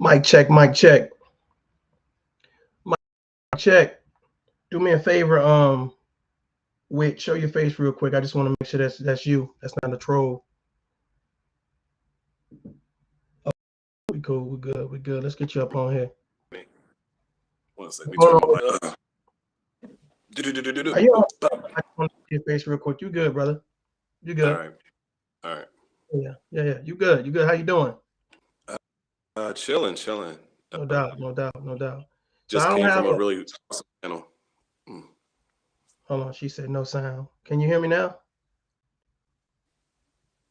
Mic check, mic check, mic check. Do me a favor, wait, show your face real quick. I just want to make sure that's you. That's not a troll. Oh, we cool, we good, we good. Let's get you up on here. One second, let me Hold turn my on. mic. Are you on? I just want to see your face real quick. You good, brother? You good? All right, all right. Yeah. You good? You good? How you doing? Chilling. No doubt, no doubt, no doubt. So Just I don't came have from a a. really awesome panel. Hold on. She said no sound. Can you hear me now?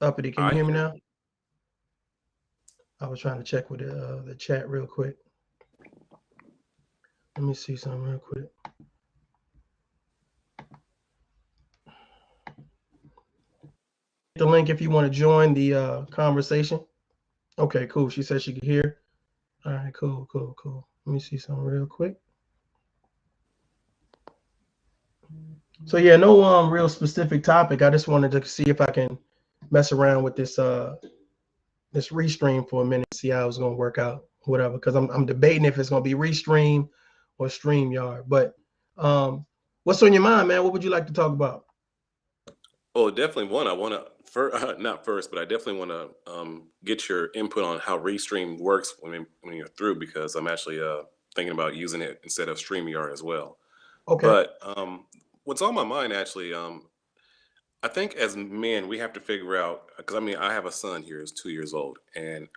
Uppity, can you I hear me hear. now? I was trying to check with the chat real quick. Let me see something real quick. The link if you want to join the conversation. Okay, cool. She said she could hear. All right, cool. Let me see something real quick. So yeah, no real specific topic. I just wanted to see if I can mess around with this restream for a minute, see how it's gonna work out, whatever. Because I'm debating if it's gonna be restream or StreamYard. But what's on your mind, man? What would you like to talk about? Oh, definitely one. I want to not first, but I definitely want to get your input on how Restream works when you're through, because I'm actually thinking about using it instead of StreamYard as well. Okay. But what's on my mind actually, I think as men we have to figure out, because I mean I have a son here who's 2 years old, and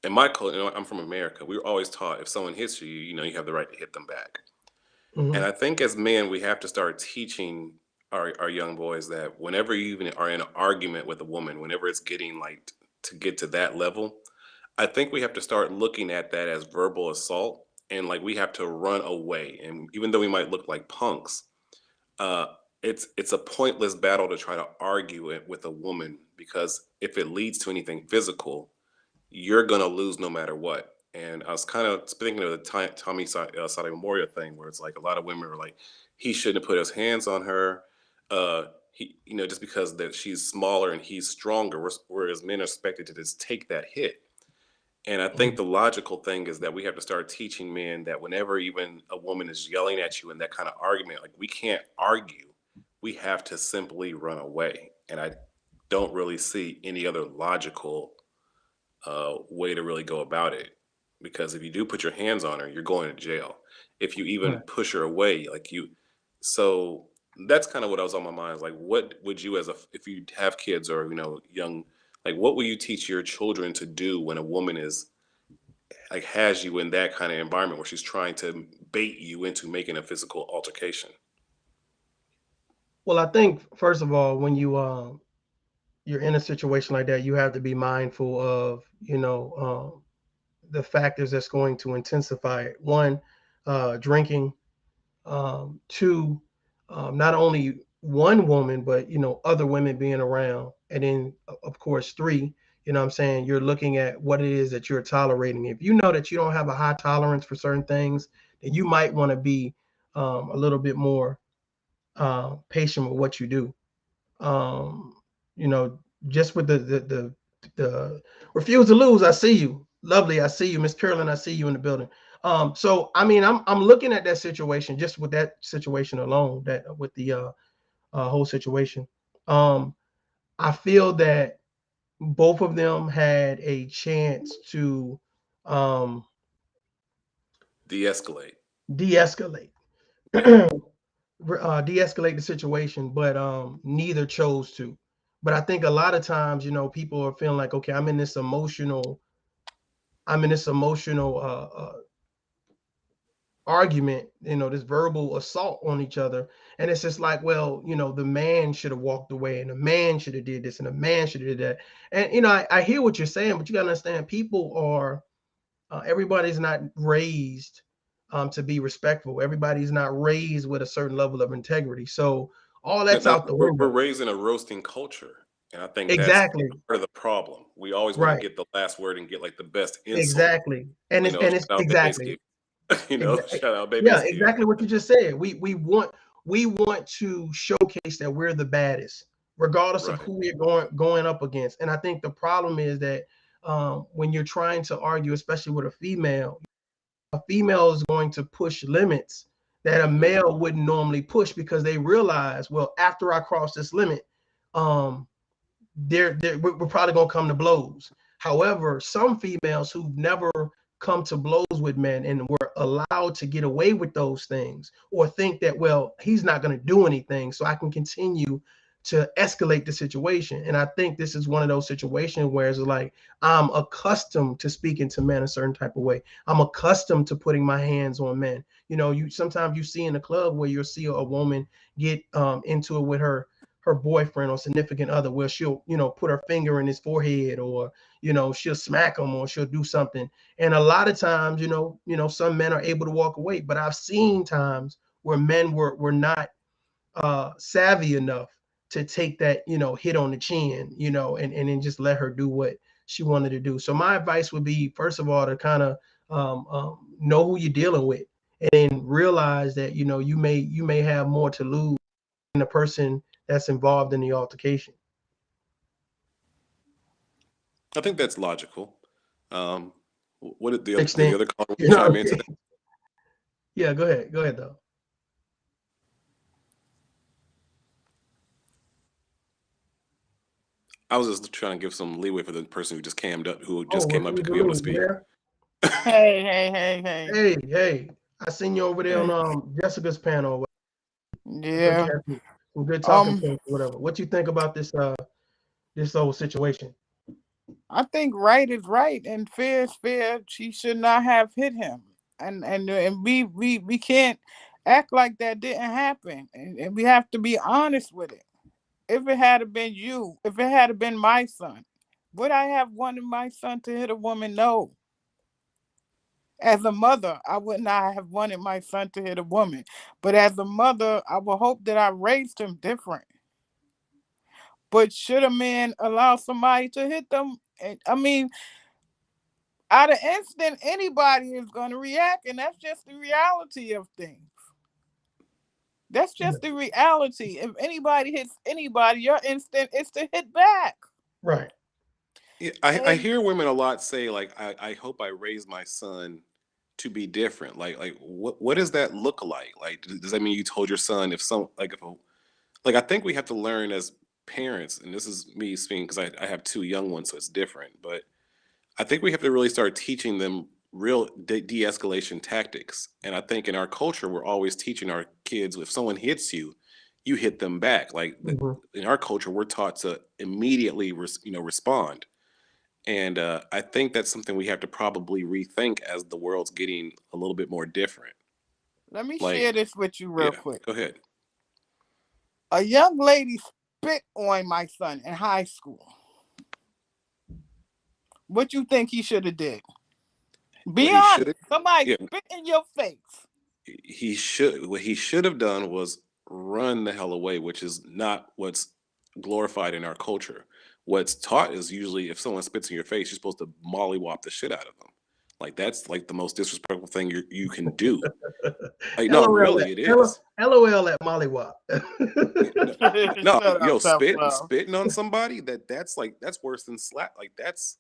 in my culture, I'm from America. We were always taught if someone hits you, you have the right to hit them back. And Mm-hmm. I think as men, we have to start teaching our young boys that whenever you even are in an argument with a woman, whenever it's getting like to get to that level, I think we have to start looking at that as verbal assault, and like we have to run away. And even though we might look like punks, uh, it's a pointless battle to try to argue it with a woman, because if it leads to anything physical, you're gonna lose no matter what. And I was kind of thinking of the Tommy Sotomayor thing, where it's like a lot of women are like, he shouldn't have put his hands on her. He, just because that she's smaller and he's stronger, whereas men are expected to just take that hit. And I think the logical thing is that we have to start teaching men that whenever even a woman is yelling at you in that kind of argument, like we can't argue, we have to simply run away. And I don't really see any other logical way to really go about it. Because if you do put your hands on her, you're going to jail. If you even Right. push her away, so that's kind of what I was on my mind. Is like, what would you, if you have kids or young, like, what will you teach your children to do when a woman is like has you in that kind of environment where she's trying to bait you into making a physical altercation? Well, I think first of all, when you're in a situation like that, you have to be mindful of the factors that's going to intensify it. One, drinking. Two, not only one woman, but other women being around. And then of course, three, I'm saying, you're looking at what it is that you're tolerating. If you know that you don't have a high tolerance for certain things, then you might want to be a little bit more patient with what you do. Um, you know, just with the refuse to lose. I see you, lovely. I see you, Miss Carolyn. I see you in the building. So I mean, I'm looking at that situation, just with that situation alone, that with the whole situation. Um, I feel that both of them had a chance to um, De-escalate. de-escalate. Yeah. De-escalate the situation, but neither chose to. But I think a lot of times, people are feeling like, okay, I'm in this emotional argument, this verbal assault on each other. And it's just like, well, the man should have walked away, and the man should have did this, and the man should have did that. And I hear what you're saying, but you gotta understand, people are everybody's not raised to be respectful. Everybody's not raised with a certain level of integrity. So all that's No, out the we're window. raised in a roasting culture, and I think that's Exactly. part of the problem. We always want to Right. get the last word and get like the best insult. Exactly. And it's Shout out exactly. Baby shout out Baby Yeah, Ski. exactly what you just said. We want to showcase that we're the baddest, regardless of Right. who we're going up against. And I think the problem is that when you're trying to argue, especially with a female is going to push limits that a Hmm. male wouldn't normally push because they realize, well, after I cross this limit, um, we're probably gonna come to blows. However, some females who've never come to blows with men and were allowed to get away with those things, or think that, well, he's not going to do anything, so I can continue to escalate the situation. And I think this is one of those situations where it's like, I'm accustomed to speaking to men a certain type of way. I'm accustomed to putting my hands on men. You sometimes you see in the club where you'll see a woman get into it with her boyfriend or significant other, where she'll put her finger in his forehead, or she'll smack him, or she'll do something. And a lot of times, some men are able to walk away, but I've seen times where men were not savvy enough to take that hit on the chin, and then just let her do what she wanted to do. So my advice would be, first of all, to kind of know who you're dealing with, and then realize that you may have more to lose than the person that's involved in the altercation. I think that's logical. Um, what did the other did the Extent, other caller you know. chime into that? Yeah, go ahead though. I was just trying to give some leeway for the person who Oh, just well, came up Louis, to be able to you speak. there? Hey, hey, hey, hey. Hey, I seen you over there on Hey. Jessica's panel. Looks like you Yeah. had some good talking Um, points or whatever. What you think about this whole situation? I think right is right and fair is fair. She should not have hit him. And we can't act like that didn't happen. And we have to be honest with it. If it had been you, if it had been my son, would I have wanted my son to hit a woman? No. As a mother, I would not have wanted my son to hit a woman. But as a mother, I would hope that I raised him different. But should a man allow somebody to hit them? I mean, out of instinct, anybody is going to react, and that's just the reality of things. That's Yeah, just the reality. If anybody hits anybody, your instinct is to hit back. right. Yeah, I And hear women a lot say like I hope I raise my son to be different. Like what does that look like? Like does that mean you told your son if some like if a like I think we have to learn as parents, and this is me speaking because I have two young ones, so it's different. But I think we have to really start teaching them real de-escalation tactics. And I think in our culture, we're always teaching our kids if someone hits you, you hit them back. Hmm. In our culture, we're taught to immediately respond. And I think that's something we have to probably rethink as the world's getting a little bit more different. let me Like, share this with you real yeah, quick. go ahead. A young lady spit on my son in high school. What you think he should have did? What Be he should honest. have, Somebody yeah, spit in your face. what he should have done was run the hell away, which is not what's glorified in our culture. What's taught is usually if someone spits in your face, you're supposed to mollywop the shit out of them. Like that's like the most disrespectful thing you can do. Like no, LOL really, it is. LOL at Mollywop. No, no, Shut up, yo, tough love. spitting on somebody that's like that's worse than slap. Like that's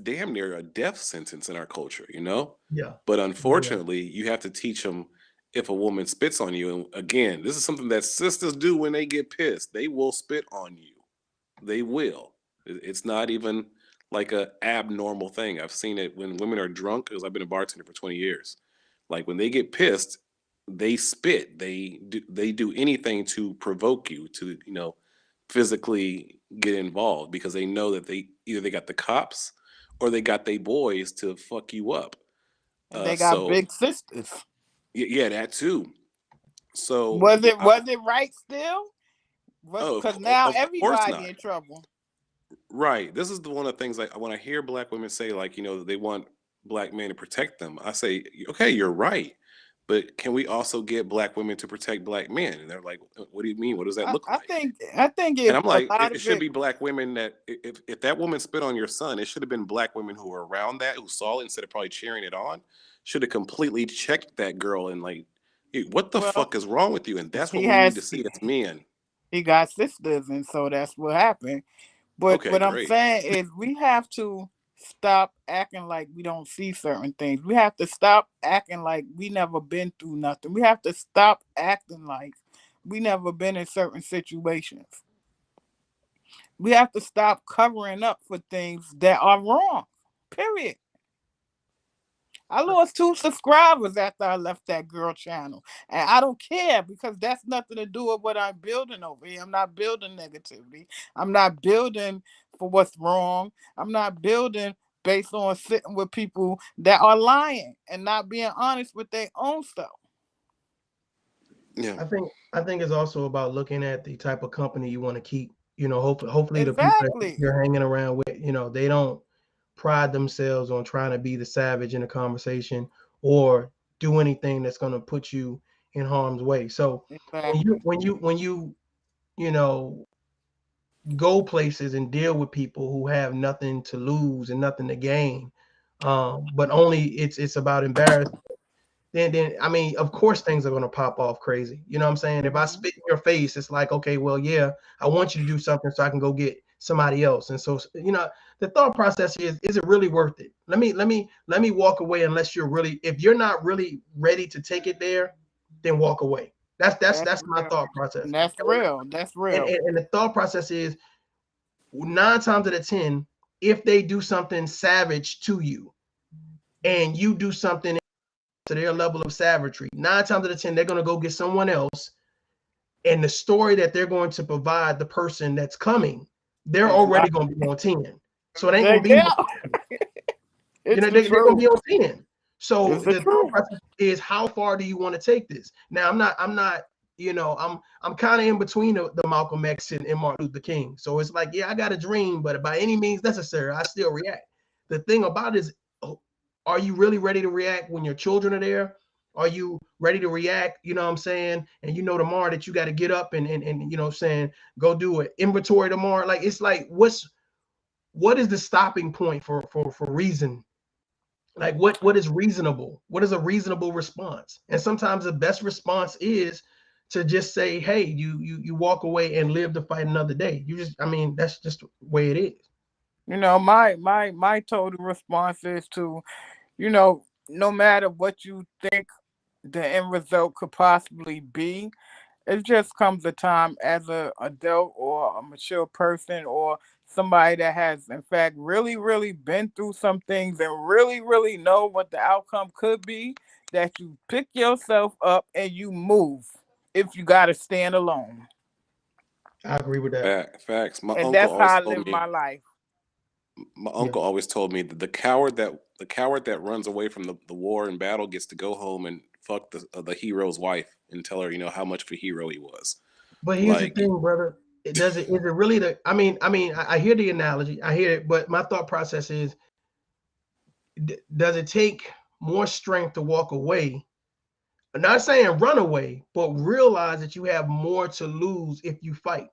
damn near a death sentence in our culture, you know? Yeah. But Yeah. unfortunately, you have to teach them if a woman spits on you. And again, this is something that sisters do when they get pissed. They will spit on you. They will. It's not even like a abnormal thing. I've seen it when women are drunk because I've been a bartender for 20 years. Like when they get pissed, they spit. They do anything to provoke you to, physically get involved because they know that they got the cops or they got they boys to fuck you up. And they got So big sisters. yeah, that too. So Was it right still? oh, Because now of course everybody not. in trouble. Right. This is the one of the things like when I hear black women say like, they want black men to protect them. I say, okay, you're right. But can we also get black women to protect black men? And they're like, what do you mean? What does that I, look I like? think I think And it I'm a like, lot it of should it. be black women that if that woman spit on your son, it should have been black women who were around that, who saw it instead of probably cheering it on, should have completely checked that girl and like, "Hey, what the Well, fuck is wrong with you?" And that's what he we need to has see as men. he got sisters, and so that's what happened. But Okay, what I'm great. saying is we have to. stop acting like we don't see certain things. We have to stop acting like we never been through nothing. We have to stop acting like we never been in certain situations. We have to stop covering up for things that are wrong. Period. I lost 2 subscribers after I left that girl channel. And I don't care because that's nothing to do with what I'm building over here. I'm not building negativity. I'm not building for what's wrong. I'm not building based on sitting with people that are lying and not being honest with their own stuff. Yeah. I think it's also about looking at the type of company you want to keep. Hopefully the people that Exactly. you're hanging around with, they don't pride themselves on trying to be the savage in a conversation or do anything that's going to put you in harm's way. So Exactly. you know go places and deal with people who have nothing to lose and nothing to gain, but only it's about embarrassment, then I mean, of course things are gonna pop off crazy. You know what I'm saying? If I Mhm. spit in your face, it's like, okay, well, yeah, I want you to do something so I can go get somebody else. And so, the thought process is it really worth it? Let me walk away unless if you're not really ready to take it there, then walk away. That's that's That's that's my real. thought process. That's And, when, real. That's and, real. and, and the thought process is 9 times out of 10, if they do something savage to you and you do something to their level of savagery, 9 times out of 10, they're going to go get someone else. And the story that they're going to provide the person that's coming, they're already Exactly. going to be on 10. So it ain't going to be Yeah. much. It's the They're going to truth. be on 10. So It's the the thought truth. process is, how far do you want to take this? Now, I'm not, I'm kind of in between the Malcolm X and Martin Luther King. So it's like, yeah, I got a dream, but by any means necessary, I still react. The thing about it is, are you really ready to react when your children are there? Are you ready to react? You know what I'm saying? And tomorrow that you got to get up and saying, go do it. Inventory tomorrow. Like, it's like, what is the stopping point for reason? Like, what is reasonable? What is a reasonable response? And sometimes the best response is to just say, hey, you walk away and live to fight another day. I mean, that's just the way it is. My total response is to, no matter what you think the end result could possibly be, it just comes a time as a adult or a mature person or somebody that has in fact really really been through some things and really really know what the outcome could be, that you pick yourself up and you move if you got to stand alone. I agree with that. Facts. And that's how I live my life. My Yeah. uncle always told me that the coward that runs away from the war and battle gets to go home and fuck the hero's wife and tell her, how much of a hero he was. But here's the Like, thing, brother. Is it really I hear the analogy. I hear it, but my thought process is, does it take more strength to walk away? I'm not saying run away, but realize that you have more to lose if you fight.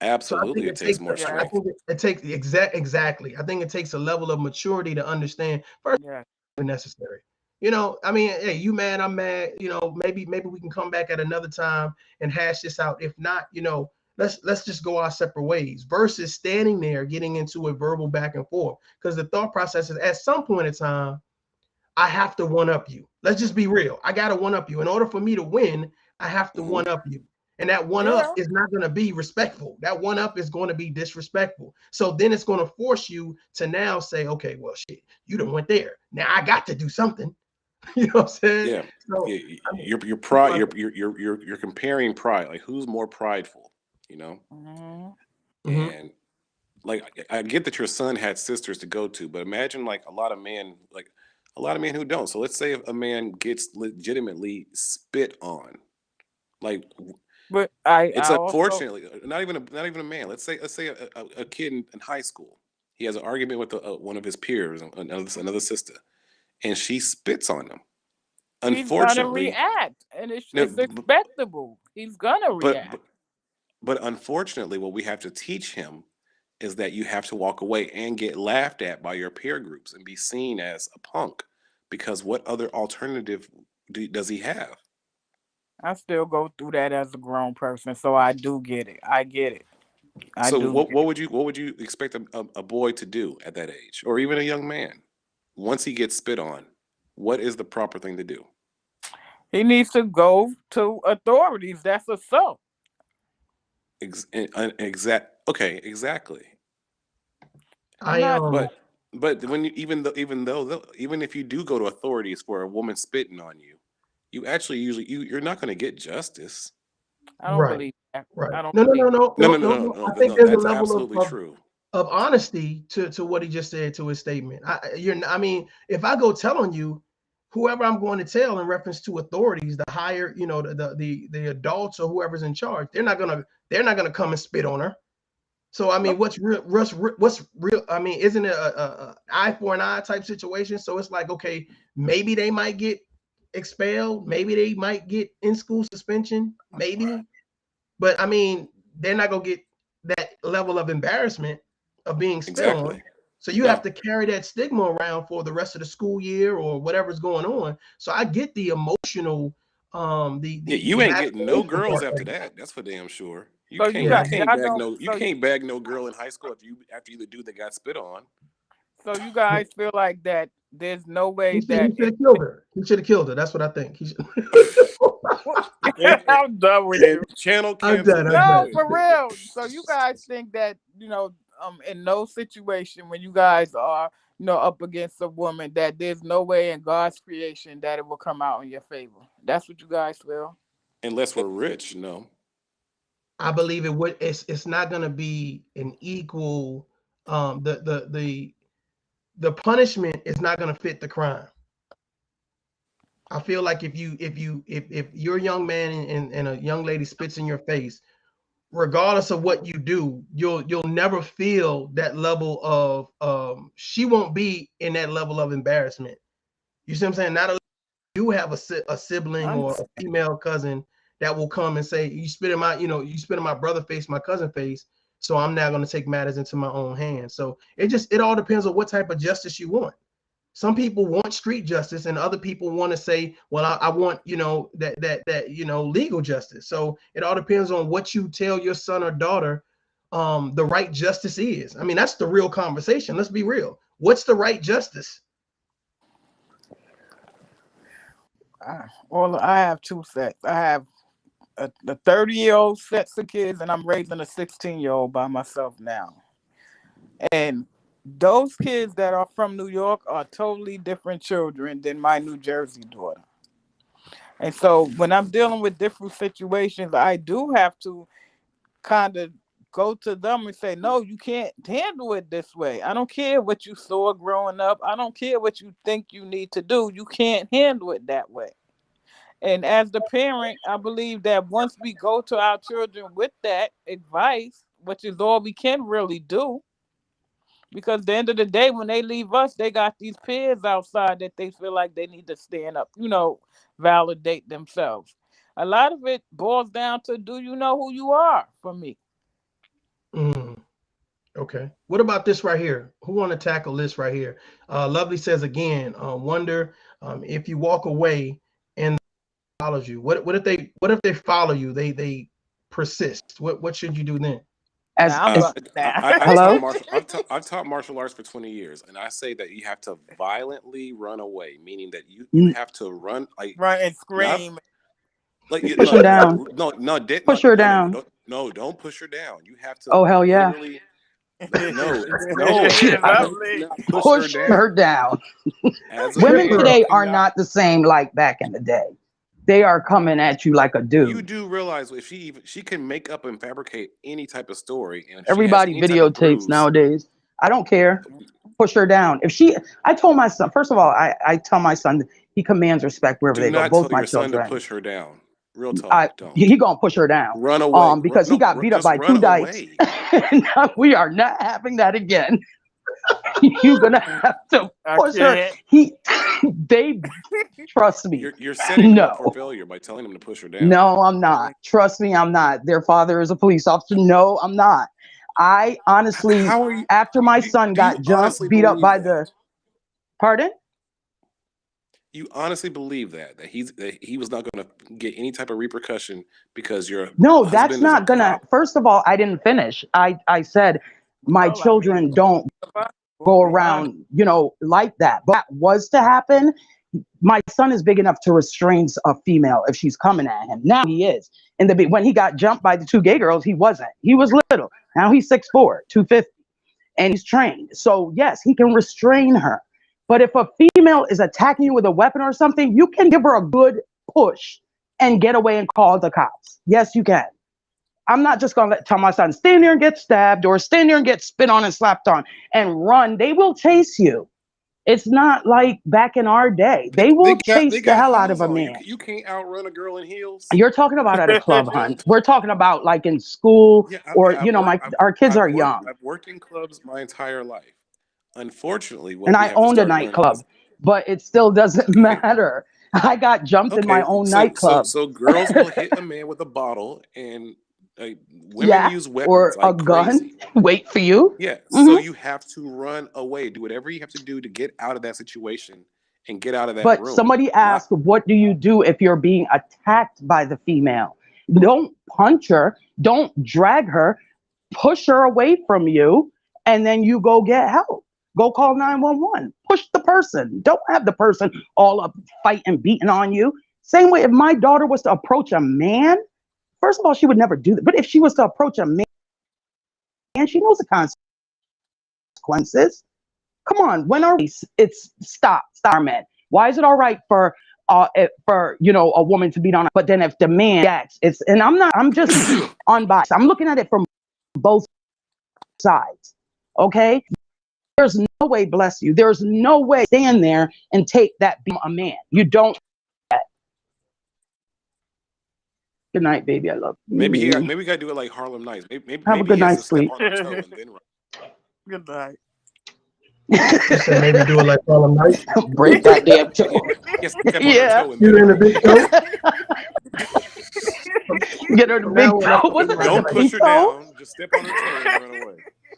So I think absolutely, it it takes takes more Yeah. I strength. think it takes exactly. I think it takes a level of maturity to understand first Yeah. necessary. I mean, hey, you mad, I'm mad. Maybe we can come back at another time and hash this out. If not, let's just go our separate ways versus standing there getting into a verbal back and forth. Because the thought process is, at some point in time, I have to one up you. Let's just be real. I got to one up you. In order for me to win, I have to Hmm. one up you. And that one up Yeah. is not going to be respectful. That one up is going to be disrespectful. So then it's going to force you to now say, okay, well, shit, you done went there. Now I got to do something. You know what I'm saying? Yeah, So, yeah. I mean, Your that's pride. my You're comparing pride. Like, who's more prideful? You know, Mhm. Mhm. and like, I get that your son had sisters to go to, but imagine like a lot of men who don't. So let's say if a man gets legitimately spit on, like, But I it's also, unfortunately not even a man. Let's say a kid in high school. He has an argument with one of his peers, another sister, and she spits on him. he's gonna Unfortunately, react, and no, it's expectable. He's gonna but react. but but unfortunately, what we have to teach him is that you have to walk away and get laughed at by your peer groups and be seen as a punk, because what other alternative does he have? I still go through that as a grown person, so I do get it. I get it. I So do. what would you expect a boy to do at that age, or even a young man, once he gets spit on? What is the proper thing to do? He needs to go to authorities. That's assault. Okay, exactly. I'm I not. But when you, even if you do go to authorities for a woman spitting on you, you actually usually you're not going to get justice. I don't right, believe that. right. I don't No, no, believe. no, no, No, no, no, no, no, no, no. no, I no, think no. there's a That's level absolutely of true. honesty to what he just said to his statement. I mean, if I go telling you, whoever I'm going to tell in reference to authorities, the higher, the adults or whoever's in charge, they're not gonna come and spit on her. So I mean, Nope. what's real? I mean, isn't it a eye for an eye type situation? So it's like, okay, maybe they might get expelled, maybe they might get in school suspension, maybe, but I mean, they're not gonna get that level of embarrassment of being spit on. Exactly. So you have No. to carry that stigma around for the rest of the school year or whatever's going on. So I get the emotional, the Yeah, the you the ain't getting no emasculation girls part after of it. that. That's for damn sure. You So you can't Yeah, you got can't y'all bag don't. no you can't bag no girl in high school after you the dude that got spit on. So you guys feel like that there's no way he should he that should if have killed her. He should have killed her. That's what I think. He should. and, and, I'm done with and you. channel I'm cancel done. I'm that No, done. for quick. real. So you guys think that, in no situation when you guys are, up against a woman that there's no way in God's creation that it will come out in your favor. That's what you guys feel. Unless we're rich, no. I believe it would. It's not going to be an equal. The punishment is not going to fit the crime. I feel like if your young man and a young lady spits in your face, regardless of what you do, you'll never feel that level of she won't be in that level of embarrassment. You see what I'm saying? Not a do have a I sibling or a understand. female cousin that will come and say, you spit in my brother face, my cousin face, so I'm now going to take matters into my own hands. So it all depends on what type of justice you want. Some people want street justice and other people want to say, well, I want, that legal justice. So it all depends on what you tell your son or daughter the right justice is. I mean, that's the real conversation. Let's be real. What's the right justice? Well, I have two sets. I have a 30-year-old sets of kids, and I'm raising a 16-year-old by myself now. And those kids that are from New York are totally different children than my New Jersey daughter. And so when I'm dealing with different situations, I do have to kind of go to them and say, no, you can't handle it this way. I don't care what you saw growing up. I don't care what you think you need to do. You can't handle it that way. And as the parent, I believe that once we go to our children with that advice, which is all we can really do, because at the end of the day, when they leave us, they got these peers outside that they feel like they need to stand up, validate themselves. A lot of it boils down to, do you know who you are, for me? Mm. Okay. What about this right here? Who want to tackle this right here? Lovely says again, wonder if you walk away and follows you. What if they follow you? They persist. What should you do then? As Now I'm Uh, running as down. hello, I've taught martial arts for 20 years, and I say that you have to violently run away, meaning that you N- have to run like Run and not scream. like push no her no down, no no push her no down. don't push her down. You have to Oh hell yeah, literally no Shoot, you Lovely. cannot push her push her down. down. As a Good Women man, girl. you today are cannot. not the same like back in the day. They are coming at you like a You dude. do realize if she can make up and fabricate any type of story, and if she has Everybody any type of videotapes bruise, nowadays. I don't care. Push her down. If she, I told my son. First of all, I tell my son he commands respect wherever do they go. not Both tell my your son to children. push her down. Real I talk, don't. he gonna push her down. Run away. Because he No, got beat up just by run two dykes. away. And we are not having that again. You're gonna have to I push her. can't. They trust me. You're setting him up for No, failure by telling him to push her down. no, I'm not. Trust me, I'm not. Their father is a police officer. No, I'm not. I honestly, How are you? after my son Do you got jumped, honestly beat up believe by the that? pardon. You honestly believe that he was not going to get any type of repercussion because your No, that's husband is a not gonna. cop? First of all, I didn't finish. I said my Well, I mean, children don't we'll go be honest. around, like that. But that was to happen. My son is big enough to restrain a female if she's coming at him. Now he is. When he got jumped by the two gay girls, he wasn't. He was little. Now he's 6'4", 250, and he's trained. So yes, he can restrain her. But if a female is attacking you with a weapon or something, you can give her a good push and get away and call the cops. Yes, you can. I'm not just going to tell my son, stand there and get stabbed or stand there and get spit on and slapped on and run. They will chase you. It's not like back in our day. They will They chase the got hell out of heels a on. man. You can't outrun a girl in heels. You're talking about at a club, hunt. We're talking about like in school Yeah, or, our kids I've are young. worked in clubs my entire life. Unfortunately, And what we I have to owned a start doing nightclub, is but it still doesn't okay. matter. I got jumped in my Okay, own nightclub. so girls will hit a man with a bottle, and uh, women Yeah, use weapons or a like gun. crazy. Wait for you. Yeah, so Hmm. you have to run away. Do whatever you have to do to get out of that situation and get out of that But room. somebody Not asked, what do you do if you're being attacked by the female? Don't punch her. Don't drag her. Push her away from you, and then you go get help. Go call 911. Push the person. Don't have the person all up fighting, beating on you. Same way, if my daughter was to approach a man, first of all, she would never do that. But if she was to approach a man, she knows the consequences. Come on, when are we? It's stop, man. Why is it all right for a woman to beat on, but then if the man reacts, I'm just unbiased. I'm looking at it from both sides. Okay, there's no way, bless you. There's no way stand there and take that beat a man. You don't. Good night, baby. I love you. maybe we gotta do it like Harlem Nights. Have a Maybe good he has to night's step sleep. on her toe and then run. Good night. You said maybe do it like Harlem Night. Break that damn toe. He has to step on her Yeah. toe and Shoot then her in the run. big toe. Get her the From big now on, toe. that's Was it like the Don't push pinky her toe? down. Just step on her toe and run away.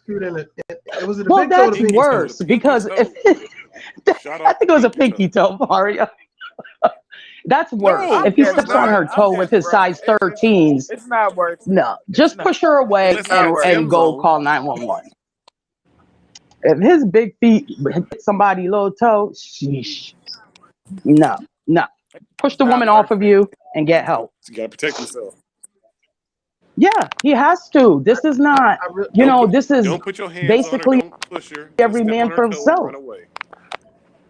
shoot in the. It was it the Well, big toe or the that's pinky toe? worse because if Shot I off the think it was a pinky pinky toe, Mario. That's worse. No, If he no, it's steps on not. her toe with his Bro. size 13s, It's not worth it. no, It's just not. push her away Unless he Not got worth and it. Tim's go on. call 911. If his big feet hit somebody's little toe, sheesh. No, no. Push It's the woman not off worth of it. you and get help. You gotta protect himself. Yeah, he has to. This is not, I really, this is Don't put your hands on her. basically Don't push her. Just every step on man her for toe and himself. run away.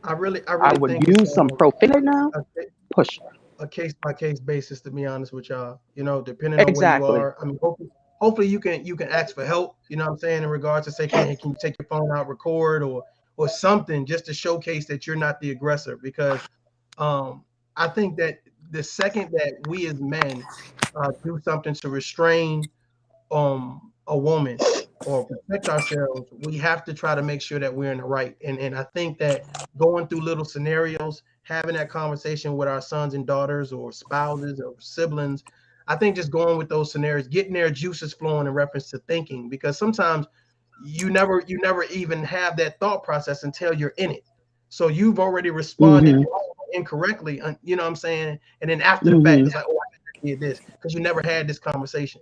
I I really would think it's use some profanity now. a, Push her. a case by case basis. To be honest with y'all, depending on where you Exactly. are. I mean, hopefully you can ask for help. You know what I'm saying in regards to say, can you take your phone out, record or something just to showcase that you're not the aggressor because I think that the second that we as men do something to restrain a woman or protect ourselves, we have to try to make sure that we're in the right. And I think that going through little scenarios, having that conversation with our sons and daughters or spouses or siblings, I think just going with those scenarios, getting their juices flowing in reference to thinking, because sometimes you never even have that thought process until you're in it. So you've already responded Hmm. incorrectly, you know what I'm saying? And then after the fact, Hmm. it's like, oh, I did this because you never had this conversation.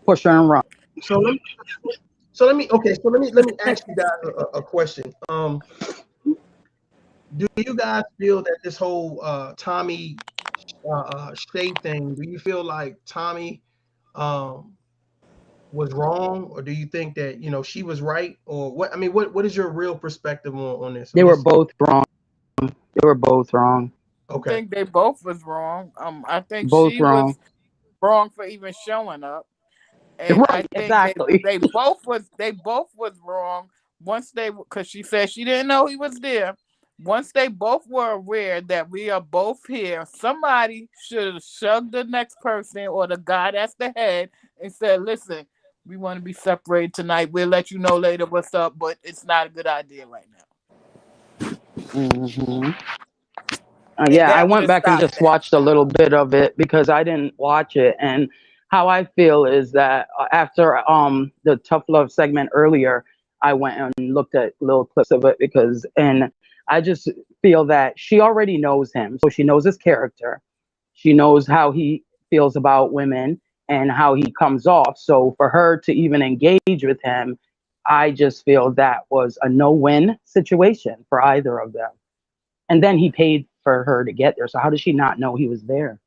Push her and run. So let me, let me ask you guys a question. Do you guys feel that this whole Tommy Shay thing? Do you feel like Tommy um, was wrong, or do you think that she was right, or what? I mean, what is your real perspective on this? They I'm were just both wrong. They were both wrong. I okay. think they both was wrong. I think Both she was wrong. wrong for even showing up, and I Right, think they exactly. they both was wrong once because she said she didn't know he was there. Once they both were aware that we are both here, somebody should have shugged the next person or the guy that's the head and said, "Listen, we want to be separated tonight. We'll let you know later what's up, but it's not a good idea right now." Hmm. And Yeah, I that would went have back and stopped just that. watched a little bit of it because I didn't watch it. And how I feel is that after the tough love segment earlier, I went and looked at little clips of it and I just feel that she already knows him. So she knows his character. She knows how he feels about women and how he comes off. So for her to even engage with him, I just feel that was a no-win situation for either of them. And then he paid for her to get there. So how does she not know he was there?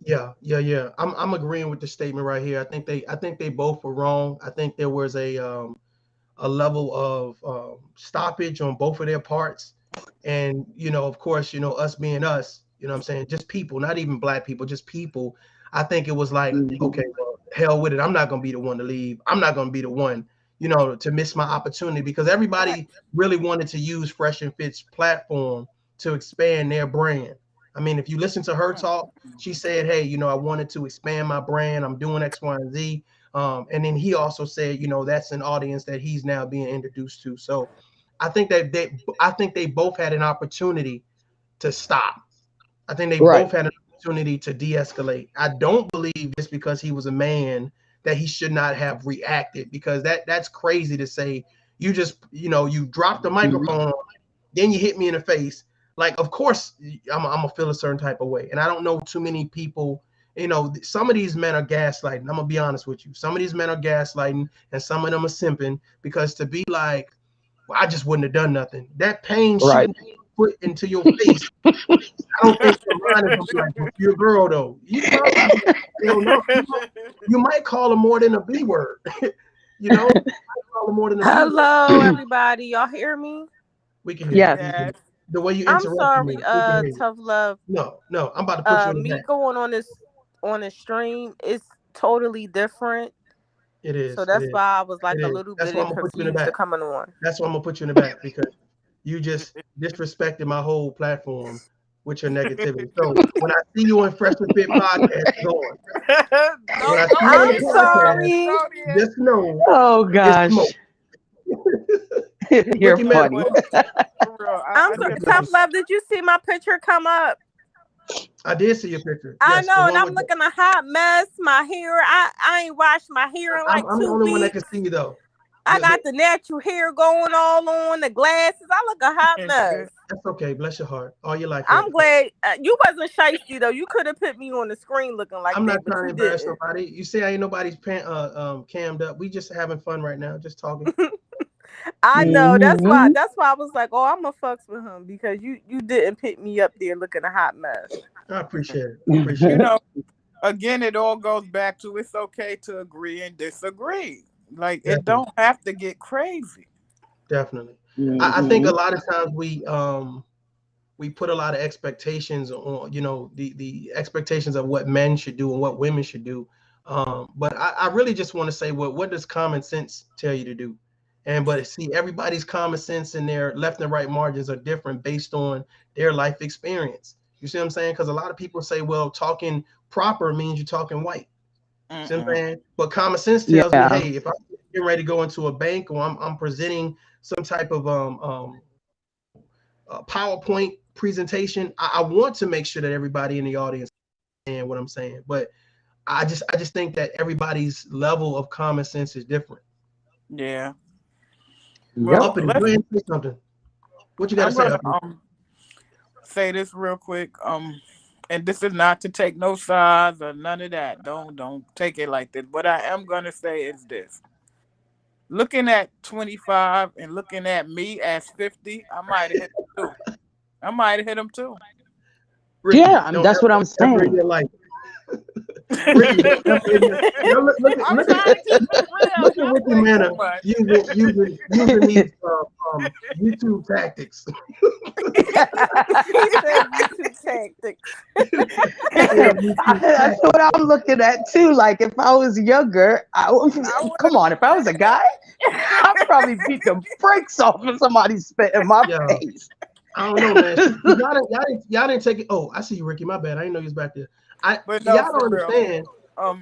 Yeah. I'm agreeing with the statement right here. I think they both were wrong. I think there was a level of stoppage on both of their parts. And, of course, us being us, what I'm saying, just people, not even black people, just people. I think it was like, okay, well, hell with it. I'm not going to be the one to leave. I'm not going to be the one, to miss my opportunity, because everybody really wanted to use Fresh and Fit's platform to expand their brand. I mean, if you listen to her talk, she said, hey, I wanted to expand my brand. I'm doing X, Y, and Z. And then he also said, that's an audience that he's now being introduced to. So I think they both had an opportunity to stop. I think they both had an opportunity to de-escalate. I don't believe just because he was a man that he should not have reacted, because that's crazy to say. You just, you dropped the microphone, then you hit me in the face. Like, of course, I'm gonna feel a certain type of way. And I don't know too many people. Some of these men are gaslighting. I'm gonna be honest with you. Some of these men are gaslighting, and some of them are simping, because to be like, well, I just wouldn't have done nothing. That pain shooting put into your face. I don't think your mind is gonna be like, well, you're a girl though. You probably don't know. You might call her more than a B word. You might call her more than a B word. Hello, everybody. Y'all hear me? We can hear you. Yes. The way you I'm interrupt sorry, me, Tough Love. No, I'm about to put you in the Me back. going on the stream is totally different. It is. So that's why I was like It a is. little That's bit why I'm gonna put you in the confused to back. coming on. That's why I'm gonna put you in the back, because you just disrespected my whole platform with your negativity. So when I see you in Fresh and Fit podcast, going. When I see you on I'm the sorry. podcast, just know Oh gosh. You're Ricky Man, funny. I'm sorry. Tough Love, did you see my picture come up? I did see your picture. I Yes, know, and I'm looking a hot mess. My hair, I ain't washed my hair in like I'm 2 the only one that weeks. can see you though. I got the natural hair going all on, the glasses. I look a hot mess. That's okay. Bless your heart. All your life. I'm glad you wasn't shiesty though. You could have put me on the screen looking like I'm that, not but trying to you embarrass didn't. nobody. You say ain't nobody's cammed up. We just having fun right now, just talking. I know. That's why I was like, oh, I'm gonna fucks with him, because you didn't pick me up there looking a hot mess. I appreciate it. Again, it all goes back to it's okay to agree and disagree. Like, it don't have to get crazy. Definitely. I think a lot of times we put a lot of expectations on, the expectations of what men should do and what women should do. But I really just want to say, what does common sense tell you to do? But see, everybody's common sense and their left and right margins are different based on their life experience. You see what I'm saying? Because a lot of people say, well, talking proper means you're talking white. See what I'm saying? But common sense tells me, hey, if I'm getting ready to go into a bank, or I'm presenting some type of PowerPoint presentation, I want to make sure that everybody in the audience understands what I'm saying. But I just think that everybody's level of common sense is different. Yeah. Well, go ahead and say something. What you got to say? Say this real quick. And this is not to take no sides or none of that. Don't take it like this. What I am gonna say is this: looking at 25 and looking at me as 50, I might have hit him too. Ricky, yeah, that's what I'm saying. Ricky, look at Ricky Manor using these YouTube tactics. He said YouTube tactics. That's what I'm looking at too. Like, if I was younger, come on. If I was a guy, I'd probably beat the brakes off of somebody spit in my face. I don't know, man. Y'all didn't take it. Oh, I see you, Ricky. My bad. I didn't know you was back there. Y'all don't understand.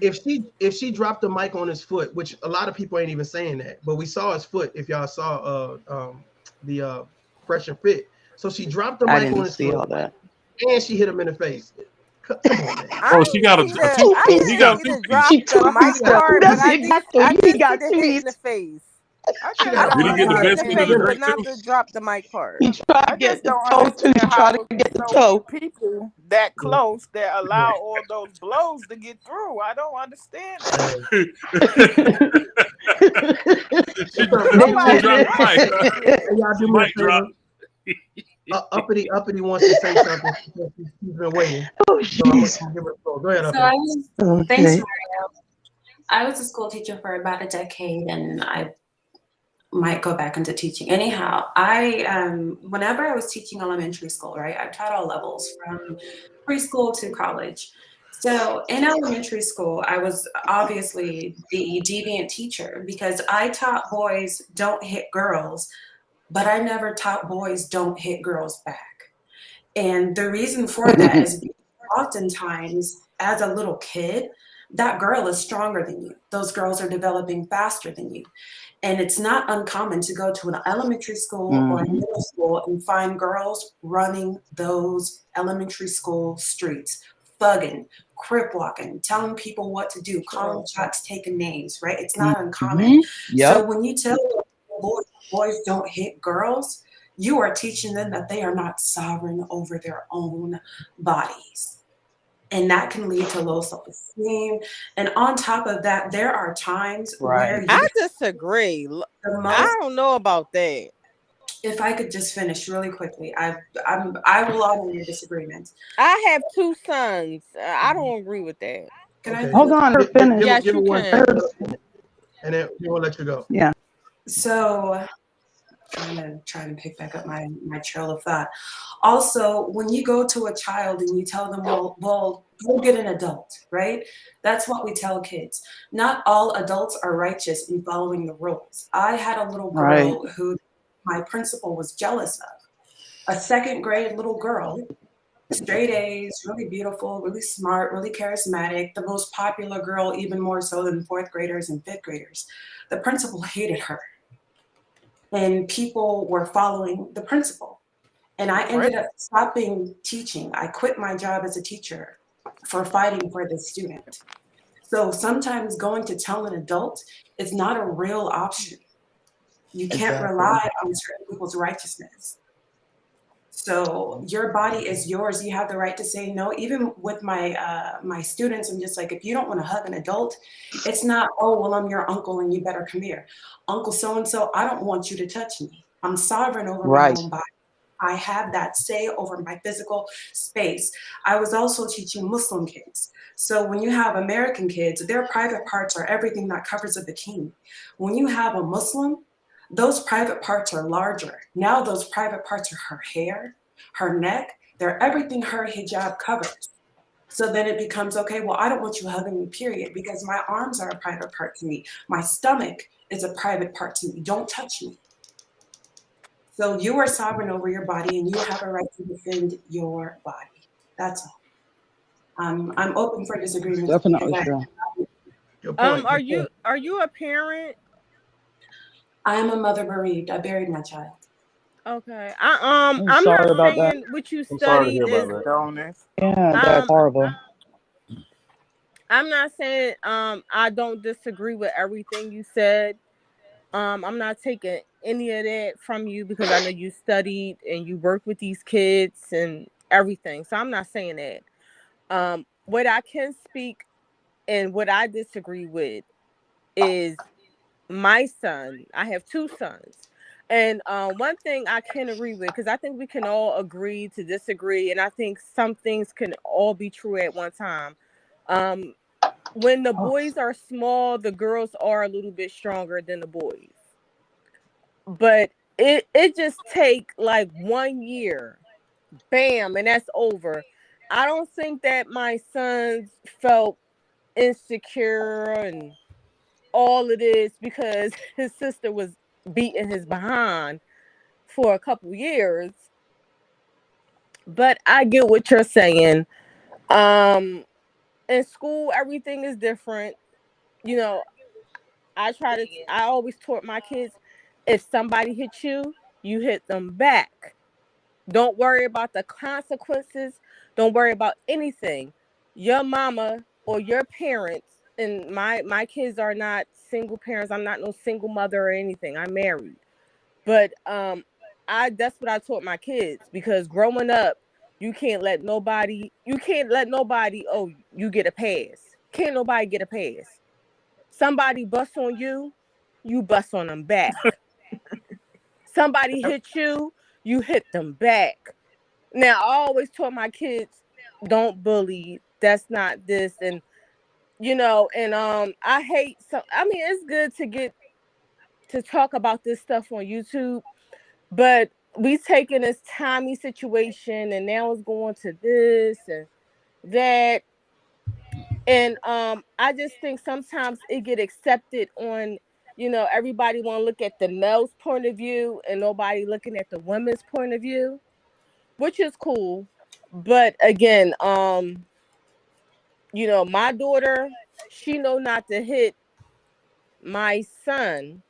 If she dropped the mic on his foot, which a lot of people ain't even saying that, but we saw his foot. If y'all saw the Fresh and Fit, so she dropped the mic on his foot, all that. and she hit him in the face. Come on, man. I She didn't got see the. two. I Two He didn't got see two the piece. drop She the tried mic to. part, but That's exactly. I He did see got the two. hit in the face. She just got a Did he don't I get see the the hit in best the hard end of understand. the face, finish. but drink not too? the drop the mic part. He tried to I get just the don't toe too. He understand tried how to it's get the so many toe. people that close that allow all those blows to get through. I don't understand that. She What's up, They man? she Nobody dropped the mic. wants this Hey, shit. y'all do me a Mic drop. favor. Uppity wants to say something. She's been waiting. Oh, So I'm jeez. gonna give her the floor. Go ahead, So I Uppity. was, thanks, Okay. Mario. I was a school teacher for about a decade, and I might go back into teaching. Anyhow, whenever I was teaching elementary school, right, I taught all levels from preschool to college. So in elementary school, I was obviously the deviant teacher because I taught boys don't hit girls, but I never taught boys don't hit girls back. And the reason for that is because oftentimes, as a little kid, that girl is stronger than you. Those girls are developing faster than you. And it's not uncommon to go to an elementary school or a Mhm. middle school and find girls running those elementary school streets, thugging, crip walking, telling people what to do, calling shots, taking names, right? It's not uncommon. Mhm. So Yep. when you tell boys don't hit girls, you are teaching them that they are not sovereign over their own bodies. And that can lead to low self esteem. And on top of that, there are times where Right. you I disagree. the I most, don't know about that. if I could just finish really quickly, I will honor your disagreement. I have two sons. I don't agree with that. Can I Okay. Hold finish? on. Her finish. Yes, Give you her one can. second, and then we'll let you go. Yeah. So trying to pick back up my trail of thought. Also, when you go to a child and you tell them, well, go get an adult, right? That's what we tell kids. Not all adults are righteous in following the rules. I had a little Right. girl who my principal was jealous of. A second grade little girl, straight A's, really beautiful, really smart, really charismatic, the most popular girl, even more so than fourth graders and fifth graders. The principal hated her, and people were following the principal. And I ended up stopping teaching. I quit my job as a teacher for fighting for this student. So sometimes going to tell an adult is not a real option. You can't Exactly. rely on certain people's righteousness. So your body is yours. You have the right to say no. Even with my students, I'm just like, if you don't want to hug an adult, it's not, oh, well, I'm your uncle and you better come here. Uncle so and so, I don't want you to touch me. I'm sovereign over my Right. own body. I have that say over my physical space. I was also teaching Muslim kids. So when you have American kids, their private parts are everything that covers a bikini. When you have a Muslim, those private parts are larger. Now those private parts are her hair, her neck, they're everything her hijab covers. So then it becomes, okay, well, I don't want you hugging me, period, because my arms are a private part to me. My stomach is a private part to me. Don't touch me. So you are sovereign over your body and you have a right to defend your body. That's all. I'm open for disagreements because Definitely true. Good point. Are Good you point. are you a parent? I am a mother bereaved. I buried my child. Okay. I'm I'm not sorry about that. saying what you I'm sorry to studied hear about is that. Donors. Yeah, that's um horrible. I'm not saying I don't disagree with everything you said. I'm not taking any of that from you because I know you studied and you worked with these kids and everything. So I'm not saying that. What I can speak and what I disagree with is my son. I have two sons. And one thing I can agree with, because I think we can all agree to disagree, and I think some things can all be true at one time. Um, when the Oh, boys are small, the girls are a little bit stronger than the boys. But it just take like 1 year, bam, and that's over. I don't think that my sons felt insecure and all of this because his sister was beating his behind for a couple years. But I get what you're saying. Um, in school, everything is different. You know, I always taught my kids, if somebody hits you, you hit them back. Don't worry about the consequences. Don't worry about anything. Your mama or your parents, and my kids are not single parents. I'm not no single mother or anything. I'm married. But I that's what I taught my kids, because growing up, you can't let nobody, oh, you get a pass. Can't nobody get a pass. Somebody bust on you, you bust on them back. Somebody hit you, you hit them back. Now, I always taught my kids, don't bully. That's not this, and and I hate some. I mean, it's good to get to talk about this stuff on YouTube, but we taking this Tommy situation, and now it's going to this and that, and I just think sometimes it get accepted on, everybody want to look at the male's point of view and nobody looking at the women's point of view, which is cool. But again, my daughter, she know not to hit my son.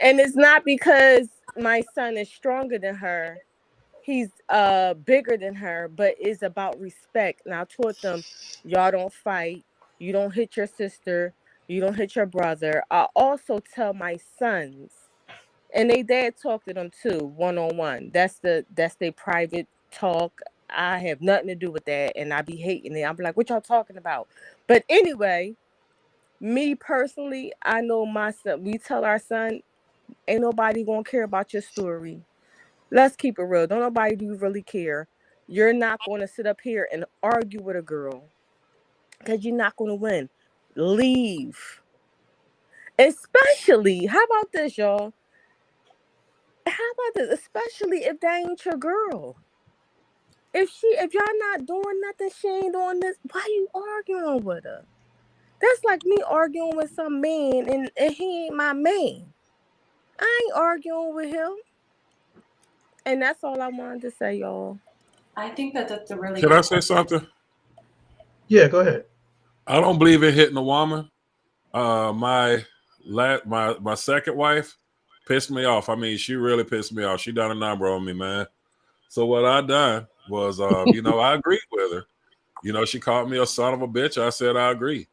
And it's not because my son is stronger than her. He's bigger than her, but it's about respect. And I taught them, y'all don't fight. You don't hit your sister. You don't hit your brother. I also tell my sons, and they dad talk to them too, one on one. That's their private talk. I have nothing to do with that, and I be hating it. I'm like, what y'all talking about? But anyway, me personally, I know my son. We tell our son, ain't nobody gonna care about your story. Let's keep it real. Don't nobody do really care. You're not going to sit up here and argue with a girl because you're not going to win. Leave. Especially, how about this, y'all? How about this? Especially if that ain't your girl. If y'all not doing nothing, she ain't doing this. Why you arguing with her? That's like me arguing with some man and he ain't my man. I ain't arguing with him. And that's all I wanted to say, y'all. I think that that's a really Can I say something? Yeah, go ahead. I don't believe in hitting a woman. My second wife pissed me off. I mean, she really pissed me off. She done a number on me, man. So what I done was, I agreed with her. She called me a son of a bitch. I said I agree.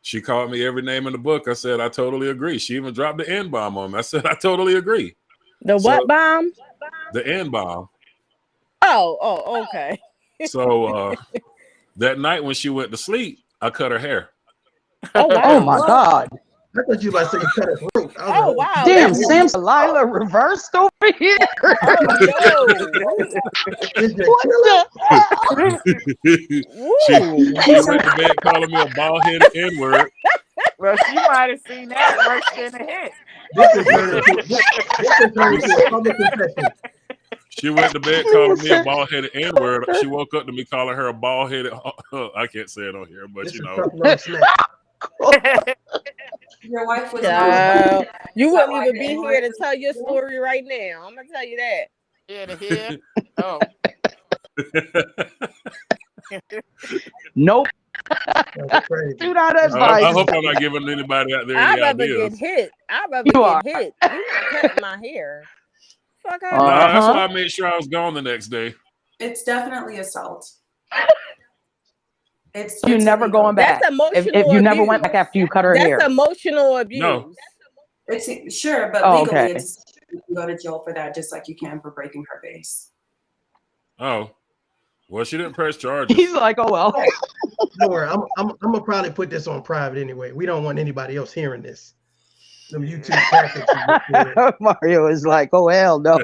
She called me every name in the book. I said I totally agree. She even dropped the N bomb on me. I said I totally agree. The what bomb? The N bomb. Oh, okay. So that night when she went to sleep, I cut her hair. Oh wow. Oh my God. I thought you about to say you cut her throat. Oh wow. Damn, Sam Delilah reversed over here. Oh no. What the hell? She went to bed calling me a bald-headed N-word. Well, she might have seen that worse than a hit. This is turning into a public confession. She went to bed calling me a bald-headed N-word. She woke up to me calling her a bald-headed. I can't say it on here, but This you is know. tough love snap. Your wife was You wouldn't even be here to tell your story right now. I'm gonna tell you that. Yeah, to hear. Oh. Nope. That's crazy. Do not advise. I hope I'm not giving anybody out there I'd any rather ideas. get hit. I'd rather You get are. hit. You not cutting my hair. Fuck out. Nah, that's why I made sure I was gone the next day. It's definitely assault. You never illegal. going back. That's emotional If you abuse. never went back after you cut her hair. That's emotional abuse. No. It's sure, but Oh, legally, okay. you can go to jail for that, just like you can for breaking her vase. Oh. Well, she didn't press charges. He's like, oh well. Don't worry, I'm gonna probably put this on private anyway. We don't want anybody else hearing this. Them YouTube tactics. Mario is like, oh hell no.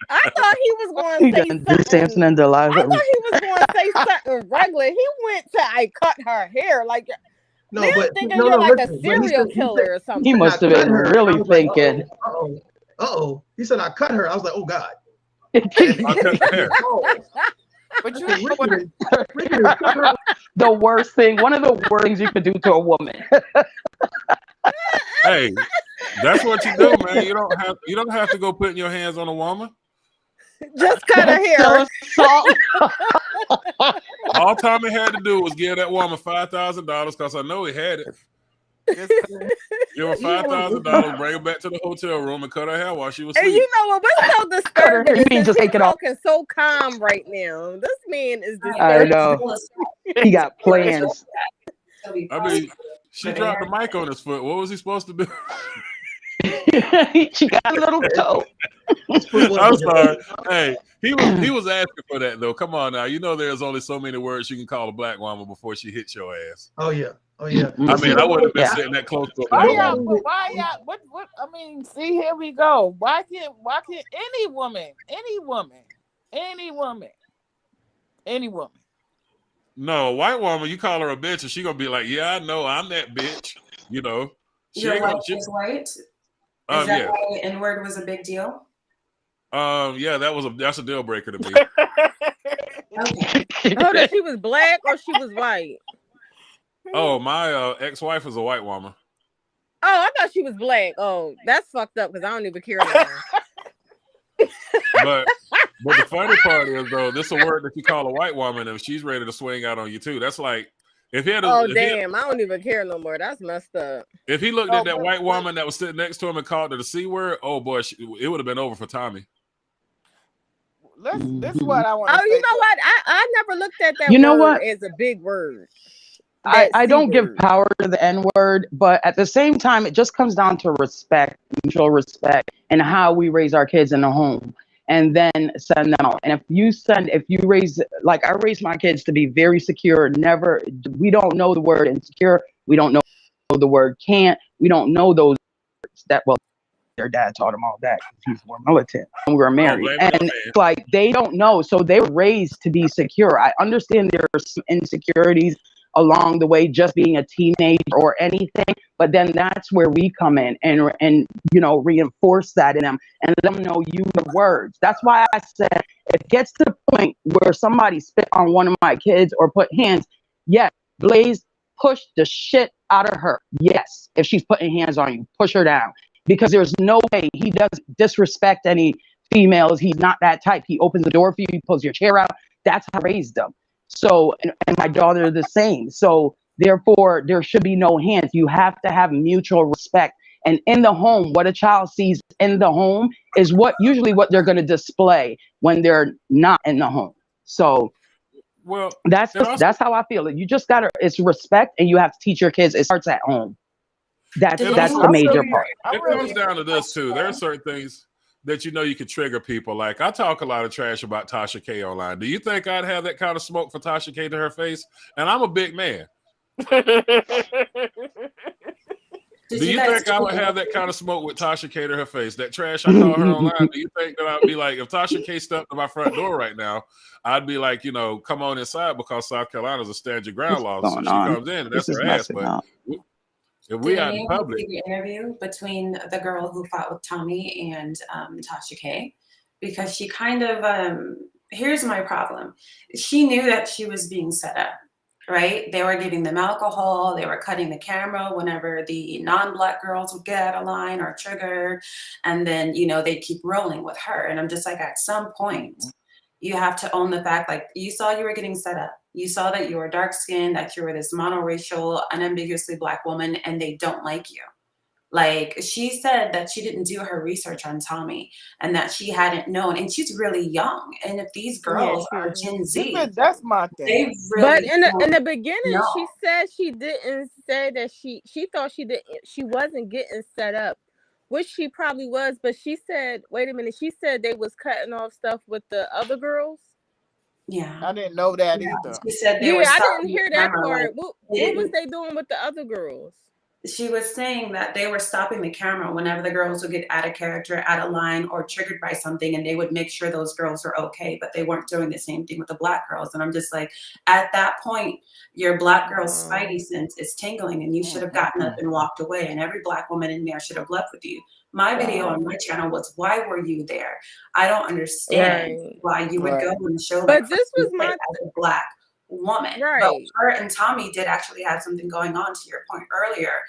I thought he was going to say something. Samson and Delilah. I thought he was going to say something regular. He went to I cut her hair like. No, They're but thinking no, you're like listen, a serial killer or something. He must have been really thinking. Uh-oh. He said I cut her. I was like, oh God. I cut her hair. But you The worst thing, one of the worst things you could do to a woman. Hey, that's what you do, man. You don't have to go putting your hands on a woman. Just cut her hair. All Tommy had to do was give that woman $5,000 because I know he had it. Just Give her $5,000, bring her back to the hotel room, and cut her hair while she was And asleep. you know what? What's so disturbing You is mean that just he's take it off? talking so calm right now. This man is I disturbing. know. He got plans. I mean, she dropped the mic on his foot. What was he supposed to do? She got a little toe. I'm sorry. Hey, he was asking for that though. Come on now. You know there's only so many words you can call a black woman before she hits your ass. Oh yeah. Oh yeah. I mean, I wouldn't have been Yeah. sitting that close to a why black y'all? woman. But why y'all? What? I mean, see, here we go. Why can't any woman, No, a white woman, you call her a bitch, and she gonna be like, "Yeah, I know, I'm that bitch." You know, she Your ain't wife gonna. is white. Is Yeah. that why the N-word was a big deal? Yeah, that's a deal breaker to me. Okay. Hold on, she was black or she was white? Oh, my ex-wife is a white woman. Oh, I thought she was black. Oh, that's fucked up because I don't even care no more. But the funny part is though, this is a word that you call a white woman, and she's ready to swing out on you too. That's like if he had. Oh damn, I don't even care no more. That's messed up. If he looked at that white woman that was sitting next to him and called her the C word, oh boy, it would have been over for Tommy. This is what I want to say. Oh, you know what? I never looked at that You know word what? as a big word. I don't give word. power to the N-word, but at the same time, it just comes down to respect, mutual respect, and how we raise our kids in the home and then send them out. And if you raise, like I raised my kids to be very secure, we don't know the word insecure. We don't know the word can't. We don't know those words that, well, their dad taught them all that because he's more militant and we were married. And like, they don't know. So they were raised to be secure. I understand there are some insecurities along the way, just being a teenager or anything, but then that's where we come in and reinforce that in them and let them know use the words. That's why I said if it gets to the point where somebody spit on one of my kids or put hands, yes, Blaze, push the shit out of her. Yes, if she's putting hands on you, push her down, because there's no way he doesn't disrespect any females. He's not that type. He opens the door for you, he pulls your chair out. That's how I raised them. So, and my daughter the same. So therefore, there should be no hands. You have to have mutual respect. And in the home, what a child sees in the home is usually what they're going to display when they're not in the home. So well, that's how I feel. You just it's respect, and you have to teach your kids. It starts at home. That's the major part. It comes down to this too. There are certain things that you can trigger people. Like I talk a lot of trash about Tasha K online. Do you think I'd have that kind of smoke for Tasha K to her face? And I'm a big man. Do you think I would have that kind of smoke with Tasha K to her face? That trash I call her online. Do you think that I'd be like, if Tasha K stepped to my front door right now, I'd be like, come on inside because South Carolina's a stand your ground law. So she comes in and that's her ass. But if we out in public, see the interview between the girl who fought with Tommy and Tasha K, because she kind of here's my problem. She knew that she was being set up, right? They were giving them alcohol. They were cutting the camera whenever the non-black girls would get out of line or triggered, and then they'd keep rolling with her. And I'm just like, at some point, you have to own the fact, like you saw you were getting set up. You saw that you were dark skinned, that you were this monoracial, unambiguously black woman, and they don't like you. Like she said that she didn't do her research on Tommy and that she hadn't known, and she's really young. And if these girls are Gen Z, that's my thing. They But really in the beginning, she said she didn't say that she thought she wasn't getting set up, which she probably was. But she said, wait a minute, she said they was cutting off stuff with the other girls. Yeah, I didn't know that either. She said I didn't hear that part. What was they doing with the other girls? She was saying that they were stopping the camera whenever the girls would get out of character, out of line, or triggered by something, and they would make sure those girls were okay, but they weren't doing the same thing with the black girls. And I'm just like, at that point, your black girl's spidey sense is tingling, and you should have gotten up and walked away, and every black woman in there should have left with you. My video on my channel was, why were you there? I don't understand why you would go and show but this was my as a black woman. Right. But her and Tommy did actually have something going on, to your point earlier.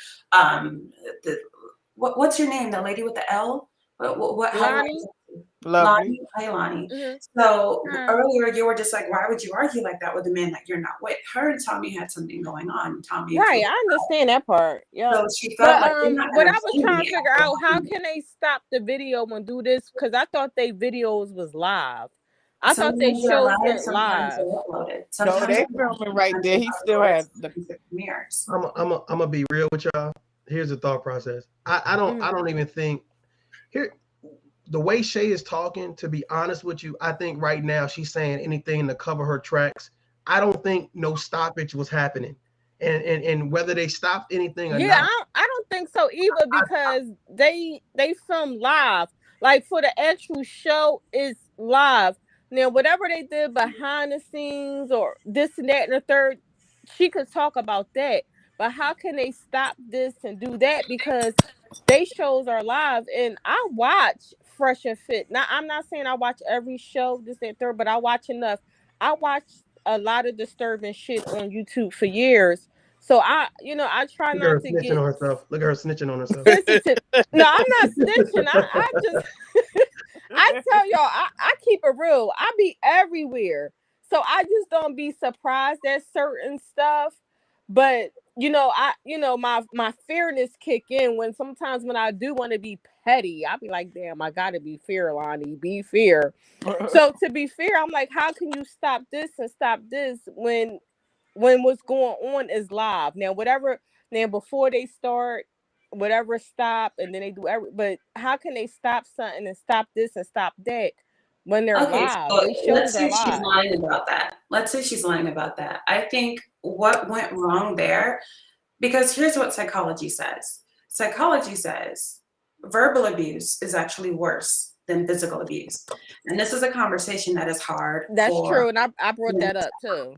What's your name? The lady with the L? What Lonnie? Lovely. Hey, Lonnie. Mhm. So Hi. earlier you were just like, why would you argue like that with a man that you're not with? Her and Tommy had something going on. Tommy Right, flew. I understand that part. Yep. So she felt But like you're not what gonna I was blame trying me to figure after out, how lying. can they stop the video and do this? Because I thought they videos was live. I thought they Sometimes they're shows live, went sometimes they're live. uploaded. No, Sometimes they they're live, filming right sometimes there. they're He still uploaded, has the. sometimes they're premieres. I'm gonna be real with y'all. Here's the thought process. I Mhm. don't even think here the way Shay is talking. To be honest with you, I think right now she's saying anything to cover her tracks. I don't think no stoppage was happening, and whether they stopped anything or Yeah, not. I don't think so either, because they film live. Like for the actual show is live. Now whatever they did behind the scenes or this and that and the third, she could talk about that. But how can they stop this and do that? Because they shows are live, and I watch Fresh and Fit. Now I'm not saying I watch every show, this and third, but I watch enough. I watch a lot of disturbing shit on YouTube for years. So I try Look at her not to snitching get on herself. Look at her snitching on herself. sensitive. No, I'm not snitching. I just I tell y'all, I keep it real. I be everywhere. So I just don't be surprised at certain stuff. But my fairness kick in when sometimes when I do want to be petty, I be like, damn, I gotta be fair, Lonnie. Be fair. So to be fair, I'm like, how can you stop this and stop this when what's going on is live? Now whatever, now before they start, whatever stop, and then they do but how can they stop something and stop this and stop that when they're Okay, live? so They let's shows are say she's live. lying about that. Let's say she's lying about that. I think what went wrong there, because here's what psychology says. Psychology says verbal abuse is actually worse than physical abuse. And this is a conversation that is hard That's for true, and I brought that up too.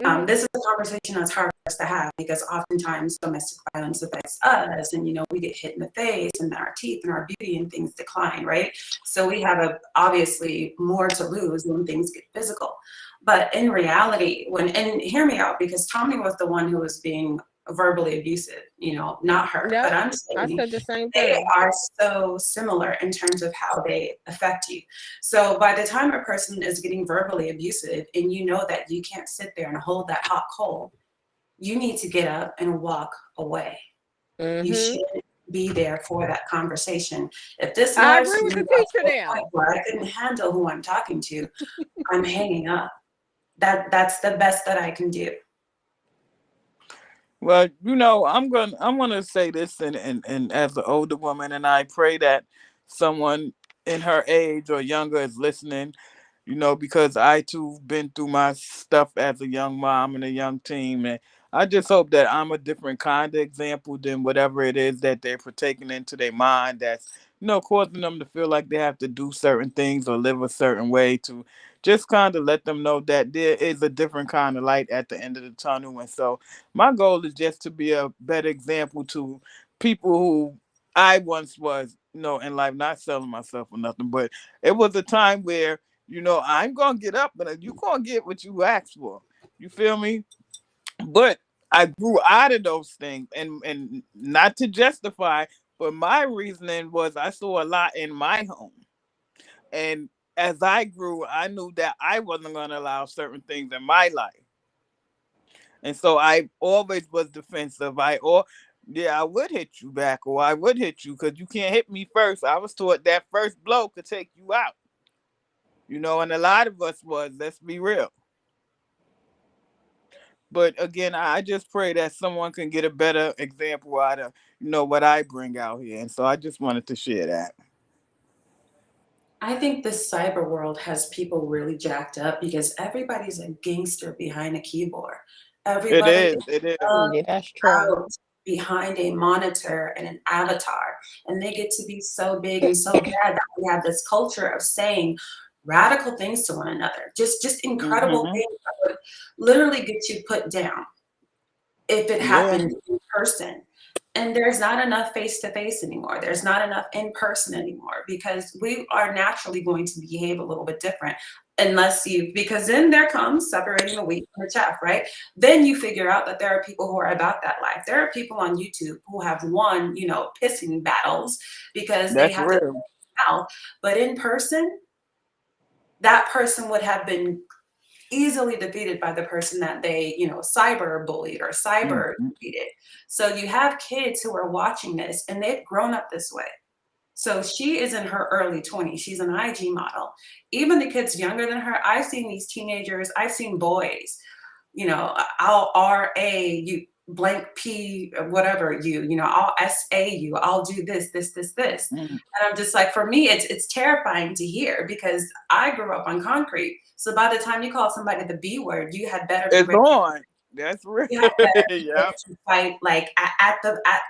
Hmm. this is a conversation that's hard for us to have because oftentimes domestic violence affects us, and we get hit in the face, and our teeth and our beauty and things decline, right? So we have obviously more to lose when things get physical. But in reality, and hear me out, because Tommy was the one who was being verbally abusive, not her. But Yep, I'm I saying said the same they thing. are so similar in terms of how they affect you. So by the time a person is getting verbally abusive and you know that you can't sit there and hold that hot coal, you need to get up and walk away. You Hmm. shouldn't be there for that conversation. If this I live agree with stream the got to teacher a now. point where I couldn't handle who I'm talking to, I'm hanging up. That's the best that I can do. Well, I'm gonna say this, and as an older woman, and I pray that someone in her age or younger is listening, because I too been through my stuff as a young mom and a young teen, and I just hope that I'm a different kind of example than whatever it is that they're partaking into their mind that's causing them to feel like they have to do certain things or live a certain way, to just kind of let them know that there is a different kind of light at the end of the tunnel. And so my goal is just to be a better example to people who I once was, in life, not selling myself or nothing, but it was a time where, I'm gonna get up and you gonna get what you asked for. You feel me? But I grew out of those things, and not to justify, but my reasoning was I saw a lot in my home. And as I grew, I knew that I wasn't gonna allow certain things in my life. And so I always was defensive. Yeah, I would hit you back, or I would hit you because you can't hit me first. I was taught that first blow could take you out. And a lot of us was, let's be real. But again, I just pray that someone can get a better example out of, what I bring out here. And so I just wanted to share that. I think this cyber world has people really jacked up because everybody's a gangster behind a keyboard. It Everybody is. is It is. Yeah, that's true. out behind a monitor and an avatar, and they get to be so big and so bad that we have this culture of saying radical things to one another, just incredible Hmm. things that would literally get you put down if it Yeah, happened in person. And there's not enough face to face anymore. There's not enough in person anymore because we are naturally going to behave a little bit different because then there comes separating the wheat from the chaff, right? Then you figure out that there are people who are about that life. There are people on YouTube who have won, pissing battles because they that's have to real. mouth, but in person, that person would have been easily defeated by the person that they, cyber bullied or cyber defeated. So you have kids who are watching this and they've grown up this way. So she is in her early 20s. She's an IG model. Even the kids younger than her, I've seen these teenagers, I've seen boys, I'll RA you blank P whatever I'll SA you, I'll do this. And I'm just like, for me, it's terrifying to hear because I grew up on concrete. So by the time you call somebody the B word, you had better be ready. That's real. You had better be ready to fight. Like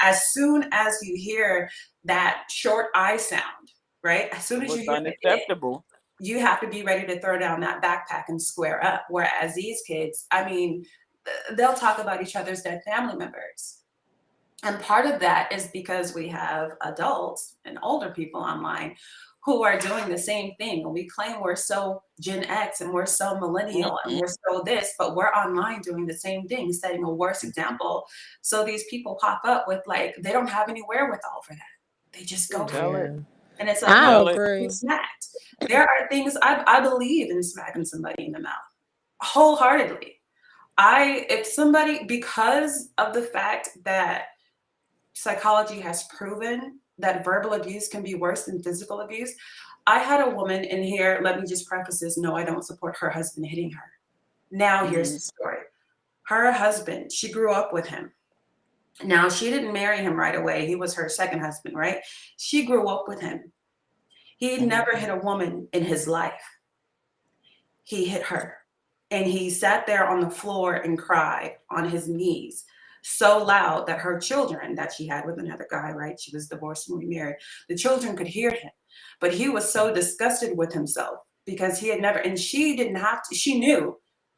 as soon as you hear that short I sound, right? As soon as you hear unacceptable. You have to be ready to throw down that backpack and square up. Whereas these kids, I mean, they'll talk about each other's dead family members. And part of that is because we have adults and older people online who are doing the same thing. And we claim we're so Gen X and we're so millennial and we're so this, but we're online doing the same thing, setting a worse example. So these people pop up with they don't have any wherewithal for that. They just go for it. And it's like, I no, agree. smacked. There are things I believe in smacking somebody in the mouth wholeheartedly. If somebody, because of the fact that psychology has proven that verbal abuse can be worse than physical abuse, I had a woman in here. Let me just preface this. No, I don't support her husband hitting her. Now here's the story. Her husband, she grew up with him. Now she didn't marry him right away. He was her second husband, right? She grew up with him. He'd never hit a woman in his life. He hit her. And he sat there on the floor and cried on his knees so loud that her children that she had with another guy, right? She was divorced and remarried. The children could hear him. But he was so disgusted with himself because he had never, and she didn't have to, she knew,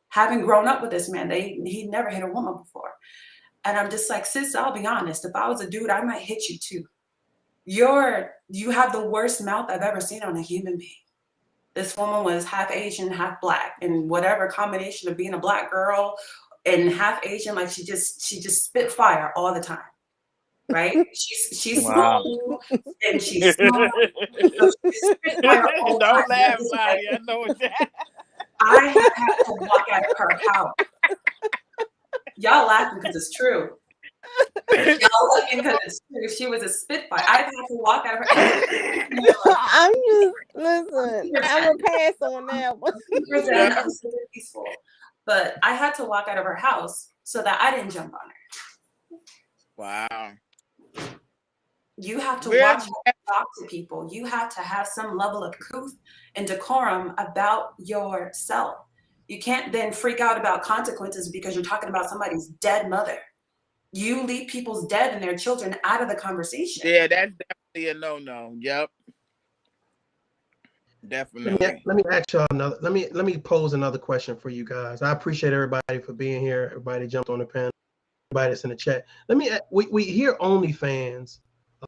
having grown up with this man, he'd never hit a woman before. And I'm just like, sis, I'll be honest. If I was a dude, I might hit you too. You have the worst mouth I've ever seen on a human being. This woman was half Asian, half black, and whatever combination of being a black girl and half Asian, like she just spit fire all the time, right? She's small and she's small. So she spit fire all the time. Don't laugh, Lottie. I know what that. I have had to walk out of her house. Y'all laughing because it's true. Y'all looking because it's true. She was a spitfire. I've had to walk out of her. I'm just listen. I'm a pass on that one. I'm super peaceful, but I had to walk out of her house so that I didn't jump on her. Wow. You have to watch how you talk to people. You have to have some level of couth and decorum about yourself. You can't then freak out about consequences because you're talking about somebody's dead mother. You leave people's dead and their children out of the conversation. Yeah, that's definitely a no-no. Yep. Definitely. Let me ask y'all another. Let me pose another question for you guys. I appreciate everybody for being here. Everybody jumped on the panel. Everybody that's in the chat. We hear OnlyFans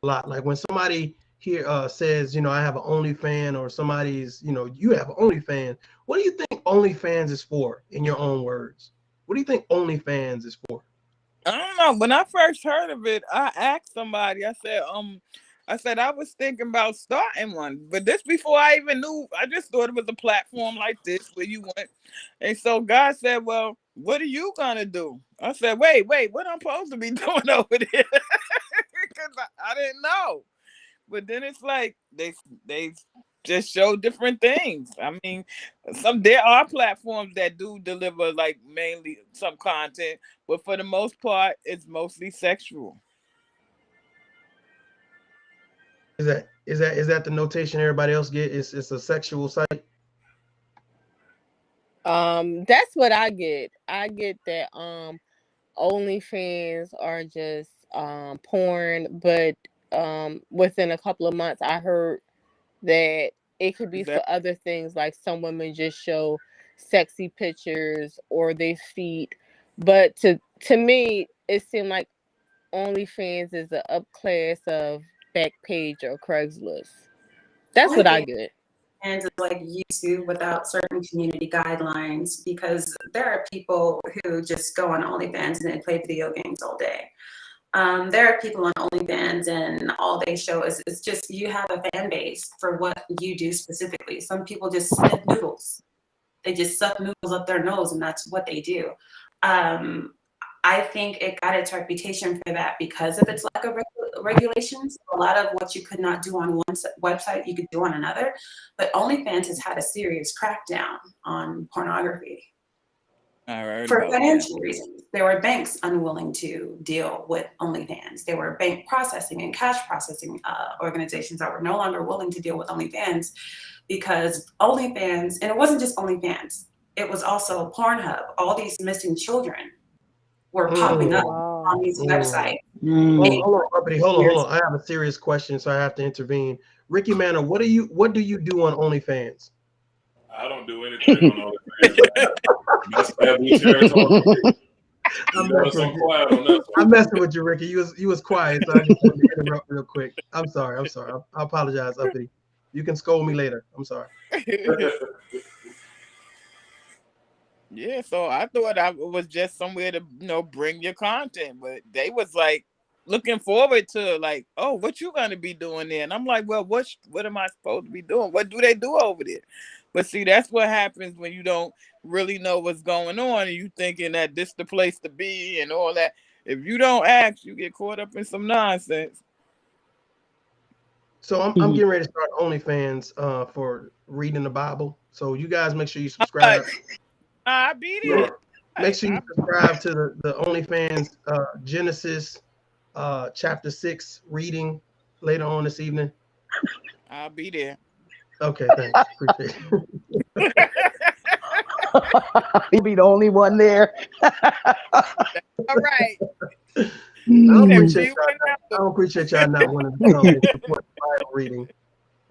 a lot. Like when somebody here says, I have an OnlyFans, or somebody's, you have an OnlyFans. What do you think OnlyFans is for, in your own words? What do you think OnlyFans is for? I don't know. When I first heard of it, I asked somebody. I said I was thinking about starting one, but this before I even knew. I just thought it was a platform like this where you went. And so God said, "Well, what are you gonna do?" I said, "Wait, what I'm supposed to be doing over there?" Because I didn't know. But then it's like they just show different things. I mean, there are platforms that do deliver like mainly some content, but for the most part, it's mostly sexual. Is that the notation everybody else get? It's a sexual site. That's what I get. I get that OnlyFans are just porn, but within a couple of months I heard that it could be for other things, like some women just show sexy pictures or their feet. But to me, it seemed like OnlyFans is the upclass of Backpage or Craigslist. That's what I get. And it's like YouTube without certain community guidelines, because there are people who just go on OnlyFans and they play video games all day. There are people on OnlyFans and all they show is it's just you have a fan base for what you do specifically. Some people just sniff noodles. They just suck noodles up their nose and that's what they do. I think it got its reputation for that because of its lack of regulations. A lot of what you could not do on one website, you could do on another. But OnlyFans has had a serious crackdown on pornography. For financial reasons. There were banks unwilling to deal with OnlyFans. There were bank processing and cash processing organizations that were no longer willing to deal with OnlyFans because OnlyFans, and it wasn't just OnlyFans, it was also Pornhub. All these missing children were popping up on these websites. Hold on. I have a serious question, so I have to intervene. Ricky Manor, what do you do on OnlyFans? I don't do anything on OnlyFans. I'm messing with you, Ricky. You was quiet, so I just wanted to interrupt real quick. I'm sorry. I apologize, Uppity. You can scold me later. I'm sorry. Yeah, so I thought I was just somewhere to bring your content, but they was like looking forward to like, oh, what you gonna be doing there? And I'm like, well, what am I supposed to be doing? What do they do over there? But see, that's what happens when you don't really know what's going on and you thinking that this the place to be and all that. If you don't ask, you get caught up in some nonsense. So I'm getting ready to start OnlyFans for reading the Bible. So you guys make sure you subscribe. I beat it. Make sure you subscribe to the OnlyFans Genesis chapter 6 reading later on this evening. I'll be there. Okay, thanks. Appreciate it. You'll be the only one there. All right. I don't appreciate y'all not wanting to come and support the Bible reading.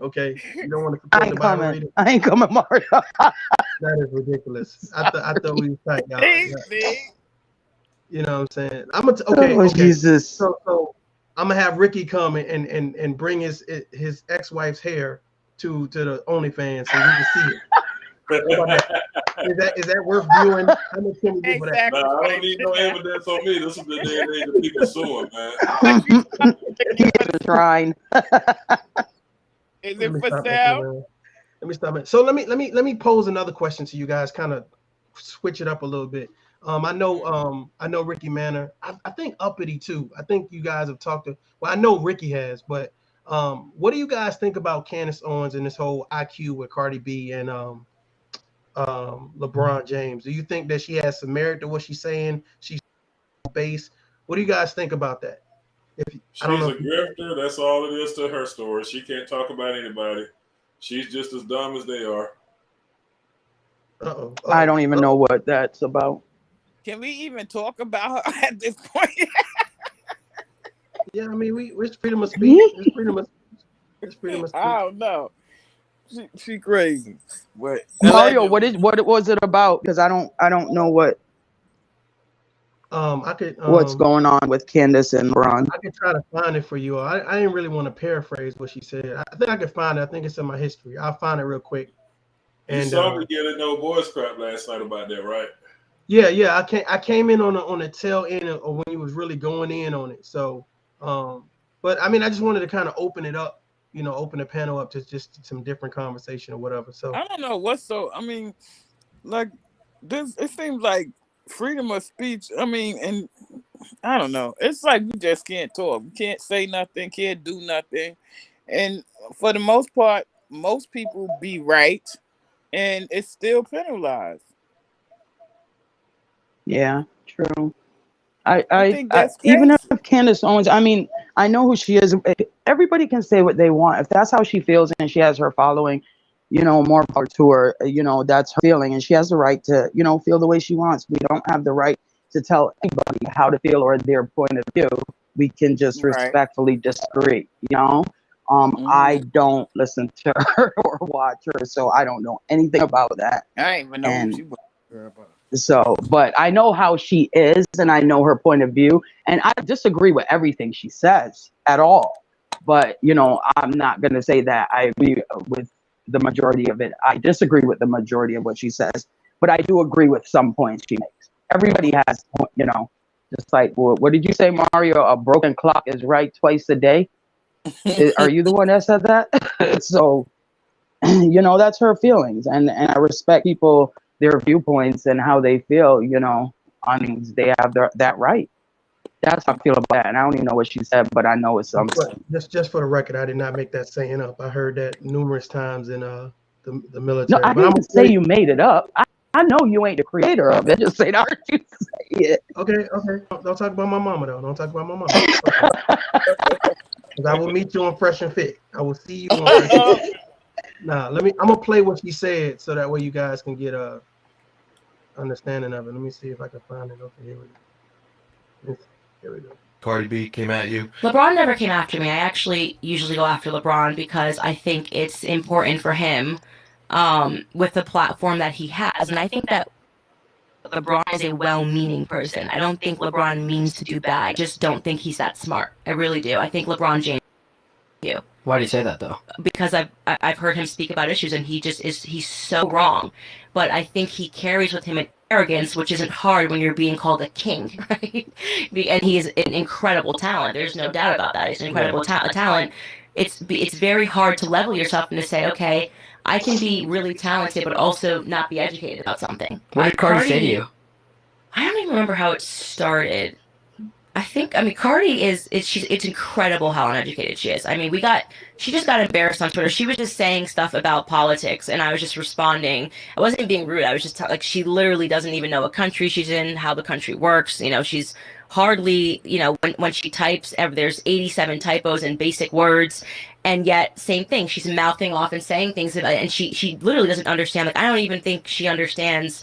Okay, you don't want to support the Bible reading. I ain't coming, Mario. That is ridiculous. I thought we was tight, y'all. You know what I'm saying? Okay. Jesus. So I'm gonna have Ricky come and bring his ex-wife's hair to the OnlyFans so you can see it. Is that worth viewing? How much can we do for that? Nah, I don't need no evidence on me. This is the day and age of people suing, man. He is a shrine. Is it for sale? Let me stop it. So let me pose another question to you guys, kind of switch it up a little bit. I know Ricky Manor. I think Uppity too. I think you guys have talked to. Well, I know Ricky has, but what do you guys think about Candace Owens and this whole IQ with Cardi B and LeBron James? Do you think that she has some merit to what she's saying? She's base. What do you guys think about that? She's a grifter. That's all it is to her story. She can't talk about anybody. She's just as dumb as they are. I don't even know what that's about. Can we even talk about her at this point? Yeah, I mean, we're freedom of speech. It's freedom of speech. I don't know. She crazy. What Mario? What was it about? Because I don't know what. What's going on with Candace and Ron? I could try to find it for you. I didn't really want to paraphrase what she said. I think I could find it. I think it's in my history. I'll find it real quick. And you saw me get a no boys crap last night about that, right? Yeah. I came in on the tail end of when he was really going in on it. So, but I mean, I just wanted to kind of open it up, open the panel up to just some different conversation or whatever. So I don't know what's I mean, like this. It seems like freedom of speech. I mean, and I don't know. It's like we just can't talk. We can't say nothing. Can't do nothing. And for the most part, most people be right, and it's still penalized. Yeah, true. I think that's even if Candace Owens, I mean, I know who she is. Everybody can say what they want. If that's how she feels and she has her following, more power to her, that's her feeling. And she has the right to, feel the way she wants. We don't have the right to tell anybody how to feel or their point of view. We can just respectfully disagree, I don't listen to her or watch her, so I don't know anything about that. I ain't even know who she was. So, but I know how she is and I know her point of view, and I disagree with everything she says at all. But, I'm not going to say that I agree with the majority of it. I disagree with the majority of what she says, but I do agree with some points she makes. Everybody has, Just like, what did you say, Mario? A broken clock is right twice a day. Are you the one that said that? So, that's her feelings, and I respect people, their viewpoints and how they feel. On things, they have that right. That's how I feel about that. And I don't even know what she said, but I know it's something. Just for the record, I did not make that saying up. I heard that numerous times in the No, military. I But I'm didn't say you made it up. I know you ain't the creator of it. Just say I heard you say it. okay. Don't talk about my mama though. Don't talk about my mama. Because I will meet you on Fresh and Fit. I will see you on Fresh and Fit. Nah, I'm gonna play what she said so that way you guys can get a understanding of it. Let me see if I can find it. Okay, here we go. Here we go. Cardi B came at you. LeBron never came after me. I actually usually go after LeBron because I think it's important for him with the platform that he has. And I think that LeBron is a well-meaning person. I don't think LeBron means to do bad. I just don't think he's that smart. I really do. I think LeBron James you. Why do you say that though? Because I've heard him speak about issues and he's so wrong. But I think he carries with him an arrogance, which isn't hard when you're being called a king, right? And he is an incredible talent. There's no doubt about that. He's an incredible talent. It's very hard to level yourself and to say, okay, I can be really talented, but also not be educated about something. What did Cardi say to you? I don't even remember how it started. Cardi it's incredible how uneducated she is. She just got embarrassed on Twitter. She was just saying stuff about politics, and I was just responding. I wasn't even being rude. I was just she literally doesn't even know what country she's in, how the country works. She's hardly, when she types, there's 87 typos in basic words, and yet same thing. She's mouthing off and saying things about it, and she literally doesn't understand. I don't even think she understands.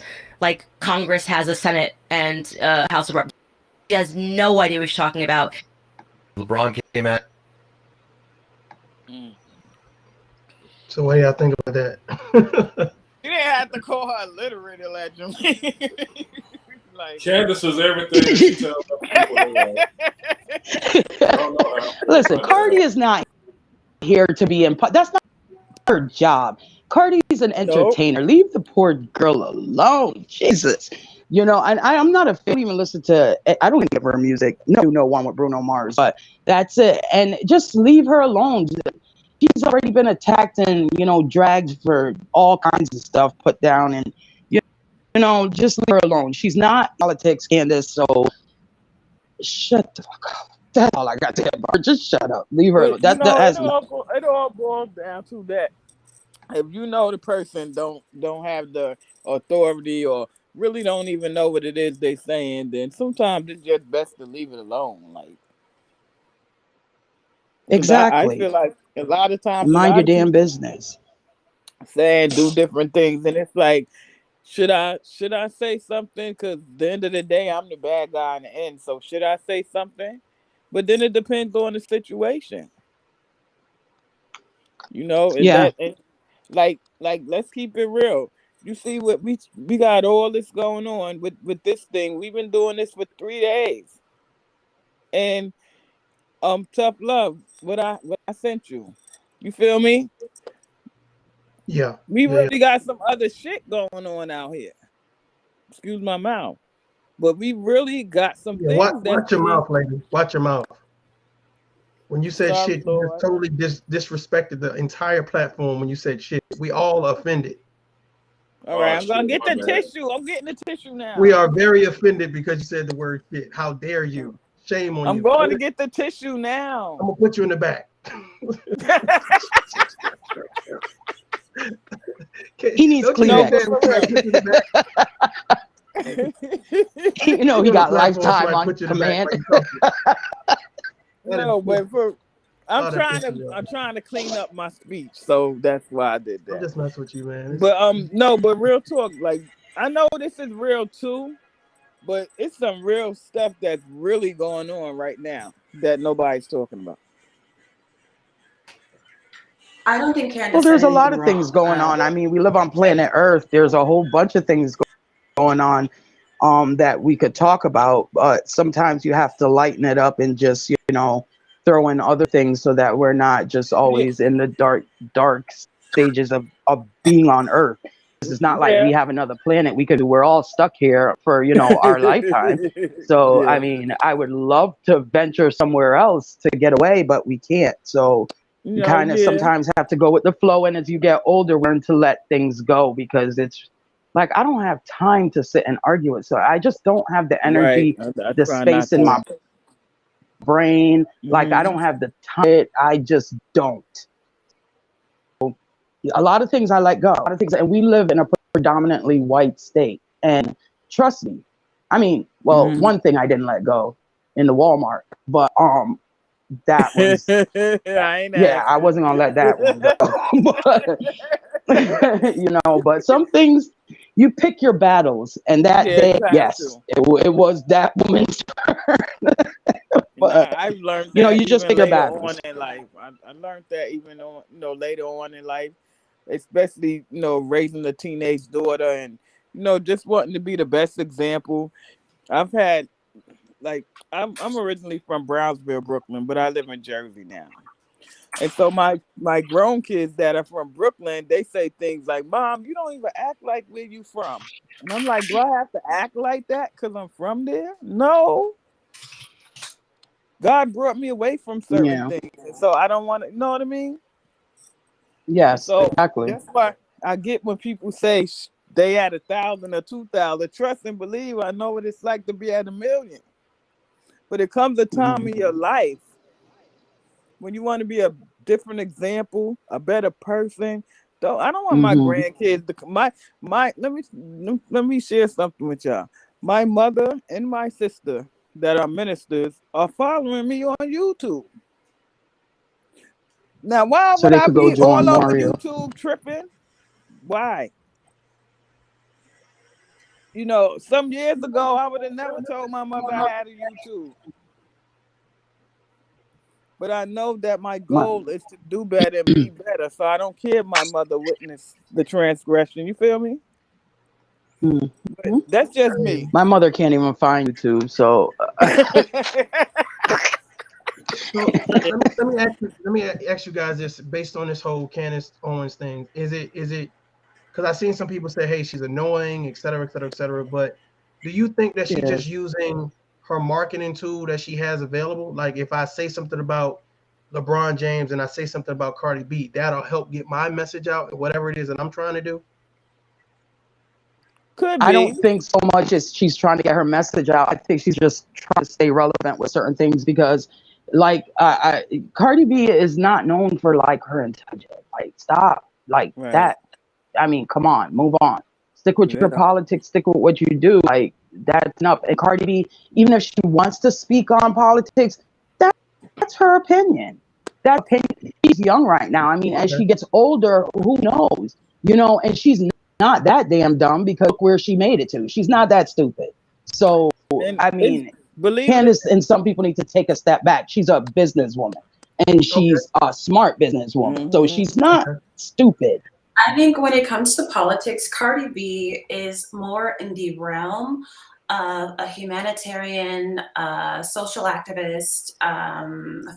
Congress has a Senate and House of Representatives. She has no idea what she's talking about. LeBron came at. So what do y'all think about that? You didn't have to call her illiterate, allegedly. Candace is everything she tells people. Listen, Cardi is not here to be that's not her job. Cardi's an entertainer. Nope. Leave the poor girl alone. Jesus. And I'm not a fan. I don't even listen to, I don't give her music. No one with Bruno Mars, but that's it. And just leave her alone. She's already been attacked and, dragged for all kinds of stuff put down. And, just leave her alone. She's not politics, Candace. So shut the fuck up. That's all I got to say about her. Just shut up. Leave her alone. It all boils down to that. If the person don't have the authority or really don't even know what it is they're saying, then sometimes it's just best to leave it alone. Exactly. I feel like a lot of times, mind your damn business. Saying do different things, and it's should I say something? Because at the end of the day, I'm the bad guy in the end. So should I say something? But then it depends on the situation. Yeah. Let's keep it real. You see what we got all this going on with this thing. We've been doing this for 3 days. And tough love, what I sent you. You feel me? Yeah. We really got some other shit going on out here. Excuse my mouth. But we really got some things. Watch your mouth, lady. Watch your mouth. When you said shit, you just totally disrespected the entire platform when you said shit. We all offended. All right, I'm going to get the tissue. I'm getting the tissue now. We are very offended because you said the word shit. How dare you? Shame on you. I'm going to get the tissue now. I'm going to put you in the back. He needs Kleenex. He got lifetime on command. No, but I'm trying to clean up my speech, so that's why I did that. I'm just messing with you, man. But real talk, I know this is real too, but it's some real stuff that's really going on right now that nobody's talking about. I don't think Candace. Well, there's a lot of things going on. We live on planet Earth. There's a whole bunch of things going on that we could talk about, but sometimes you have to lighten it up and just throw in other things so that we're not just always in the dark stages of being on Earth. it's not like we Yeah. have another planet we could do. We're all stuck here for, our lifetime. So, I Yeah. mean, I would love to venture somewhere else to get away, but we can't. So you kind of Yeah. sometimes have to go with the flow. And as you get older, learn to let things go, because it's like, I don't have time to sit and argue it. So I just don't have the Right. energy, I the try not space in my to. brain. Like, I Hmm. don't have the time. I just don't. A lot of things I let go. A lot of things, and we live in a predominantly white state. And trust me, I mean, well, Hmm. one thing I didn't let go in the Walmart, but that was, I ain't yeah, I asking. wasn't gonna let that one go. But but some things you pick your battles, and that Yeah, day, you have yes, to. it was that woman's turn. And But I've learned that you just even pick your later on battles. in life. I learned that even on, later on in life, especially raising a teenage daughter and just wanting to be the best example. I've had like I'm originally from Brownsville, Brooklyn, but I live in Jersey now. And so my grown kids that are from Brooklyn, they say things like, "Mom, you don't even act like where you from." And I'm like, "Do I have to act like that because I'm from there?" No. God brought me away from certain Yeah. things. And so I don't want to, you know what I mean? And Yes, so exactly. that's why I get when people say they at 1,000 or 2,000. Trust and believe, I know what it's like to be at 1,000,000. But it comes a time in your life when you want to be a different example, a better person. Though I don't want my Mm-hmm. grandkids to my let me share something with y'all. My mother and my sister that are ministers are following me on YouTube. Now, why So would they I could go be join all over Mario. YouTube tripping? Why? Some years ago, I would have never told my mother I had a YouTube. But I know that my My, goal is to do better and be better. So I don't care if my mother witnessed the transgression. You feel me? But Mhm. that's just me. My mother can't even find YouTube, so So let me ask you guys this based on this whole Candace Owens thing. Is it because I've seen some people say, hey, she's annoying, et cetera, et cetera, et cetera. But do you think that she's yeah. just using her marketing tool that she has available? Like if I say something about LeBron James and I say something about Cardi B, that'll help get my message out, whatever it is that I'm trying to do. Could I be. don't think so much as she's trying to get her message out. I think she's just trying to stay relevant with certain things because, like, Cardi B is not known for like her intelligence. Like, stop, like Right. that. I mean, come on, move on. Stick with your Yeah. politics. Stick with what you do. Like, that's enough. And Cardi B, even if she wants to speak on politics, that, that's her opinion. That opinion. She's young right now. I mean, as Okay. she gets older, who knows? And she's not that damn dumb because look where she made it to. She's not that stupid. So, And I it's mean, believe it or Candace and some people need to take a step back. She's a businesswoman and Okay. she's a smart businesswoman. So mm-hmm. she's not Okay. stupid. I think when it comes to politics, Cardi B is more in the realm of a humanitarian, social activist,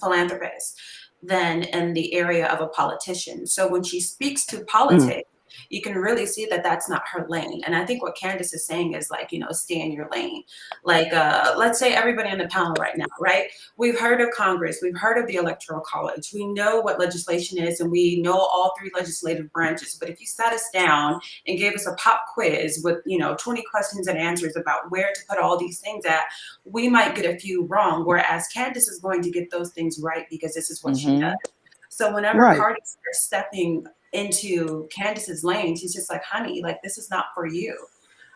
philanthropist than in the area of a politician. So when she speaks to Mm. politics, you can really see that that's not her lane. And I think what Candace is saying is like, stay in your lane. Like, let's say everybody on the panel right now, right? We've heard of Congress, we've heard of the Electoral College, we know what legislation is, and we know all three legislative branches. But if you sat us down and gave us a pop quiz with 20 questions and answers about where to put all these things at, we might get a few wrong. Whereas Candace is going to get those things right because this is what she does. Mm-hmm. So whenever Right. Cardi starts stepping into Candace's lane, she's just like, honey, like this is not for you.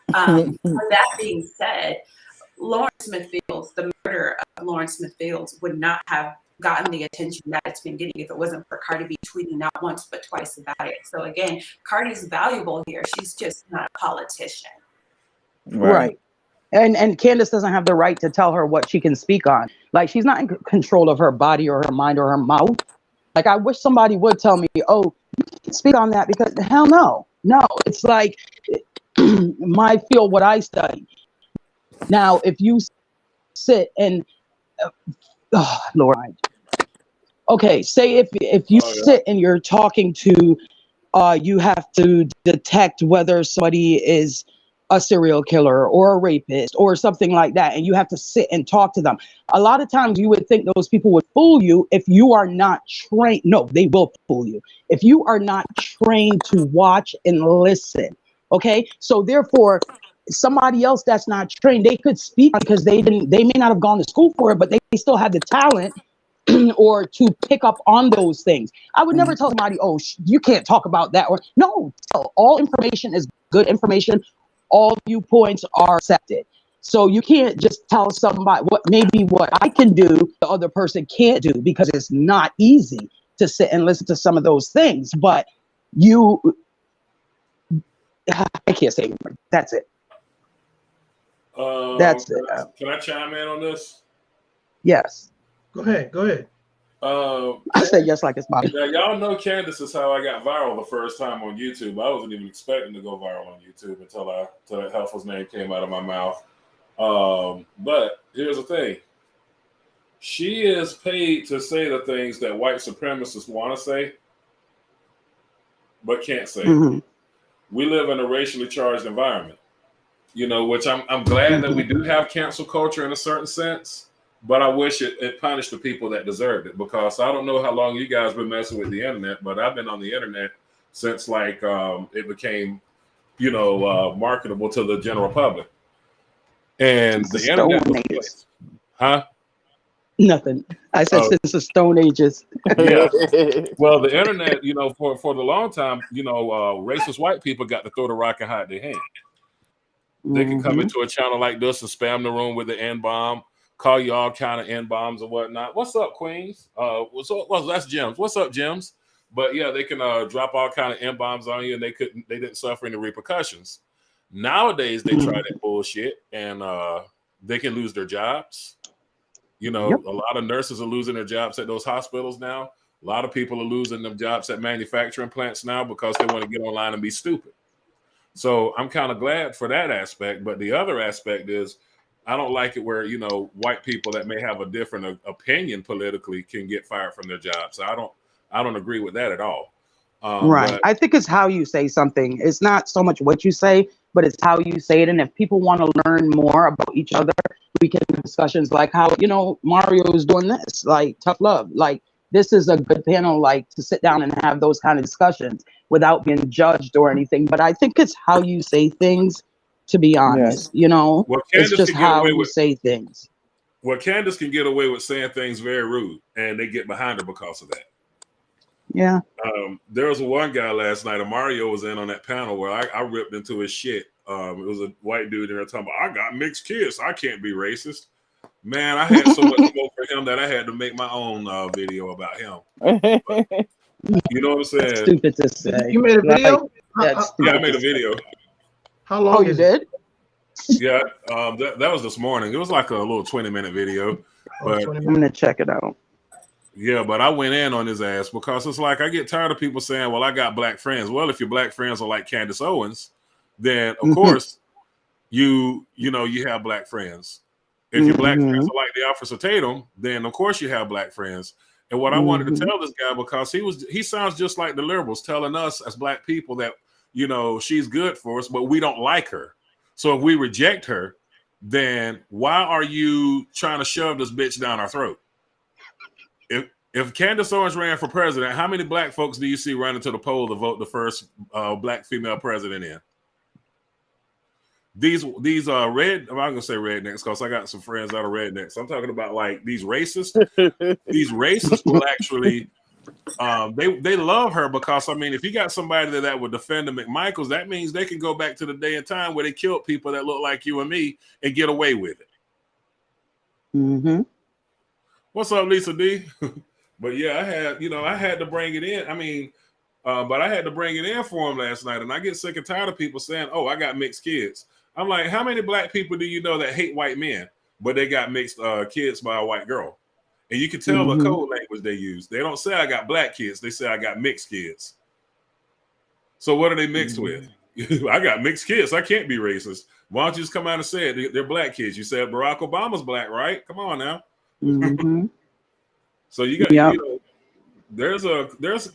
With that being said, Lawrence Smith Fields, the murder of Lawrence Smith Fields, would not have gotten the attention that it's been getting if it wasn't for Cardi B tweeting not once but twice about it. So again, Cardi's valuable here. She's just not a politician. Right. Right. And Candace doesn't have the right to tell her what she can speak on. Like, she's not in control of her body or her mind or her mouth. Like, I wish somebody would tell me, oh, you can't speak on that, because hell no. No, it's like my field, what I study. Now, if you sit and, oh, Lord, okay, say if you Oh, yeah. sit and you're talking to you have to detect whether somebody is a serial killer or a rapist or something like that, and you have to sit and talk to them. A lot of times you would think those people would fool you if you are not trained. No, they will fool you if you are not trained to watch and listen. Okay, so therefore somebody else that's not trained, they could speak because they may not have gone to school for it, but they still have the talent or to pick up on those things. I would never tell somebody, oh, you can't talk about that. Or no, all information is good information. All viewpoints are accepted. So you can't just tell somebody what I can do, the other person can't do, because it's not easy to sit and listen to some of those things. But I can't say anymore. That's it. That's it. Can I chime in on this? Yes. Go ahead. I said yes like it's mine. Now, y'all know Candace is how I got viral the first time on YouTube. I wasn't even expecting to go viral on YouTube until that helpful's name came out of my mouth. But here's the thing. She is paid to say the things that white supremacists want to say, but can't say. Mm-hmm. We live in a racially charged environment, which I'm glad that we do have cancel culture in a certain sense, but I wish it punished the people that deserved it, because I don't know how long you guys been messing with the internet, but I've been on the internet since it became, marketable to the general public. And the internet was a place. Huh? Nothing. I said since the Stone Ages. Yeah. Well, the internet, for the long time, racist white people got to throw the rock and hide their hand. They can come into a channel like this and spam the room with the N-bomb, call you all kind of N-bombs and whatnot. What's up, Queens? That's Gems. What's up, Gems? But yeah, they can drop all kind of N-bombs on you, and they didn't suffer any repercussions. Nowadays, they try that bullshit, and they can lose their jobs. A lot of nurses are losing their jobs at those hospitals now. A lot of people are losing their jobs at manufacturing plants now because they want to get online and be stupid. So I'm kind of glad for that aspect. But the other aspect is I don't like it where, white people that may have a different opinion politically can get fired from their jobs. So I don't agree with that at all. Right. But I think it's how you say something. It's not so much what you say, but it's how you say it. And if people want to learn more about each other, we can have discussions like how, Mario is doing this, like Tough Love. Like, this is a good panel, like, to sit down and have those kind of discussions without being judged or anything. But I think it's how you say things, to be honest. Well, it's just how you say things. Well, Candace can get away with saying things very rude, and they get behind her because of that. Yeah. There was one guy last night, Mario was in on that panel where I ripped into his shit. It was a white dude in there talking about, I got mixed kids, I can't be racist. Man, I had so much smoke for him that I had to make my own video about him. But, you know what I'm saying? That's stupid to say. You made a video? Yeah, I made a video. How long? You did? Yeah, that was this morning. It was like a little 20-minute video. But I'm gonna check it out. Yeah, but I went in on his ass because it's like I get tired of people saying, well, I got black friends. Well, if your black friends are like Candace Owens, then of course you have black friends. If your black friends are like the Officer Tatum, then of course you have black friends. And what I wanted to tell this guy, because he sounds just like the liberals telling us as black people that, she's good for us, but we don't like her. So if we reject her, then why are you trying to shove this bitch down our throat? If Candace Owens ran for president, how many black folks do you see running to the poll to vote the first black female president in? These red, I'm not gonna say rednecks because I got some friends that are rednecks. I'm talking about like these racists. These racists will actually, they love her because if you got somebody that would defend the McMichaels, that means they can go back to the day and time where they killed people that look like you and me and get away with it. What's up, Lisa D? But yeah, I had to bring it in. But I had to bring it in for him last night, and I get sick and tired of people saying, "Oh, I got mixed kids." I'm like, how many black people do you know that hate white men, but they got mixed kids by a white girl? And you can tell the code language they use. They don't say I got black kids; they say I got mixed kids. So what are they mixed with? I got mixed kids. I can't be racist. Why don't you just come out and say it? They're black kids. You said Barack Obama's black, right? Come on now. So you got, there's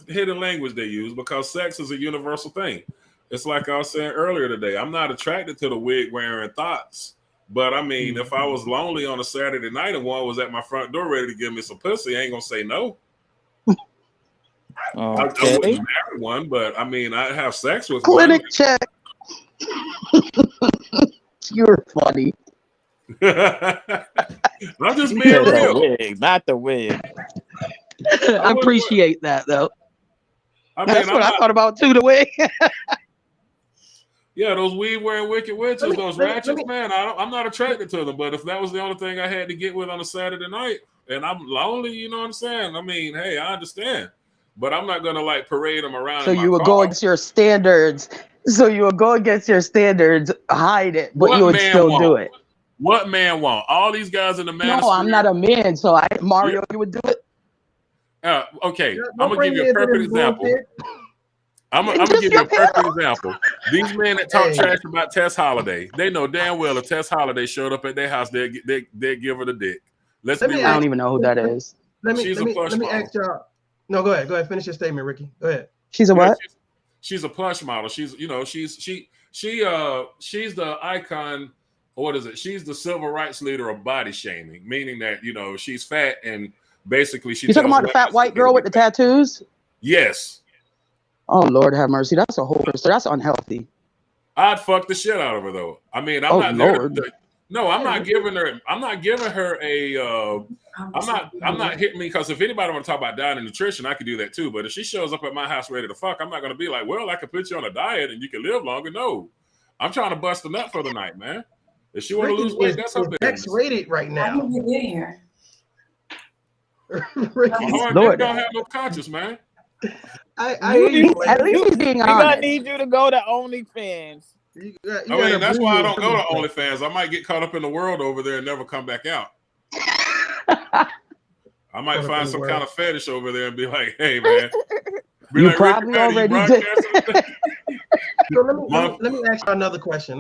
hidden language they use because sex is a universal thing. It's like I was saying earlier today. I'm not attracted to the wig wearing thoughts, but I mean, if I was lonely on a Saturday night and one was at my front door ready to give me some pussy, I ain't gonna say no. I wouldn't marry one, but I mean, I'd have sex with Clinic one. check. You're funny. I'm just being real. Wig, not the wig. I appreciate that though. I mean, That's what I thought about too. The wig. Yeah, those weed wearing wicked witches, those ratchets, man. I'm not attracted to them. But if that was the only thing I had to get with on a Saturday night, and I'm lonely, you know what I'm saying? I mean, hey, I understand, but I'm not gonna like parade them around. So you would go against your standards. So you would go against your standards, hide it, but you would still do it. What man want? All these guys in the manosphere. No, I'm not a man, so Mario, you would do it. Okay, I'm gonna give you a perfect example. I'm gonna give you a perfect example. These men that talk trash about Tess Holiday, they know damn well if Tess Holiday showed up at their house, they'd give her the dick. I don't even know who that is. Let me ask y'all. No, go ahead. Finish your statement, Ricky. Go ahead. She's a what? She's a plush model. She's the icon. What is it? She's the civil rights leader of body shaming, meaning that she's fat and basically she. You talking about the fat white girl with the tattoos? Yes. Oh Lord, have mercy. That's a whole story. That's unhealthy. I'd fuck the shit out of her though. I mean, I'm not giving her. I'm not giving her a. I'm not hitting me because if anybody want to talk about diet and nutrition, I could do that too. But if she shows up at my house ready to fuck, I'm not going to be like, well, I could put you on a diet and you can live longer. No, I'm trying to bust a nut for the night, man. If she want to lose weight, that's her business. X-rated right now. How did you get here? Lord, don't have no conscience, man. I hear you. At least he's being honest. We're gonna need you to go to OnlyFans. I mean, that's why I don't go to OnlyFans. I might get caught up in the world over there and never come back out. I might find some kind of fetish over there and be like, "Hey, man." You probably already did. So let me ask you another question.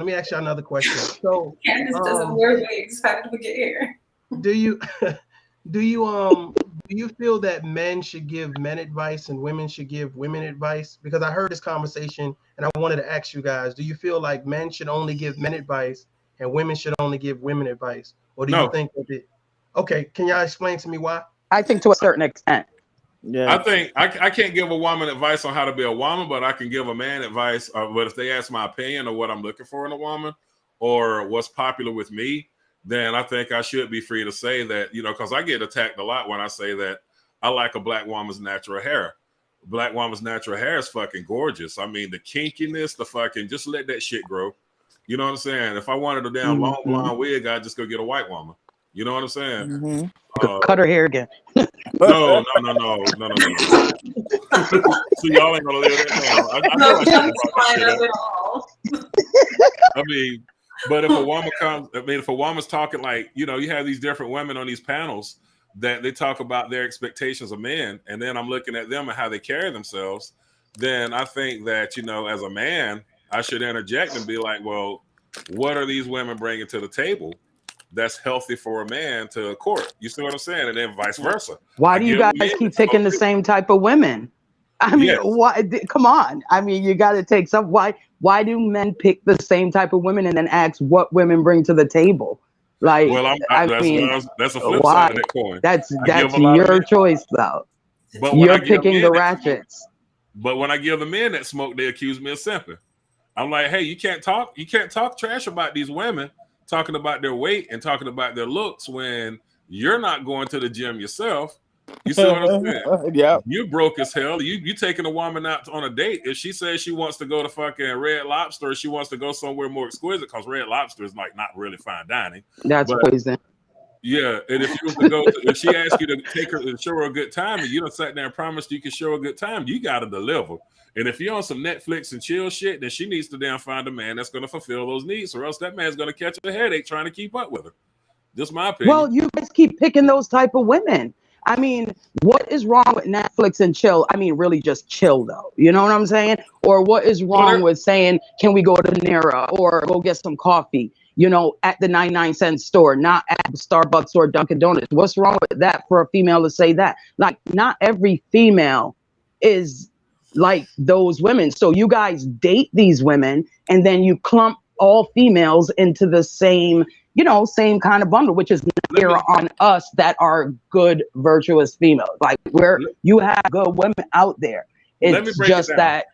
So Candace doesn't wear wigs. How did we get here? Do you feel that men should give men advice and women should give women advice? Because I heard this conversation and I wanted to ask you guys, do you feel like men should only give men advice and women should only give women advice? Or do you think that okay, can y'all explain to me why? I think to a certain extent. Yeah. I think I can't give a woman advice on how to be a woman, but I can give a man advice. But if they ask my opinion of what I'm looking for in a woman or what's popular with me, then I think I should be free to say that, because I get attacked a lot when I say that I like a black woman's natural hair. Black woman's natural hair is fucking gorgeous. I mean, the kinkiness, the fucking, just let that shit grow. You know what I'm saying? If I wanted a damn long blonde wig, I'd just go get a white woman. You know what I'm saying? Mm-hmm. Cut her hair again. No. So y'all ain't gonna live that down. I mean, but if a woman's talking like, you have these different women on these panels that they talk about their expectations of men, and then I'm looking at them and how they carry themselves, then I think that, as a man, I should interject and be like, well, what are these women bringing to the table that's healthy for a man to court? You see what I'm saying? And then vice versa. Why do you guys keep picking the same type of women? I mean, why? Come on. I mean, you got to take some. Why do men pick the same type of women and then ask what women bring to the table? Like, well, that's a flip side of that coin. That's your choice, though. But you're picking the ratchets. But when I give the men that smoke, they accuse me of simping. I'm like, hey, you can't talk trash about these women, talking about their weight and talking about their looks when you're not going to the gym yourself. You see what I'm saying? Yeah. You broke as hell. You taking a woman out on a date. If she says she wants to go to fucking Red Lobster, or she wants to go somewhere more exquisite, because Red Lobster is like not really fine dining. That's poison. Yeah, and if you was to go, if she asks you to take her and show her a good time, and you don't sat there and promised you can show her a good time, you got to deliver. And if you're on some Netflix and chill shit, then she needs to damn find a man that's going to fulfill those needs, or else that man's going to catch a headache trying to keep up with her. Just my opinion. Well, you guys keep picking those type of women. I mean, what is wrong with Netflix and chill? I mean, really just chill, though. You know what I'm saying? Or what is wrong with saying, can we go to Nera or go get some coffee? you know, at the 99-cent store, not at Starbucks or Dunkin' Donuts. What's wrong with that for a female to say that? Like, not every female is like those women. So you guys date these women and then you clump all females into the same, you know, same kind of bundle, which is not fair on us that are good, virtuous females. Like, where you have good women out there. It's just that.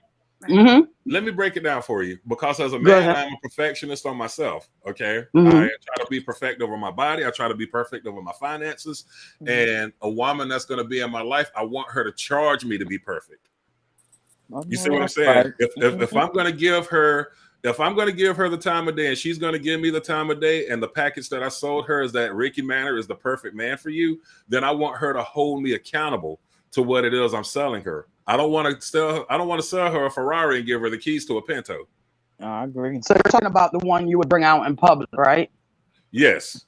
Let me break it down for you, because as a man, I'm a perfectionist on myself. Okay. I try to be perfect over my body. I try to be perfect over my finances. And a woman that's going to be in my life, I want her to charge me to be perfect. You see what I'm saying? If I'm going to give her, the time of day and she's going to give me the time of day, and the package that I sold her is that Ricky Manor is the perfect man for you, then I want her to hold me accountable to what it is I'm selling her. I don't want to sell her a Ferrari and give her the keys to a Pinto. I agree. So you're talking about the one you would bring out in public, right? Yes.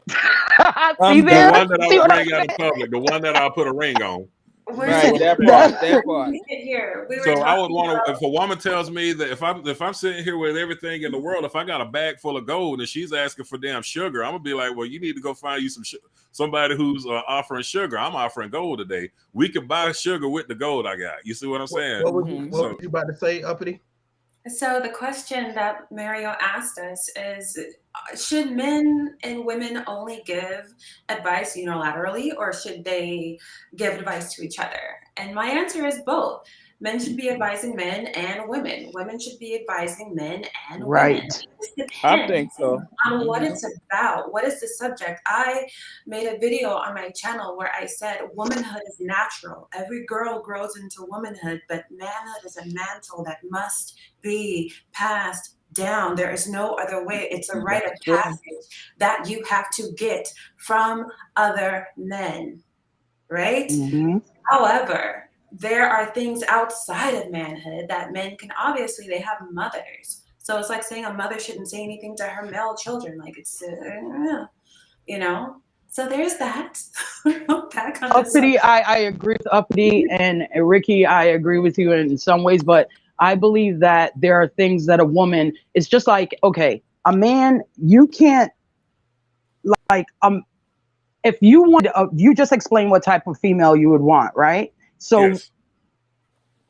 See the one that I would bring out in public, the one that I'll put a ring on. Right, that part. So I would want to, if a woman tells me that if I'm sitting here with everything in the world, if I got a bag full of gold and she's asking for damn sugar, I'm gonna be like, well, you need to go find you somebody who's offering sugar. I'm offering gold today. We can buy sugar with the gold I got. You see what I'm saying? What were you about to say, Uppity? So the question that Mario asked us is, should men and women only give advice unilaterally, or should they give advice to each other? And my answer is both. Men should be advising men and women. Women should be advising men and women. I think so. On what it's about. What is the subject? I made a video on my channel where I said womanhood is natural. Every girl grows into womanhood, but manhood is a mantle that must be passed down. There is no other way. It's a rite of passage that you have to get from other men, right? However, there are things outside of manhood that men can, obviously, they have mothers. So it's like saying a mother shouldn't say anything to her male children. Like, it's, you know? So there's that. Uppity, I agree with Uppity, and Ricky, I agree with you in some ways, but I believe that there are things that a woman, it's just like, okay, a man, you can't, like, if you want, you just explain what type of female you would want, right? So,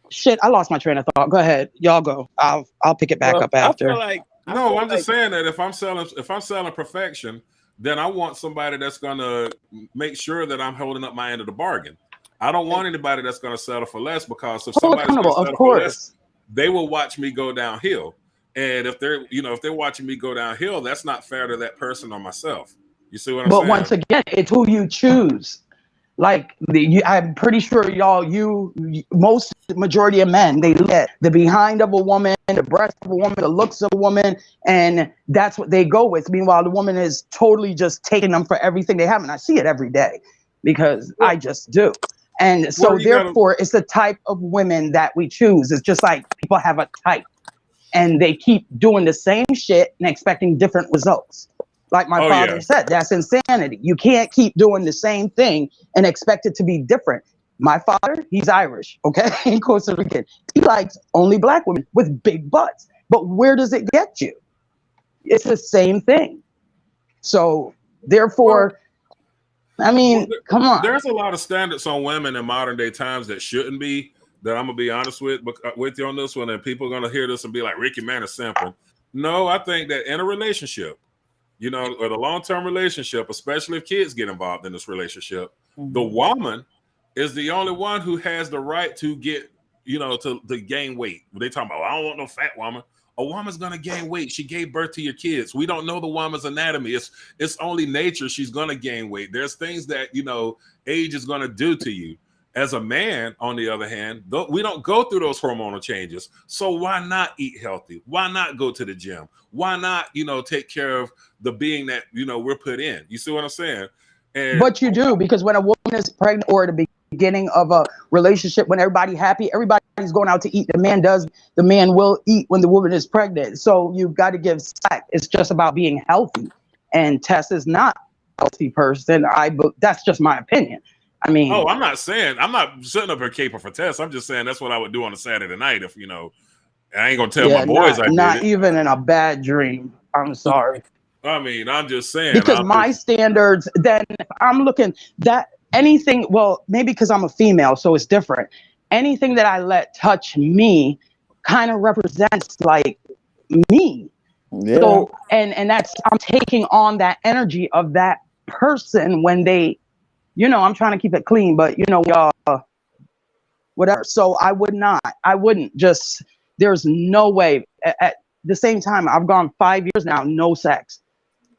shit, I lost my train of thought. Go ahead, y'all go. I'll pick it back up after. I'm just saying that if I'm selling perfection, then I want somebody that's gonna make sure that I'm holding up my end of the bargain. I don't want anybody that's gonna settle for less, because if somebody's gonna settle for less, they will watch me go downhill. And if they're watching me go downhill, that's not fair to that person or myself. You see what I'm saying? But once again, it's who you choose. Like, I'm pretty sure most majority of men, they look at the behind of a woman, the breast of a woman, the looks of a woman, and that's what they go with. Meanwhile, the woman is totally just taking them for everything they have. And I see it every day, because I just do. And so therefore, it's the type of women that we choose. It's just like people have a type, and they keep doing the same shit and expecting different results. Like my father said, that's insanity. You can't keep doing the same thing and expect it to be different. My father, he's Irish, okay, and Costa Rican. He likes only black women with big butts. But where does it get you? It's the same thing. So therefore, I mean, come on. There's a lot of standards on women in modern day times that shouldn't be, that I'm gonna be honest with you on this one, and people are gonna hear this and be like, Ricky Man is simple. No, I think that in a relationship, or the long-term relationship, especially if kids get involved in this relationship, the woman is the only one who has the right to get, to gain weight. They talking about, I don't want no fat woman. A woman's gonna gain weight. She gave birth to your kids. We don't know the woman's anatomy. It's only nature. She's gonna gain weight. There's things that age is gonna do to you. As a man, on the other hand, we don't go through those hormonal changes. So why not eat healthy? Why not go to the gym? Why not, take care of the being that, we're put in? You see what I'm saying? But you do, because when a woman is pregnant, or the beginning of a relationship, when everybody's happy, everybody's going out to eat. The man will eat when the woman is pregnant. So you've got to give slack. It's just about being healthy. And Tess is not a healthy person. That's just my opinion. I mean, I'm not sitting up here caping for Tess. I'm just saying that's what I would do on a Saturday night if I ain't gonna tell my boys I did not it. Even in a bad dream. I'm sorry. I mean, I'm just saying. Because my standards, then if I'm looking that anything, well, maybe because I'm a female, so it's different. Anything that I let touch me kind of represents like me. Yeah. So, and that's, I'm taking on that energy of that person when they, you know, I'm trying to keep it clean, but you know, whatever. So I wouldn't just, there's no way. At the same time, I've gone 5 years now, no sex.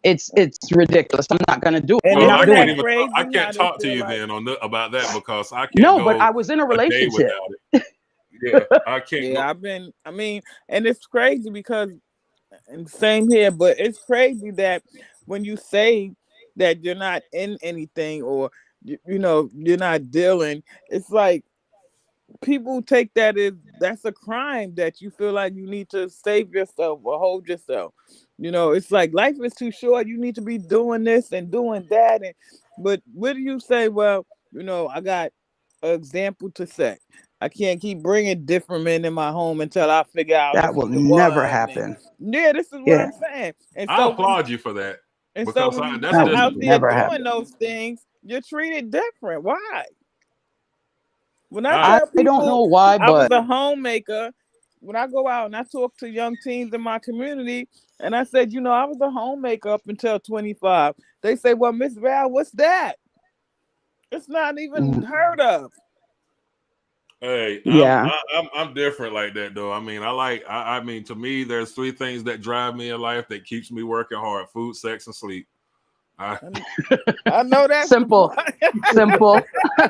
It's ridiculous. I'm not gonna do it. And I'm Well, not I doing can't it. even. I how can't they talk to feel you like. then about that because I can't No, go but I was in a a day relationship. without it. Yeah, I can't. Yeah, I mean, and it's crazy because, and same here, but it's crazy that when you say that you're not in anything or you know you're not dealing, it's like people take that as that's a crime that you feel like you need to save yourself or hold yourself. You know, it's like life is too short. You need to be doing this and doing that. And but what do you say? Well, you know, I got an example to set. I can't keep bringing different men in my home until I figure out That this will is the never one. And happen. yeah, this is what Yeah, I'm saying. And I so when applaud you for that and so because when you that's that go will out there discipline. never doing happen. those things, you're treated different. Why? When I I tell I don't know people why, I was but a homemaker, when I go out and I talk to young teens in my community, and I said, you know, I was a homemaker up until 25. They say, well, Miss Val, what's that? It's not even mm, heard of. Hey, yeah, I'm different like that though. I mean, I mean, to me, there's three things that drive me in life that keeps me working hard: food, sex, and sleep. I, I know that's the simple, simple.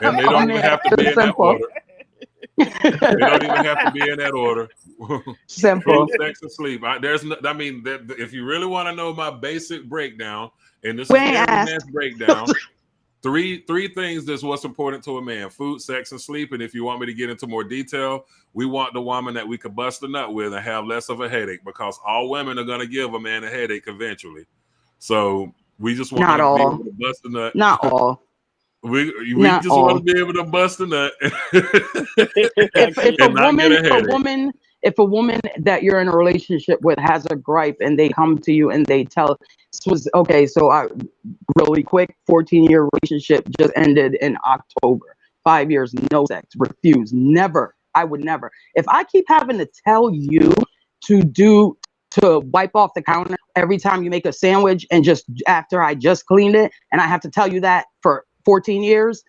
and they My don't even man, have to be in that simple, order. They don't even have to be in that order. Food, simple. sex, and sleep. I mean, if you really want to know my basic breakdown, and this We is ain't every asked. man's breakdown, three things that's what's important to a man: food, sex, and sleep. And if you want me to get into more detail, we want the woman that we could bust a nut with and have less of a headache, because all women are going to give a man a headache eventually. So we just want Not to be all. able to bust a nut. Not all. We Not just want to all. be able to bust a nut I If can't. and not get a headache. a woman that you're in a relationship with has a gripe and they come to you and they tell, this was okay, so I really quick, 14-year relationship just ended in October. 5 years, no sex, refuse, never. I would never. If I keep having to tell you to wipe off the counter every time you make a sandwich and just after I just cleaned it, and I have to tell you that for 14 years,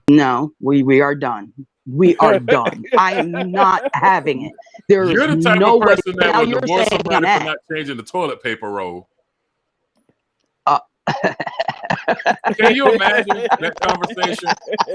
no, we are done. We are done. I am not having it. There's You're the type of no way. person that Now would you're divorce saying I'm somebody for that. not changing the toilet paper roll. Uh, Can you imagine that conversation?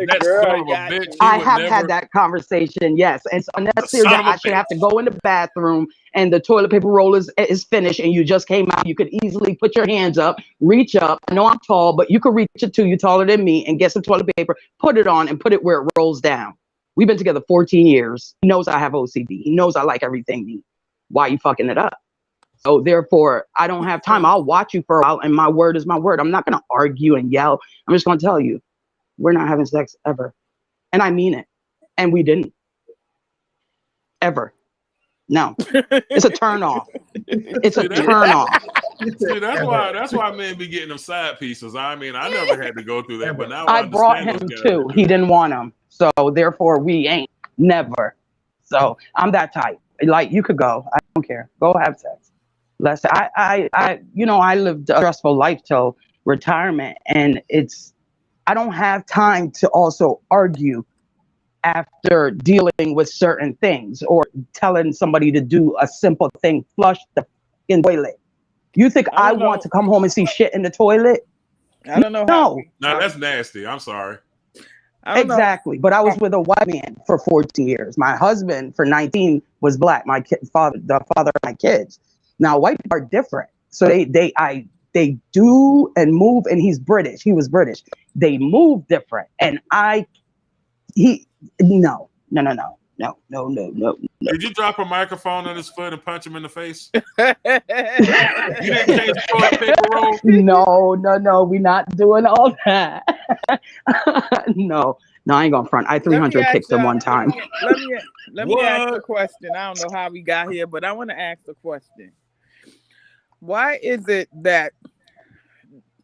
That Girl, son I of a got bitch, you. he I would have had never. that conversation, yes. And it's The unnecessary son that of a I should have to bitch. go in the bathroom and the toilet paper roll is finished and you just came out. You could easily put your hands up, reach up. I know I'm tall, but you could reach it too. You're taller than me, and get some toilet paper, put it on, and put it where it rolls down. We've been together 14 years. He knows I have OCD. He knows I like everything neat. Why are you fucking it up? So therefore, I don't have time. I'll watch you for a while, and my word is my word. I'm not going to argue and yell. I'm just going to tell you, we're not having sex ever. And I mean it. And we didn't. Ever. No. It's a turn off. It's a See that? turn off. See, that's Ever. why men be getting them side pieces. I mean, I never had to go through that, but Ever. now I I brought understand him those guys too. that He do. didn't want him. So therefore, we ain't. Never. So I'm that type. Like, you could go. I don't care. Go have sex. I lived a stressful life till retirement, and I don't have time to also argue after dealing with certain things or telling somebody to do a simple thing, flush the fucking toilet. You think I I don't want know. to come home and see shit in the toilet? I don't know how No, we. Now that's nasty. I'm sorry. I don't know. exactly. But I was with a white man for 14 years. My husband for 19 was black. The father of my kids. Now white people are different. So they do and move, and he's British. He was British. They move different, and he no no no no no no no no no. Did you drop a microphone on his foot and punch him in the face? You didn't change the toilet paper roll? No, we're not doing all that. No, I ain't gonna front. I Let me 300 ask kicked him y'all. one time. Let me ask a What? question. I don't know how we got here, but I want to ask a question. why is it that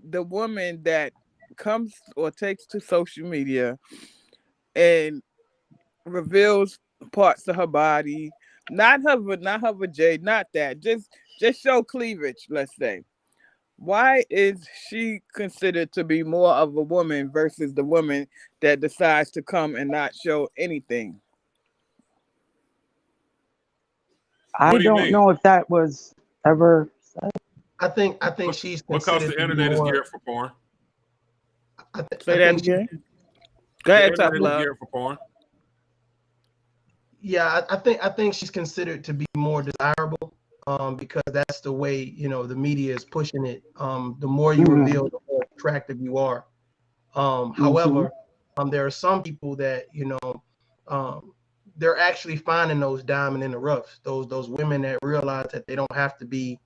the woman that comes or takes to social media and reveals parts of her body, not her vajayjay, not that, just show cleavage, let's say. Why is she considered to be more of a woman versus the woman that decides to come and not show anything? I What do you don't mean? know if that was ever said. I think she's Because considered the to be internet is more. geared for porn. I Say that think she, again. Go The ahead, Tough internet is Love. geared for porn. yeah, I think she's considered to be more desirable, because that's the way, the media is pushing it. The more you Mhm. reveal, the more attractive you are. Mhm. However, there are some people that, they're actually finding those diamond in the roughs. Those women that realize that they don't have to be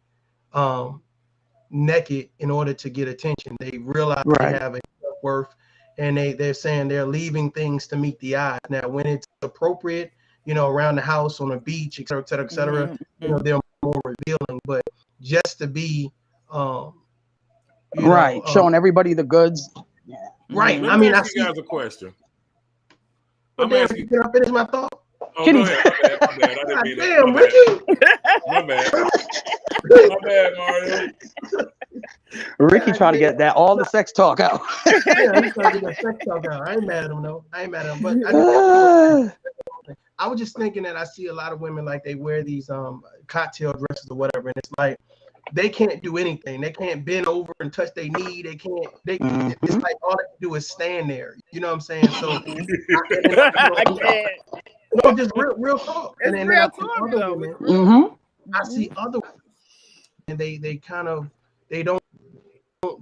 naked in order to get attention. They realize they Right. have a worth, and they're saying they're leaving things to meet the eye. Now, when it's appropriate, around the house, on a beach, et cetera, et cetera, et cetera, Mhm. they're more revealing. But just to be, Right. Showing everybody the goods. Yeah. right. Mhm. Let I me mean, I ask you see. guys a question. Well, I'm damn, asking. can I finish my thought? Oh, Can go he? ahead. My bad. I didn't God mean that. damn, My bad. Ricky. My bad. My bad, Mario. Ricky God trying to damn. get that all the sex talk out. Yeah, he's trying to get that sex talk out. I ain't mad at him though. I ain't mad at him, but I was just thinking that I see a lot of women like they wear these cocktail dresses or whatever, and it's like they can't do anything. They can't bend over and touch their knee. They can't. It's like all they can do is stand there. You know what I'm saying? So, I can't. no, just real talk. It's And then I real see talk other though. women. It's real. I see other women, and they kind of they don't.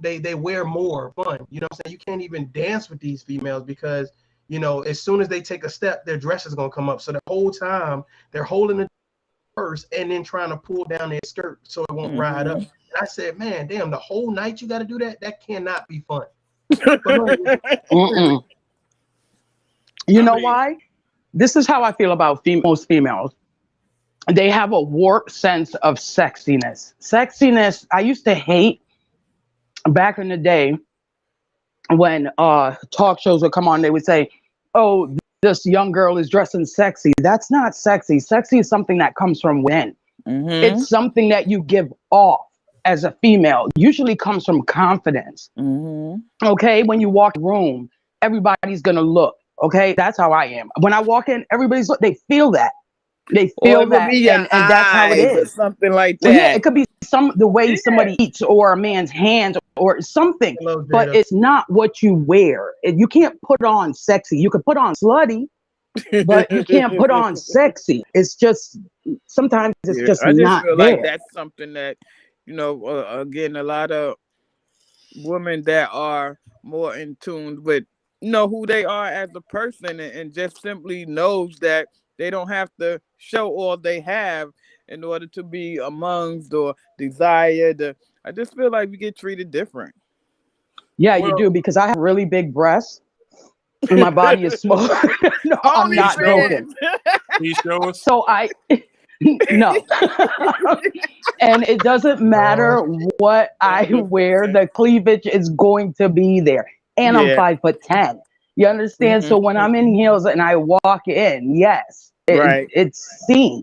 They wear more fun. You know what I'm saying? You can't even dance with these females because as soon as they take a step, their dress is gonna come up. So the whole time they're holding the purse and then trying to pull down their skirt so it won't ride up. And I said, man, damn, the whole night you got to do that? That cannot be fun. You know why? This is how I feel about most females. They have a warped sense of sexiness. Sexiness, I used to hate back in the day when talk shows would come on, they would say, oh, this young girl is dressing sexy. That's not sexy. Sexy is something that comes from within. It's something that you give off as a female. Usually comes from confidence. Okay, when you walk in the room, everybody's gonna look. Okay, that's how I am. When I walk in, everybody's look. They feel that. They Or feel it could that, be your and that's how it eyes or is. something like Well, yeah, that. it could be the way Yeah. somebody eats, or a man's hands, or something. Hello, But Jada. it's not what you wear. You can't put on sexy. You could put on slutty, but you can't put on sexy. It's just sometimes it's Yeah, just I just not feel like there. that's something that, again, a lot of women that are more in tune with, who they are as a person, and just simply knows that they don't have to show all they have in order to be amongst or desired. I just feel like we get treated different. Yeah, you Well, do, because I have really big breasts and my body is small. No, I'm Only not joking. he show us. So no. And it doesn't matter what I wear, the cleavage is going to be there. And I'm Yeah. 5'10". You understand? So when I'm in heels and I walk in, yes, Right. it's seen.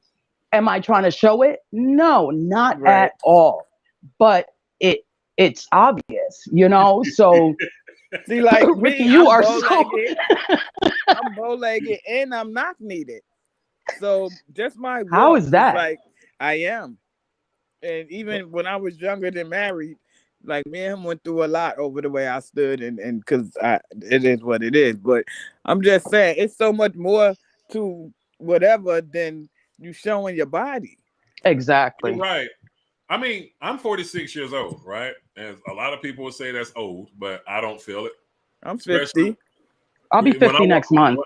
Am I trying to show it? No, not Right. at all. But it's obvious, So See, like Ricky, me, you I'm are bow-legged. I'm bow-legged and I'm knock-kneaded. So just my How walk is that? like I am. And even when I was younger than married, like me and him went through a lot over the way I stood, and because it is what it is. But I'm just saying, it's so much more to whatever than you showing your body. Exactly. You're right. I mean, I'm 46 years old, right? And a lot of people would say that's old, but I don't feel it. I'm Especially 50. I'll be when 50 next month.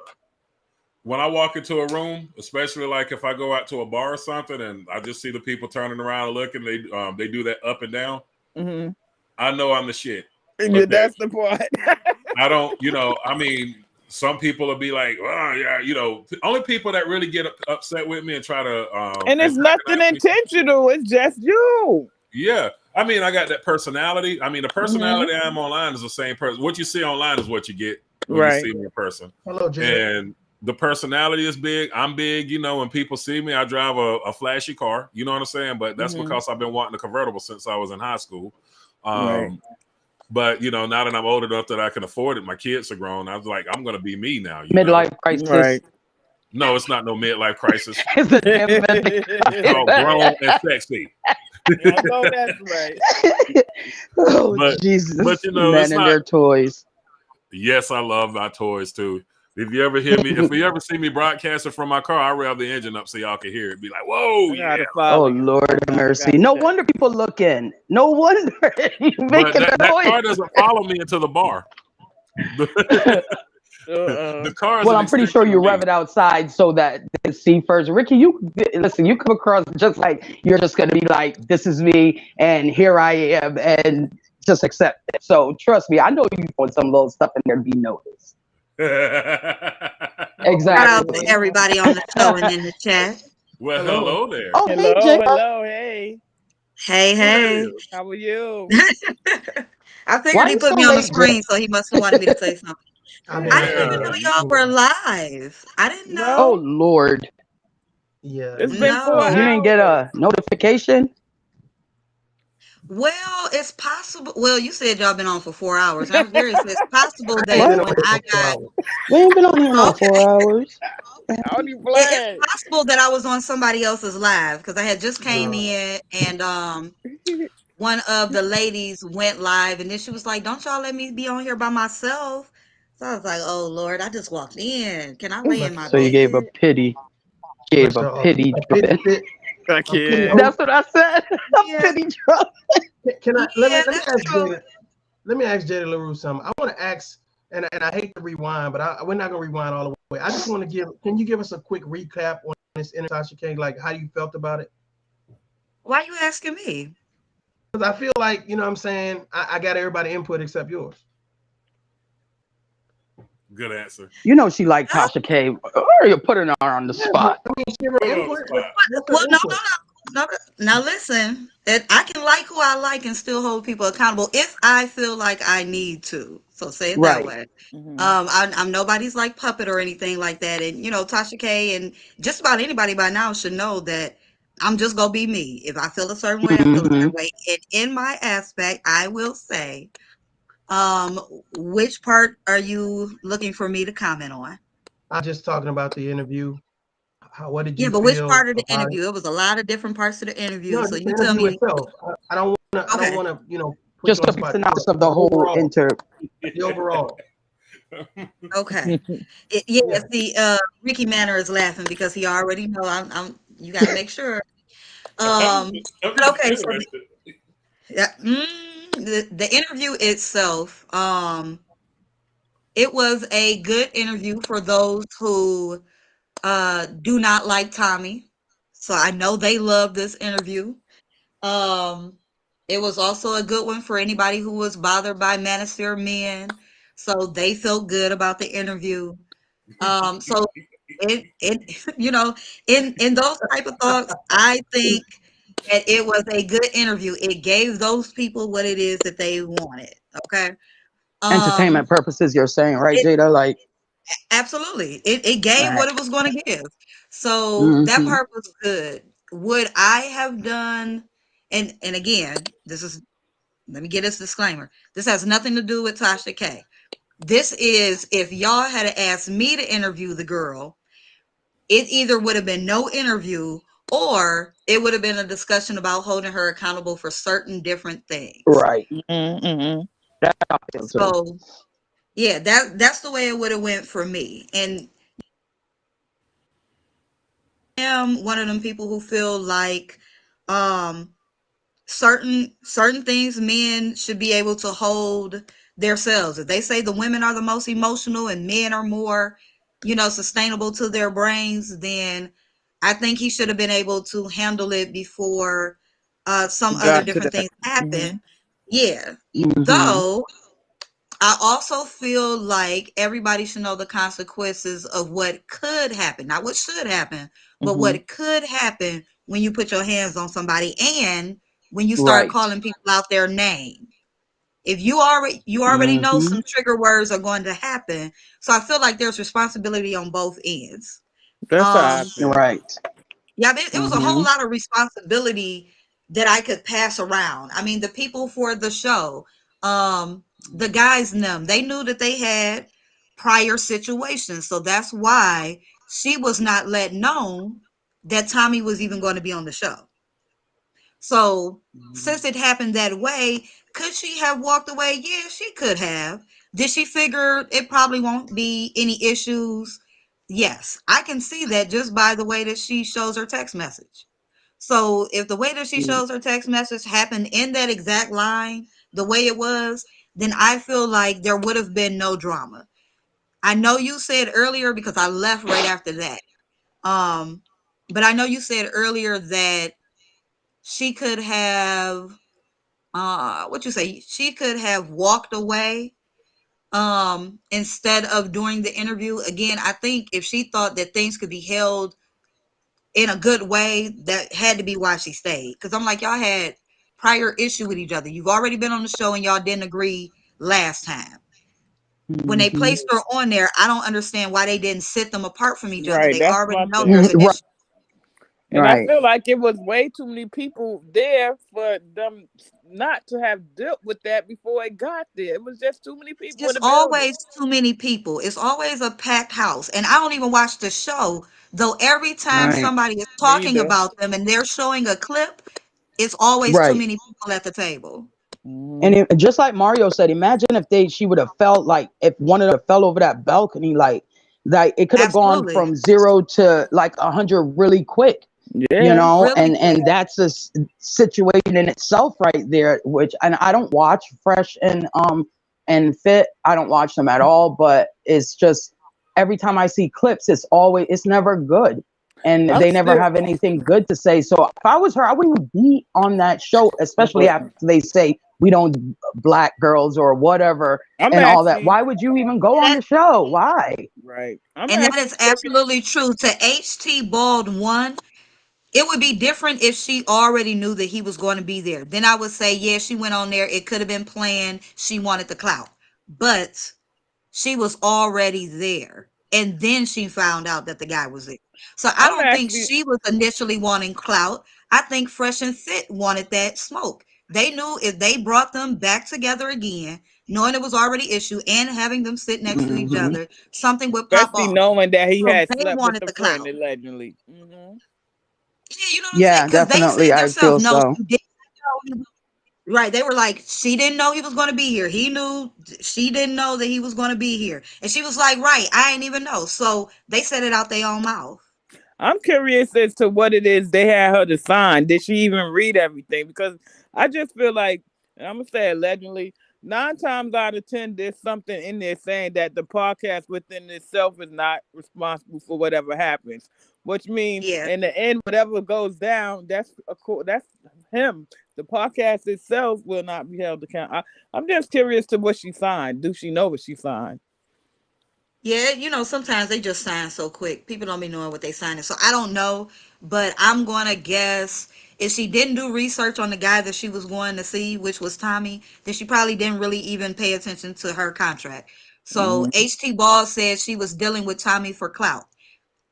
When I walk into a room, especially like if I go out to a bar or something, and I just see the people turning around and looking, they do that up and down. Mm-hmm. I know I'm the shit. Yeah, Okay? that's the part. I don't, I mean, some people will be like, oh yeah, only people that really get upset with me and try to And it's nothing antagonize me. intentional. It's just you. Yeah. I mean, I got that personality. I mean, the personality Mm-hmm. I am online is the same person. What you see online is what you get when Right. you see me in person. Hello, Jada. And the personality is big. I'm big, you know, when people see me, I drive a flashy car. You know what I'm saying? But that's Mm-hmm. because I've been wanting a convertible since I was in high school. Right. But you know, now that I'm old enough that I can afford it, my kids are grown. I was like, I'm gonna be me now. You know? Midlife crisis. Right. No, it's not no midlife crisis. It's a different It's called grown and sexy. I know that's right. Oh But Jesus, you know, men it's and not. their toys. Yes, I love my toys too. If you ever hear me, if you ever see me broadcasting from my car, I rev the engine up so y'all can hear it. Be like, whoa, I yeah. gotta Oh follow you. Lord have I mercy. gotta No check. wonder people looking. No wonder you But making that the car noise. doesn't follow me into the bar. The car is Well, an I'm pretty sure extension you of me. rev it outside so that they see first. Ricky, you listen. You come across just like you're just gonna be like, "This is me, and here I am," and just accept it. So trust me, I know you want some little stuff in there to be noticed. Hello, Shout out Exactly. to everybody on the show and in the chat. Well, hello. hello there. Oh, hey, Hello, Jay. hello, hey. Hey, Who that hey. is? How are you? I figured Why he you put so me on the late, Jay? screen, so he must have wanted me to say something. I mean, I I didn't figured even Yeah. know that y'all were live. I didn't know. Oh No, Lord, yeah, it's been it's, 4 No. you didn't get hours. a notification? Well, it's possible. Well, you said y'all been on for 4 hours. I'm curious. It's possible I ain't that been What? on when here I for 4 hours. got We ain't been on here no okay, 4 hours. How do you it's play? possible that I was on somebody else's live because I had just came No, in and one of the ladies went live and then she was like, "Don't y'all let me be on here by myself." So I was like, "Oh Lord, I just walked in. Can I lay in but my So you gave a bed?" pity, but gave a pity a pity drop. fit, I a pity can't. hold. That's what I said. A Yeah, pity drop. Can I yeah, let me that's ask true. Jada? Let me ask Jada LaRue something. I want to ask, and I hate to rewind, but we're not gonna rewind all the way. I just want to give. Can you give us a quick recap on this interview, Tasha K? Like how you felt about it? Why you asking me? Because I feel like you know what I'm saying. I got everybody input except yours. Good answer. You know she like Huh? Tasha K. Or you putting her on the Yeah, but spot. I mean, she wrote Put her on the input. spot. What's Well, her no, input? no. Now listen, I can like who I like and still hold people accountable if I feel like I need to. So say it that Right. way. Mhm. I'm nobody's like puppet or anything like that. And you know, Tasha K and just about anybody by now should know that I'm just gonna be me. If I feel a certain way, I feel a Mm-hmm. certain way. And in my aspect, I will say, um, which part are you looking for me to comment on? I'm just talking about the interview. What did Yeah, you but which feel part of the about it? interview? It was a lot of different parts of the interview. No, So just the you tell interview me. itself. I don't want to. I don't Okay. want to. You know, put Just you on a the spot. synopsis of the The whole overall. inter. The overall. Okay. Yeah, Yeah. see, Ricky Manor is laughing because he already know you got to make sure. I'm But just okay, so interested. the interview itself, it was a good interview for those who do not like Tommy. So I know they love this interview. Um, it was also a good one for anybody who was bothered by Manosphere Men. So they felt good about the interview. So it you know, in those type of thoughts, I think that it was a good interview. It gave those people what it is that they wanted. Okay. Um, Entertainment purposes, you're saying, right, it Jada? Like, absolutely it gave right. what it was going to give. So that Mm-hmm. part was good. Would I have done and again, this is let me get this disclaimer. This has nothing to do with Tasha K. This is if y'all had asked me to interview the girl, it either would have been no interview or it would have been a discussion about holding her accountable for certain different things. Right. Mm-hmm. That I feel too. So yeah, that's the way it would have went for me. And I am one of them people who feel like um certain things men should be able to hold themselves. If they say the women are the most emotional and men are more, sustainable to their brains, then I think he should have been able to handle it before some other Got to different that. things happen. Yeah. Mm-hmm. Though I also feel like everybody should know the consequences of what could happen, not what should happen, but Mm-hmm. what could happen when you put your hands on somebody and when you start Right. calling people out their name. If you already know Mm-hmm. some trigger words are going to happen. So I feel like there's responsibility on both ends. That's how I Um, feel. Right. yeah, it was a whole Mm-hmm. lot of responsibility that I could pass around. I mean, the people for the show, the guys, them, they knew that they had prior situations. So that's why she was not let know that Tommy was even going to be on the show. So since it happened that way, could she have walked away? Yeah, she could have. Did she figure it probably won't be any issues? Yes, I can see that just by the way that she shows her text message. So if the way that she shows her text message happened in that exact line, the way it was, then I feel like there would have been no drama. I know you said earlier because I left right after that. Um, but I know you said earlier that she could have what you say, she could have walked away instead of doing the interview again. I think if she thought that things could be held in a good way, that had to be why she stayed, because I'm like, y'all had prior issue with each other. You've already been on the show and y'all didn't agree last time. When they Mm-hmm. placed her on there, I don't understand why they didn't sit them apart from each other. Right, They that's already my know there's thing. an Right. issue. And I Right. feel like it was way too many people there for them not to have dealt with that before it got there. It was just too many It's people in just the building. always too many people. It's always a packed house. And I don't even watch the show, though every time Right. somebody is Me talking either. about them and they're showing a clip, it's always too Right. many people at the table. And Hmm. just like Mario said, imagine if she would have felt like if one of them fell over that balcony, like it could have gone Absolutely. from 0 to like 100 really quick, Yeah. Really quick. and that's a situation in itself right there. Which, and I don't watch Fresh and Fit, I don't watch them at all, but it's just every time I see clips, it's never good, and I'm they never still have anything good to say. So if I was her, I wouldn't be on that show, I especially after wouldn't. they say we don't black girls or whatever I'm and all that. actually Why would you even go on That, the show? Why? right. I'm and that actually is curious. absolutely true. To HT Bald one, it would be different if she already knew that he was going to be there. Then I would say, yeah, she went on there. It could have been planned. She wanted the clout. But she was already there. And then she found out that the guy was there. So I I'm don't think actually she was initially wanting clout. I think Fresh and Fit wanted that smoke. They knew if they brought them back together again, knowing it was already issue and having them sit next to each Hmm. other, something would pop especially off. knowing that he So had they slept with wanted the the friend clout. allegedly. Hmm. Yeah, you know what I'm saying? Yeah, Because they definitely. said I themselves, feel no, so. she didn't know he was right. They were like, she didn't know he was going to be here. He knew, she didn't know that he was going to be here. And she was like, right, I ain't even know. So they said it out their own mouth. I'm curious as to what it is they had her to sign. Did she even read everything? Because I just feel like, and I'm gonna say allegedly, 9 times out of 10, there's something in there saying that the podcast within itself is not responsible for whatever happens. Which means, Yeah. in the end, whatever goes down, that's him. The podcast itself will not be held accountable. I'm just curious to what she signed. Do she know what she signed? Yeah, sometimes they just sign so quick. People don't be knowing what they signing. So I don't know, but I'm going to guess if she didn't do research on the guy that she was going to see, which was Tommy, then she probably didn't really even pay attention to her contract. So Mhm. HT Ball said she was dealing with Tommy for clout.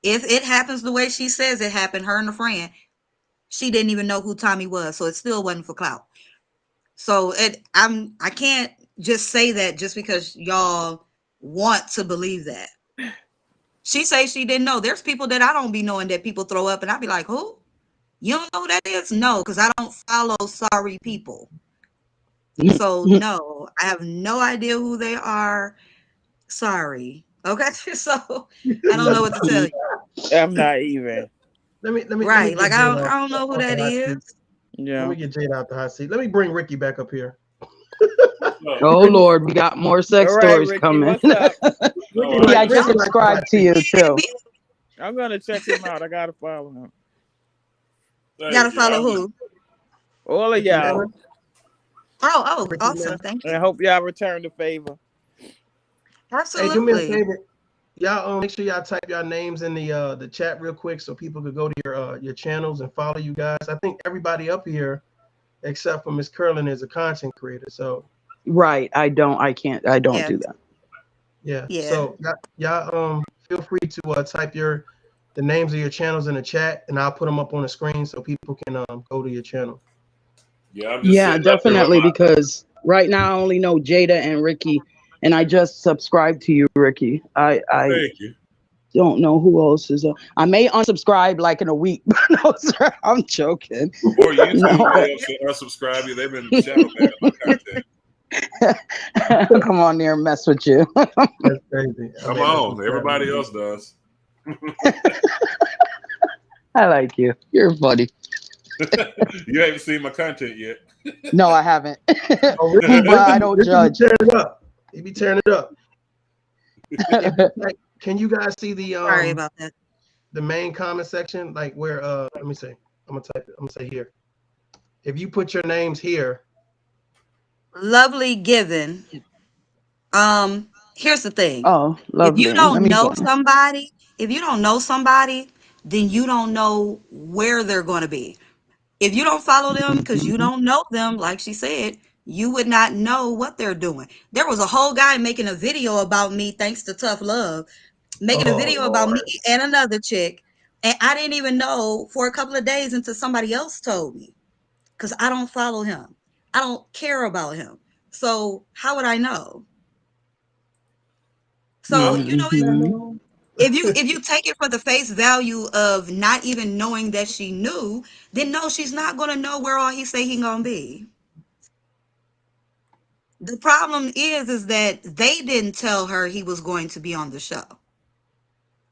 If it happens the way she says it happened, her and a friend, she didn't even know who Tommy was, so it still wasn't for clout. So I can't just say that just because y'all want to believe that. She say she didn't know. There's people that I don't be knowing that people throw up, and I be like, who? You don't know who that is? No, because I don't follow sorry people. So no, I have no idea who they are. Sorry. Okay, so I don't know what to tell you. I'm not even. Let me Right? get Like Jada I don't know who off the that hot is. seat. Let Yeah. me get Jada out the hot seat. Let me bring Ricky back up here. Oh Ricky, Lord, we got more All sex right, stories Ricky, coming. what's up? Ricky Ricky, I like just Ricky like the hot subscribed to seat. you too. I'm gonna check him out. I gotta follow him. Gotta Thank you. follow who? All of Ricky y'all. Melon. Oh, Ricky awesome. Melon. Thank And I you. hope y'all return the favor. Hey, do me a Absolutely. favor. Y'all make sure y'all type y'all names in the chat real quick so people could go to your channels and follow you guys. I think everybody up here except for Miss Curlin is a content creator. So Right. I don't. I can't. I don't Yeah, do that. yeah. yeah. So y'all feel free to type the names of your channels in the chat, and I'll put them up on the screen so people can go to your channel. Yeah, I'm just Yeah, sitting up here with definitely. my. Because right now I only know Jada and Ricky, and I just subscribed to you, Ricky. I Thank you. don't know who else is. I may unsubscribe like in a week. No, sir, I'm joking. Or YouTube No, may but unsubscribe you. They've been shadow banning my content. come on there and mess with you. That's crazy. I Come mean, that's what's on, everybody else does. I like you. You're funny. You haven't seen my content yet. No, I haven't. Oh, But I don't Ricky be judge. tearing it up. He be tearing it up. If, like, can you guys see Sorry about that. the main comment section, like where let me see. I'm gonna type it. I'm gonna say here. If you put your names here, Lovely given. Here's the thing. Oh, If you lovely. Let don't me know go. somebody, if you don't know somebody, then you don't know where they're going to be. If you don't follow them because you Mhm. don't know them, like she said, you would not know what they're doing. There was a whole guy making a video about me, thanks to Tough Love, making a oh video about me Lord. and another chick. And I didn't even know for a couple of days until somebody else told me because I don't follow him. I don't care about him. So how would I know? So, Oh, you know, Mhm. if you take it for the face value of not even knowing that she knew, then no, she's not gonna know where all he say he gonna be. The problem is that they didn't tell her he was going to be on the show.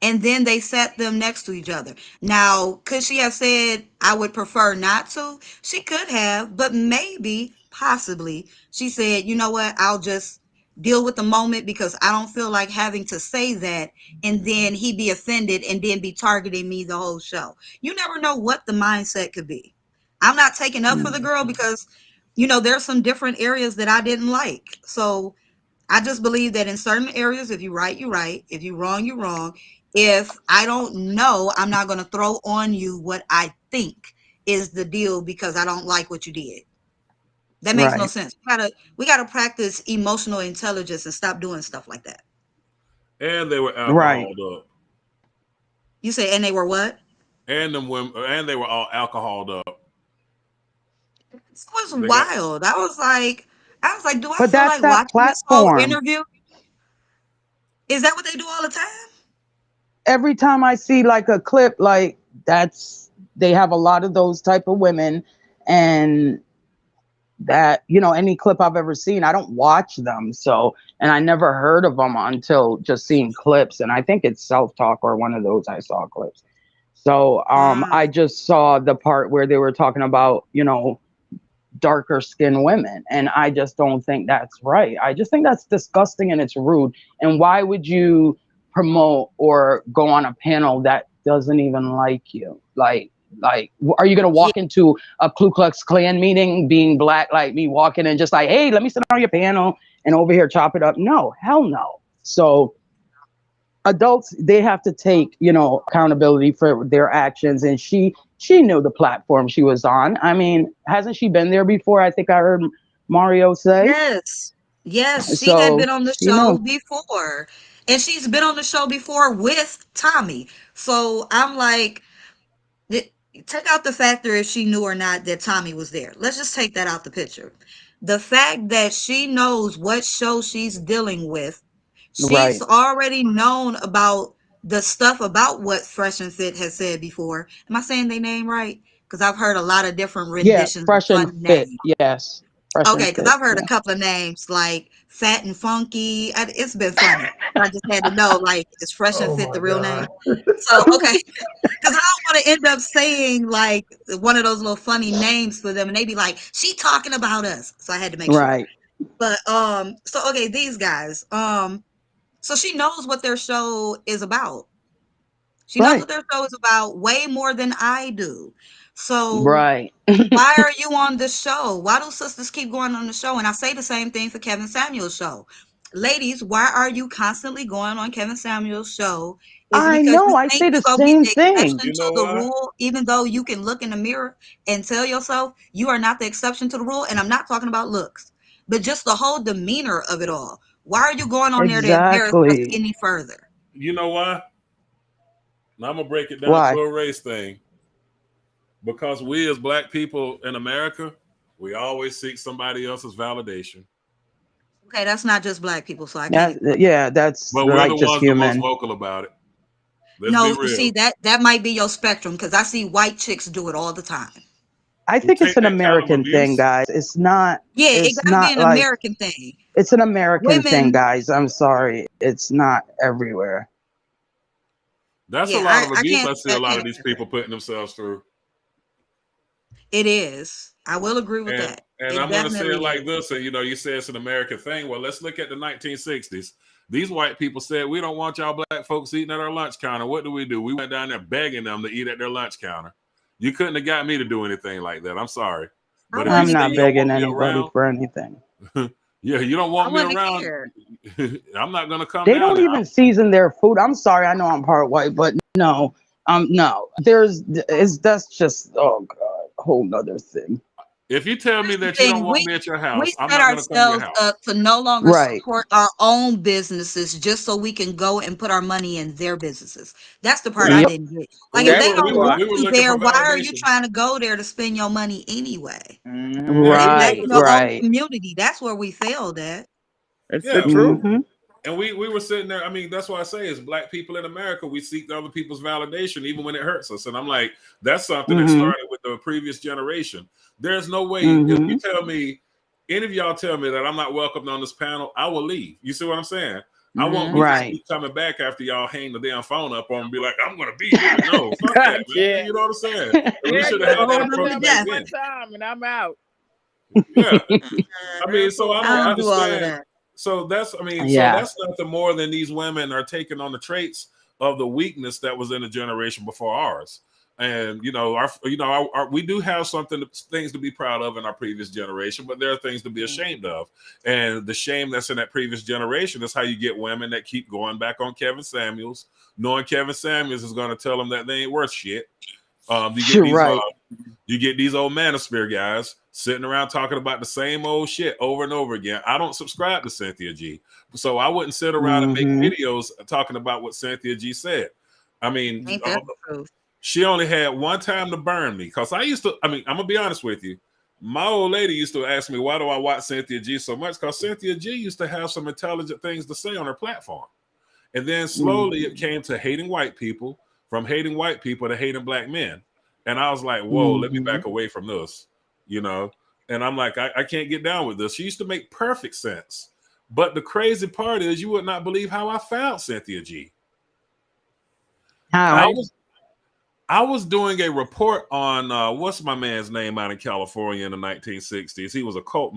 And then they sat them next to each other. Now, could she have said, I would prefer not to? She could have, but maybe, possibly, she said, you know what, I'll just deal with the moment because I don't feel like having to say that and then he be offended and then be targeting me the whole show. You never know what the mindset could be. I'm not taking up for the girl because, you know, there's some different areas that I didn't like. So I just believe that in certain areas, if you right, you right. If you wrong, you wrong. If I don't know, I'm not going to throw on you what I think is the deal because I don't like what you did. That makes no Right. sense. We gotta practice emotional intelligence and stop doing stuff like that. And they were Right. alcoholed up. You say, and they were what? And them women, and they were all alcoholed up. It was They got wild. I was like, do I But feel that's like that watching this whole platform. interview? Is that what they do all the time? Every time I see like a clip, like that's they have a lot of those type of women, and that any clip I've ever seen, I don't watch them. So, and I never heard of them until just seeing clips, and I think it's Self Talk or one of those I saw clips. So, I Mm, just saw the part where they were talking about darker skinned women, and I just don't think that's right. I just think that's disgusting and it's rude. And why would you promote or go on a panel that doesn't even like you? Like, are you going to yeah. walk into a Ku Klux Klan meeting being black, like me walking in just like, hey, let me sit on your panel and over here chop it up? No, hell no. So adults, they have to take accountability for their actions, and she knew the platform she was on. I mean, hasn't she been there before? I think I heard Mario say. Yes. Yes, she had So been on the she show knew. before. And she's been on the show before with Tommy. So I'm like, th- take out the factor if she knew or not that Tommy was there. Let's just take that out the picture. The fact that she knows what show she's dealing with, she's Right. already known about the stuff about what Fresh and Fit has said before. Am I saying their name right? Because I've heard a lot of different Yeah, renditions of fresh and funny fit. names. Yes. Fresh and Okay, because fit. I've heard a Yeah. couple of names like Fat and Funky. It's been funny. I just had to know, like, is Fresh and oh Fit my the real name? God. So, okay, because I don't want to end up saying like one of those little funny names for them, and they be like, "She talking about us." So I had to make sure. Right. But so okay, these guys, so she knows what their show is about. She knows Right. what their show is about way more than I do. So Right. why are you on the show? Why do sisters keep going on the show? And I say the same thing for Kevin Samuel's show. ladies, why are you constantly going on Kevin Samuel's show? Is it I because you know. I think say you're the gonna be same the thing. exception You know to the why? rule, even though you can look in the mirror and tell yourself you are not the exception to the rule? And I'm not talking about looks, but just the whole demeanor of it all. Why are you going on there to embarrass us Exactly. any further? You know why? Now I'm gonna break it down to Why? a race thing. Because we as black people in America, we always seek somebody else's validation. Okay, that's not just black people, so I Yeah, can't. yeah, that's But we're like the just ones the most human. vocal about it. Let's be No, see real. that might be your spectrum because I see white chicks do it all the time. I We think it's take an that kind of American thing, abuse. guys. It's not. Yeah, it It's got to be not an like American thing. it's an American thing, Women, guys. I'm sorry. It's not everywhere. That's a yeah, lot of I abuse can't I see I a lot of can't these accept people that. putting themselves through. It is. I will agree with And that. and It I'm gonna say it definitely like is. this, and you say it's an American thing. Well, let's look at the 1960s. These white people said, we don't want y'all black folks eating at our lunch counter. What do? We went down there begging them to eat at their lunch counter. You couldn't have got me to do anything like that. I'm sorry. I But if you wouldn't I'm say not you don't care. begging want me anybody around, for anything. yeah, you don't I want me wouldn't around, care. I'm not gonna come They down don't there. even season their food. I'm sorry. I know I'm part white, but no. No. That's just, oh God, a whole nother thing. If you tell me Here's the that you don't thing. want me at your We house, I'm set not gonna come to your ourselves house. up to no longer Right. support our own businesses just so we can go and put our money in their businesses. That's the part I Yep. didn't get. But Like if we they That's were we don't the were part. want we were you looking there, for why are you validation. trying to go there to spend your money anyway? Yeah, we Invest were Right. looking in for your own Right. community. That's where we failed at. It's the yeah, truth. Mm-hmm. and we were sitting there. I mean, that's why I say as black people in America, we seek other people's validation even when it hurts us. And I'm like, that's something that Mm-hmm. started with the previous generation. There's no way if Mm-hmm. you tell me, any of y'all tell me that I'm not welcomed on this panel, I will leave. You see what I'm saying? I won't be just Right. keep coming back after y'all hang the damn phone up on and be like, I'm gonna be here. No, fuck that, man. Gotcha. You know what I'm saying? And we Yeah, should you have had Hold that hold them me approach to up back for death. one then. time and I'm out. Yeah. I mean, Real so I talk. I don't don't do all of understand. that. So that's, I mean, so Yeah. that's nothing more than these women are taking on the traits of the weakness that was in the generation before ours. And we do have things to be proud of in our previous generation, but there are things to be ashamed of. And the shame that's in that previous generation is how you get women that keep going back on Kevin Samuels, knowing Kevin Samuels is going to tell them that they ain't worth shit. You get You're these right. old manosphere guys sitting around talking about the same old shit over and over again. I don't subscribe to Cynthia G, so I wouldn't sit around and make Mm-hmm. videos talking about what Cynthia G said. I mean, Ain't that the truth? she only had one time to burn me because I used to. I mean, I'm gonna be honest with you. My old lady used to ask me, why do I watch Cynthia G so much? Because Cynthia G used to have some intelligent things to say on her platform. And then slowly it came to hating white people, from hating white people to hating black men. And I was like, whoa, let me Mm-hmm. back away from this, And I'm like, I can't get down with this. She used to make perfect sense. But the crazy part is you would not believe how I found Cynthia G. How? I was doing a report on what's my man's name out in California in the 1960s. He was a cult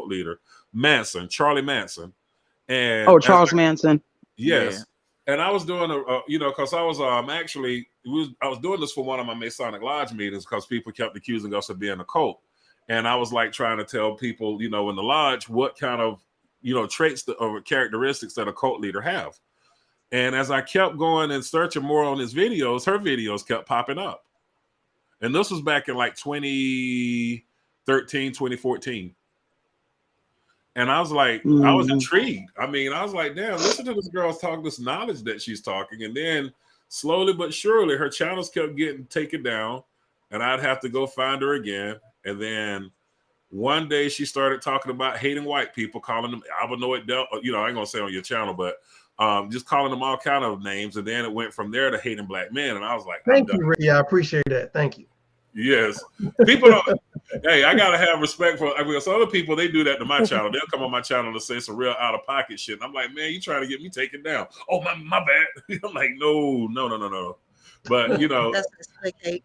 leader, Charlie Manson. And Oh, Charles Manson. yes. And I was doing because I was I was doing this for one of my Masonic Lodge meetings because people kept accusing us of being a cult. And I was like trying to tell people, in the lodge, what kind of, traits or characteristics that a cult leader have. And as I kept going and searching more on his videos, her videos kept popping up. And this was back in like 2013, 2014. And I was like, I was intrigued. I mean, I was like, damn, listen to this girl talk this knowledge that she's talking. And then slowly but surely, her channels kept getting taken down. And I'd have to go find her again. And then one day she started talking about hating white people, calling them Albanoid, I ain't going to say on your channel, but just calling them all kind of names. And then it went from there to hating black men. And I was like, Thank you, Ricky. I appreciate that. Thank you. Yes. People don't. Hey, I gotta have respect for. Some other people, they do that to my channel. They'll come on my channel to say some real out of pocket shit. And I'm like, man, you trying to get me taken down? Oh, my bad. I'm like, no. But That's hate.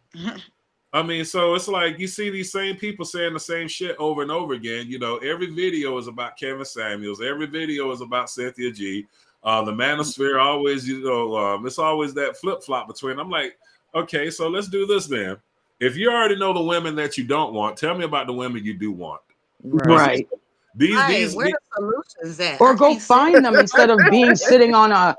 I mean, so it's like you see these same people saying the same shit over and over again. Every video is about Kevin Samuels. Every video is about Cynthia G. The manosphere always, it's always that flip flop between. I'm like, okay, so let's do this then. If you already know the women that you don't want, tell me about the women you do want. Right. Right, where the solutions at? Or I go can't see find them it. instead of being sitting on a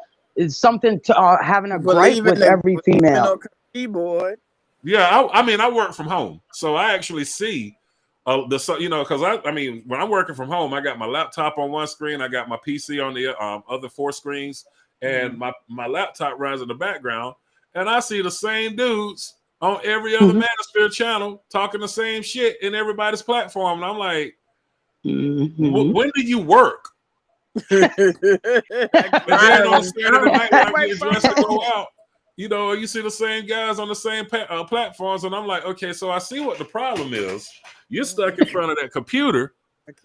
something to having a gripe Believe with in every female. on keyboard. Yeah, I mean, I work from home, so I actually see because I mean, when I'm working from home, I got my laptop on one screen, I got my PC on the other four screens, and my laptop runs in the background, and I see the same dudes on every other Manosphere channel talking the same shit in everybody's platform, and I'm like, when do you work? And then on Saturday night when I get dressed to go out, you see the same guys on the same platforms, and I'm like, okay, so I see what the problem is. You're stuck in front of that computer,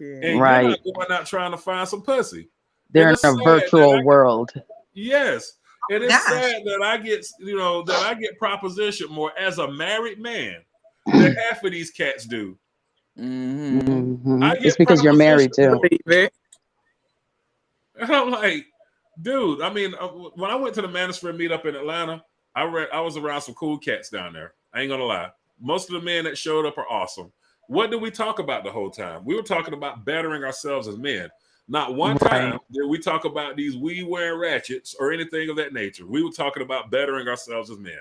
and you're not going out trying to find some pussy. They're And in it's a sad virtual world. yes, and it's Gosh. sad that I get proposition more as a married man than half of these cats do. It's because you're married too. And I'm like, dude, I mean, when I went to the Manosphere meetup in Atlanta, I was around some cool cats down there. I ain't gonna lie. Most of the men that showed up are awesome. What did we talk about the whole time? We were talking about bettering ourselves as men. Not one time did we talk about these weed-wearing ratchets or anything of that nature. We were talking about bettering ourselves as men.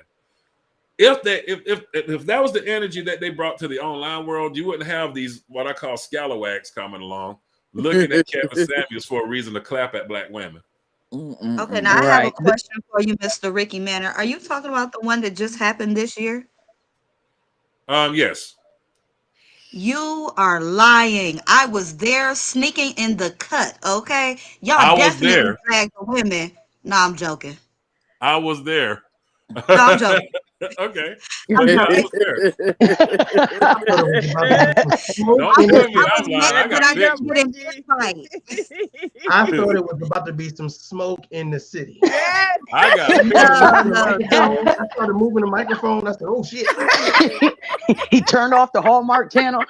If that was the energy that they brought to the online world, you wouldn't have these what I call scalawags coming along, looking at Kevin Samuels for a reason to clap at black women. Okay, now I have a question for you, Mr. Ricky Manor. Are you talking about the one that just happened this year? Yes. You are lying. I was there sneaking in the cut, okay? Y'all I was definitely there. dragged the women. No, I'm joking. I was there. No, I'm joking. Okay. I'm Yeah, I joking. was there. Don't put me. I I'm was lying. mad I that got I didn't pictures. get in this fight. I thought it was about to be some smoke in the city. I got pictures. I started moving the microphone. I said, "Oh shit!" He turned off the Hallmark channel.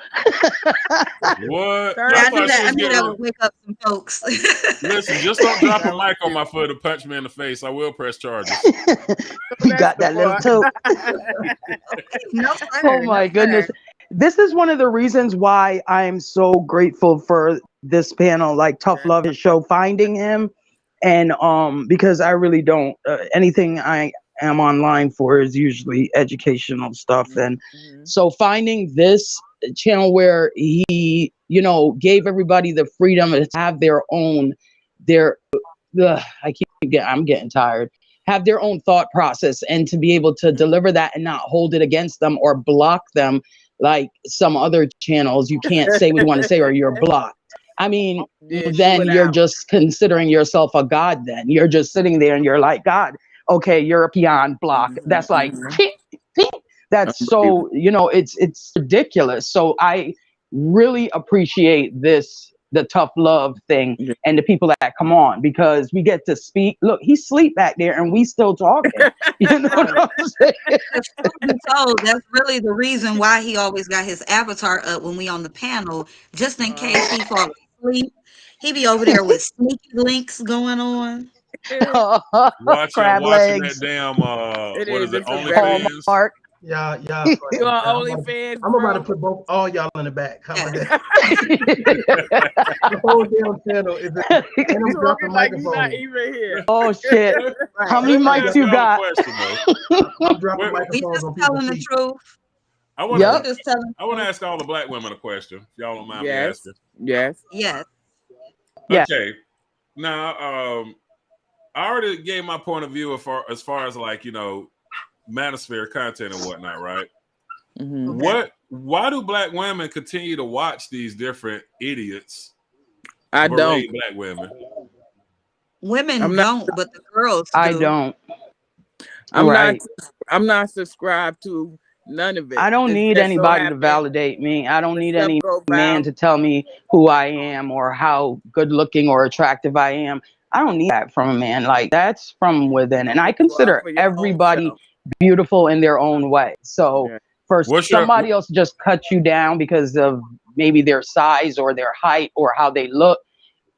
What? I knew that would wake up some folks. Listen, just don't drop a mic on my foot and punch me in the face. I will press charges. You got that little toe. No, sir. Oh my goodness. This is one of the reasons why I'm so grateful for this panel, like Tough Love his show, finding him. And because I really don't anything I am online for is usually educational stuff. And so finding this channel where he, gave everybody the freedom to have their own, I'm getting tired, have their own thought process and to be able to deliver that and not hold it against them or block them like some other channels. You can't say what you want to say or you're blocked. I mean, then you're just considering yourself a god. Then you're just sitting there and you're like, God, okay, you're a peon block. That's like, that's so, it's ridiculous. So I really appreciate the Tough Love thing and the people that come on because we get to speak. Look, he's asleep back there and we still talking. You know what I'm saying? So that's really the reason why he always got his avatar up when we on the panel, just in case he fall asleep. He be over there with sneaky links going on. Watching legs. that damn what is it? OnlyFans. OnlyFans. Yeah. You on OnlyFans? I'm about to put all y'all in the back. How about that? The whole damn channel is dropping like he's microphones. not even here. Oh shit! How many mics you got? I'm dropping We microphones just on people's telling the feet. truth. I want Yep. to ask all the black women a question. If y'all don't mind me asking. Yes. Okay. Now, I already gave my point of view as far as like Manosphere content and whatnot, right? Why do black women continue to watch these different idiots? I don't. Black women. Women don't, but the girls do. I don't. I'm not subscribed to none of it. I don't need anybody to validate me. I don't need any man to tell me who I am or how good looking or attractive I am. I don't need that from a man. Like that's from within. And I consider everybody beautiful in their own way. So for somebody else to just cut you down because of maybe their size or their height or how they look,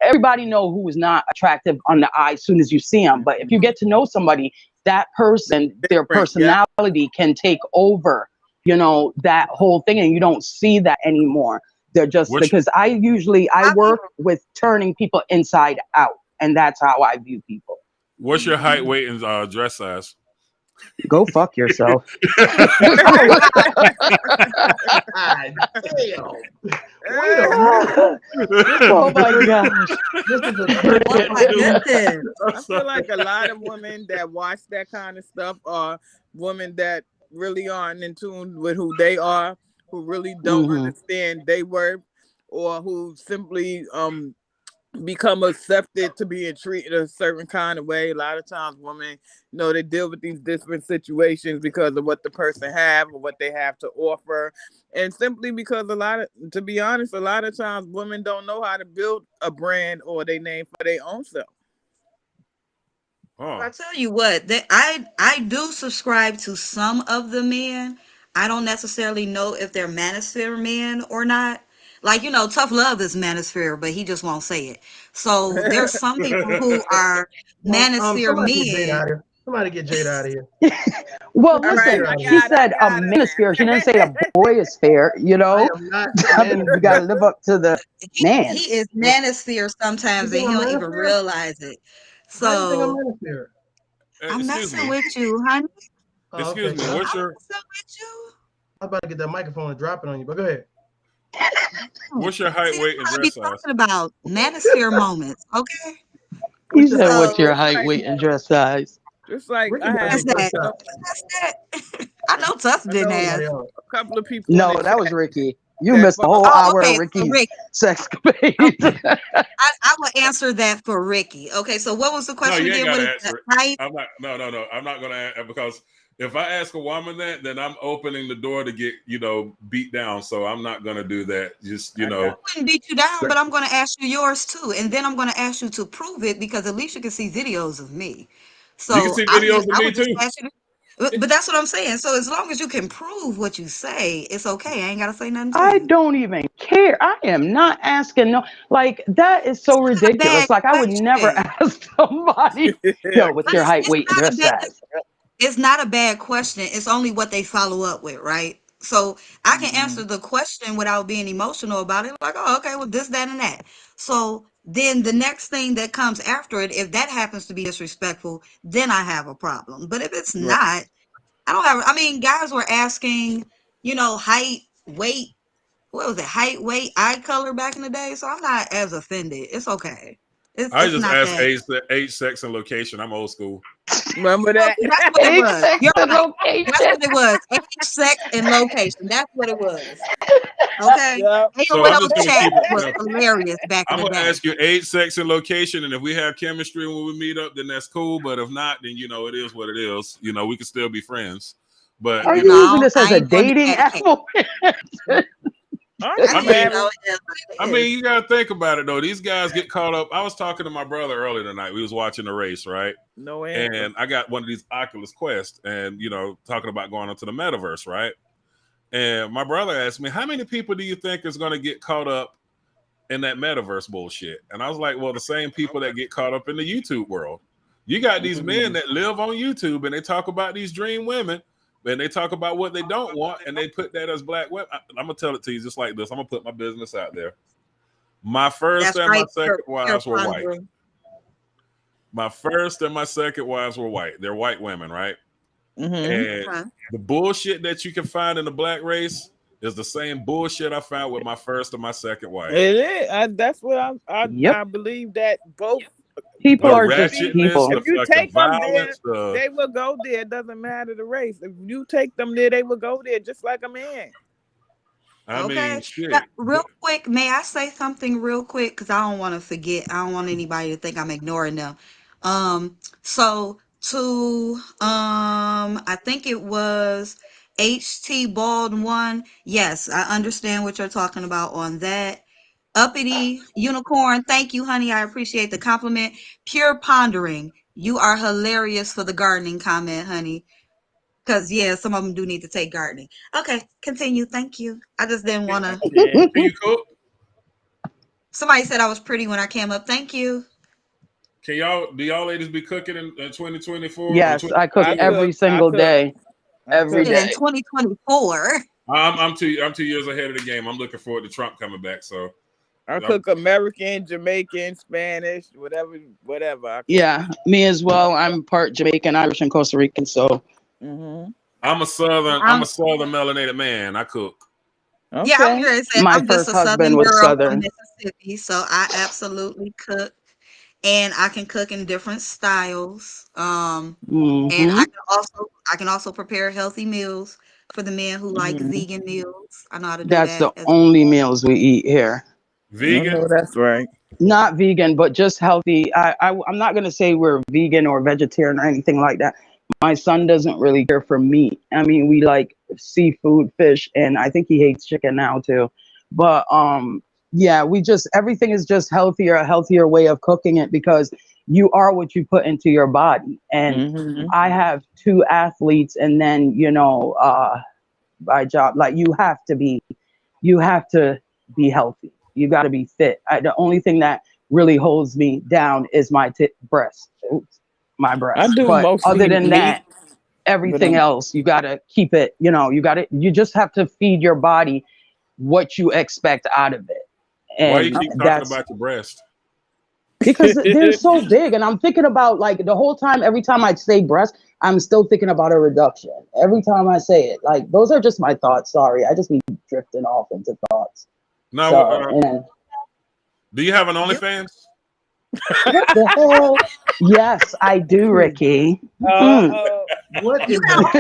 everybody know who is not attractive on the eye as soon as you see them. But if you get to know somebody, that person, their personality can take over, that whole thing, and you don't see that anymore. They're just because I work with turning people inside out, and that's how I view people. What's your height, weight, and dress size? Go fuck yourself. God damn. Wait a minute. Oh my gosh. This is a Oh my goodness. I feel like a lot of women that watch that kind of stuff are women that really aren't in tune with who they are, who really don't understand their worth, or who simply become accepted to being treated a certain kind of way. A lot of times women, they deal with these different situations because of what the person have or what they have to offer. And simply because to be honest, a lot of times women don't know how to build a brand or their name for their own self. I tell you what, that I do subscribe to some of the men. I don't necessarily know if they're manosphere men or not. Like, Tough Love is manosphere, but he just won't say it. So there's some people who are manosphere Somebody get Jade men. out of here. Somebody get Jade out of here. Well, All right, listen, I she got said a it. manosphere. She didn't say a boyosphere, I am not I mean, you got to live up to the man. He is manosphere You sometimes, and think he I'm don't even manosphere? realize it. How do you think I'm So manosphere? I'm Excuse messing me. with you, honey. Oh, Excuse okay. me. I What's I'm your messing with you. was about to get that microphone and drop it on you, but go ahead. what's your height, See, weight, and that's what I be dress size? talking about. Manosphere moments, okay? He What's your said, height, "What's weight? your So height, weight, and dress size?" Just like Ricky I better had that's be that. cursed out. That's that. I know Tuss I didn't know ask. Somebody else. a couple of people in No, the that was chat Ricky. You that missed the follow. whole Oh, hour of okay. So Ricky's Rick, sexcapades. okay. I will answer that for Ricky. Okay, so what was the No, question you ain't again? What gotta is the answer it. height? I'm not. No, no, no. I'm not gonna because if I ask a woman that, then I'm opening the door to get beat down. So I'm not gonna do that. Just I got Wouldn't beat you down, but I'm going to ask you yours too, and then I'm going to ask you to prove it because at least you can see videos of me. you can So see videos of I me would just too. ask you. But that's what I'm saying. So as long as you can prove what you say, it's okay. I ain't got to say nothing to I you. don't even care. I am not asking no. Like that is It's so not a bad ridiculous. Like I would never question, ask somebody, "Yo, what's but your height, it's weight, and not a dress bad. size?" It's not a bad question. It's only what they follow up with, right? So I can answer the question without being emotional about it. Like, oh, okay, well, this, that, and that. So then the next thing that comes after it, if that happens to be disrespectful, then I have a problem. But if it's right. not, I don't have, I mean, guys were asking, height, weight, what was it? Height, weight, eye color back in the day. So I'm not as offended. It's okay. I It's just not ask that. age, sex, and location. I'm old school. Remember Well, that? see, that's what it Age, was. sex, You're and right. That's location. what it was. Age, sex, and location. That's what it was. Okay. Yep. Even So with I'm old just gonna chat keep it was simple. hilarious back in I'm the gonna day. ask you age, sex, and location, and if we have chemistry when we meet up, then that's cool. But if not, then it is what it is. We can still be friends. But Are you using No, this as I a ain't going to dating that app? case. Aren't I you I just mean, know married? it is what it is. you gotta think about it though. These guys get caught up. I was talking to my brother earlier tonight. We was watching the race, right? No answer. And I got one of these Oculus Quest, and talking about going onto the metaverse, right? And my brother asked me, "How many people do you think is going to get caught up in that metaverse bullshit?" And I was like, "Well, the same people that get caught up in the YouTube world. You got these men that live on YouTube, and they talk about these dream women." And they talk about what they don't want, and they put that as black women. I'm gonna tell it to you just like this. I'm gonna put my business out there. My first That's and my right. second You're wives were white. pondering. My first and my second wives were white. They're white women, right? Mm-hmm. And Okay. the bullshit that you can find in the black race is the same bullshit I found with my first and my second wife. It is. That's what Yep. I believe that both People The both are just species. ratchetness, people. the If you fucking take them there, violence, the they will go there. It doesn't matter the race. If you take them there, they will go there just like a man. I mean Okay. Now, shit. real quick, may I say something real quick? Because I don't want to forget. I don't want anybody to think I'm ignoring them. So to I think it was HT Bald one. Yes, I understand what you're talking about on that. Uppity Unicorn, thank you, honey. I appreciate the compliment. Pure Pondering, you are hilarious for the gardening comment, honey. Because, yeah, some of them do need to take gardening. Okay, continue. Thank you. I just didn't want to. Yeah. Can you cook? Somebody said I was pretty when I came up. Thank you. Do y'all ladies be cooking in 2024 or Yes, I cook I 2023 or every cook. I single cook. day. I Every cook. And in day. 2024. I'm 2 years ahead of the game. I'm looking forward to Trump coming back. So I cook American, Jamaican, Spanish, whatever. I cook. Yeah, me as well. I'm part Jamaican, Irish, and Costa Rican. So I'm a southern melanated man. I cook. Okay. Yeah, I was going to say My I'm just first a husband southern was girl from Southern. Mississippi, so I absolutely cook, and I can cook in different styles. And Hmm I can also prepare healthy meals for the men who like vegan meals. I know how to do That's that the as only meals we eat here. Vegan? No, that's right. Not vegan, but just healthy. I'm not gonna say we're vegan or vegetarian or anything like that. My son doesn't really care for meat. I mean, we like seafood, fish, and I think he hates chicken now too. But yeah, we just everything is just healthier, a healthier way of cooking it because you are what you put into your body. And I have two athletes, and then by job, like you have to be healthy. You got to be fit. The only thing that really holds me down is my breast. Oops, my I breast. do But other mostly than meat, that, but everything else, you got to keep it, you just have to feed your body what you expect out of it. Why you And keep talking that's about your breast? because they're so big. And I'm thinking about like the whole time, every time I say breast, I'm still thinking about a reduction. Every time I say it, like those are just my thoughts. Sorry. I just be drifting off into thoughts. Now, So, and do you have an OnlyFans? what the hell? Yes, I do, Ricky. What is that?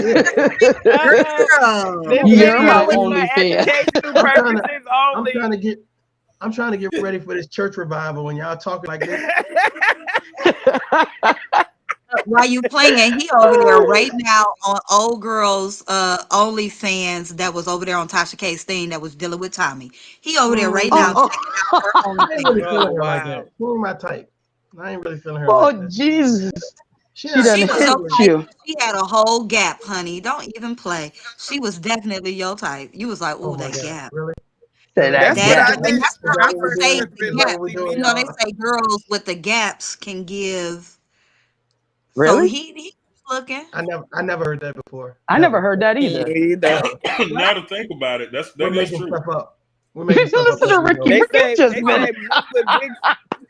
This You're video my is only for fan. educational I'm purposes only. I'm trying to get ready for this church revival when y'all talking like this. while you playing, he over there right now on old girls OnlyFans that was over there on Tasha K's thing that was dealing with Tommy. He over there right now Oh, checking out her I ain't really OnlyFans. feeling her like that. She ain't my type. I ain't really feeling her oh, like that. Jesus. She She not done She she was not your hit really type. you. She had a whole gap, honey. Don't even play. She was definitely your type. You was like, oh oh, my that God. gap. Really? Say Really? that That's what That I gap. and did. that's Is where that I My what we're first say doing? the Is husband that gap. what we're mostly doing, You meat. know, they y'all? say girls with the gaps can give. So Really? he was looking. I never heard that before. I never Never. heard that Me either. either. Now to think about it, We're that is making true. stuff up. We're making stuff up Listen as to we Ricky. go. They Ricky say just they been. say men with big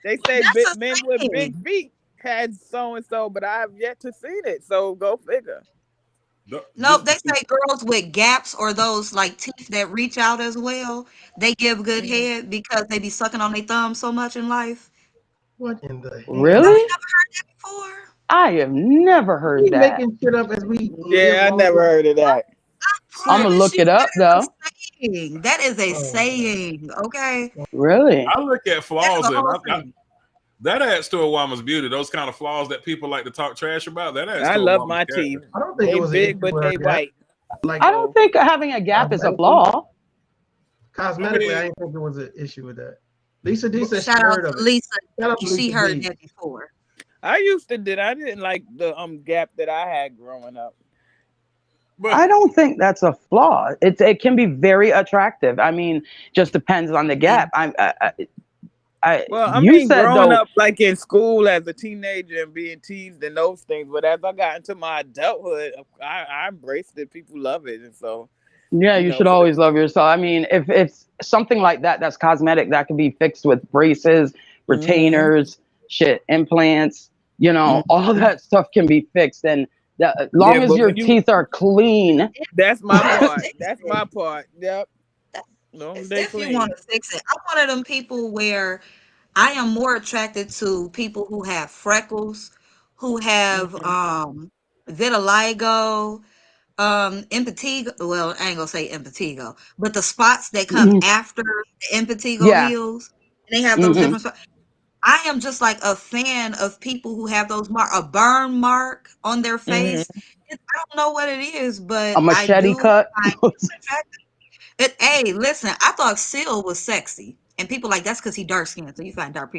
That's a men with big saying. feet had so and so, but I have yet to see it. So go figure. Nope, they say girls with gaps or those like teeth that reach out as well, they give good head because they be sucking on their thumb so much in life. What in the Y'all hell? Really? ain't never heard that before? I have never Are heard we that. making shit up as we live Yeah, I along? never heard of that. I'm going to Promise look you, it up, that is though. a saying. That is a Oh my God. saying, okay? Really? I look at That is flaws a and whole saying. that adds to a woman's beauty. Those kind of flaws that people like to talk trash about, that adds I to a love woman's my teeth. character. I don't think it They was an issue big, but with her they gap. white. Like I don't So think having a gap is a cosmetically, flaw. I cosmetically, I mean, didn't think there was an issue with that. Lisa D said she Shout out heard of to it. Lisa. Shout out to She Lisa heard D. that before. I didn't like the gap that I had growing up. but I don't think that's a flaw. It can be very attractive. I mean, just depends on the gap. Well, I You mean, said growing though, up like in school as a teenager and being teased and those things, but as I got into my adulthood, I embraced it. People love it, and so yeah, you should for the always love yourself. I mean, if it's something like that, that's cosmetic, that can be fixed with braces, hmm retainers, shit, implants. All that stuff can be fixed, and as yeah, long as but your when you teeth are clean. that's my part. Fix That's it. my part. Yep. Long as It's they if you want clean. to fix it. I'm one of them people where I am more attracted to people who have freckles, who have Hmm vitiligo, impetigo. Well, I ain't gonna say impetigo, but the spots that come after the impetigo Yeah. heals, and they have those Hmm different spots. I am just like a fan of people who have those a burn mark on their hmm face. I don't know what it is, A but I machete do cut. find it attractive. Hey, listen, I thought Seal was sexy, and people like that's because he dark skinned. So you find dark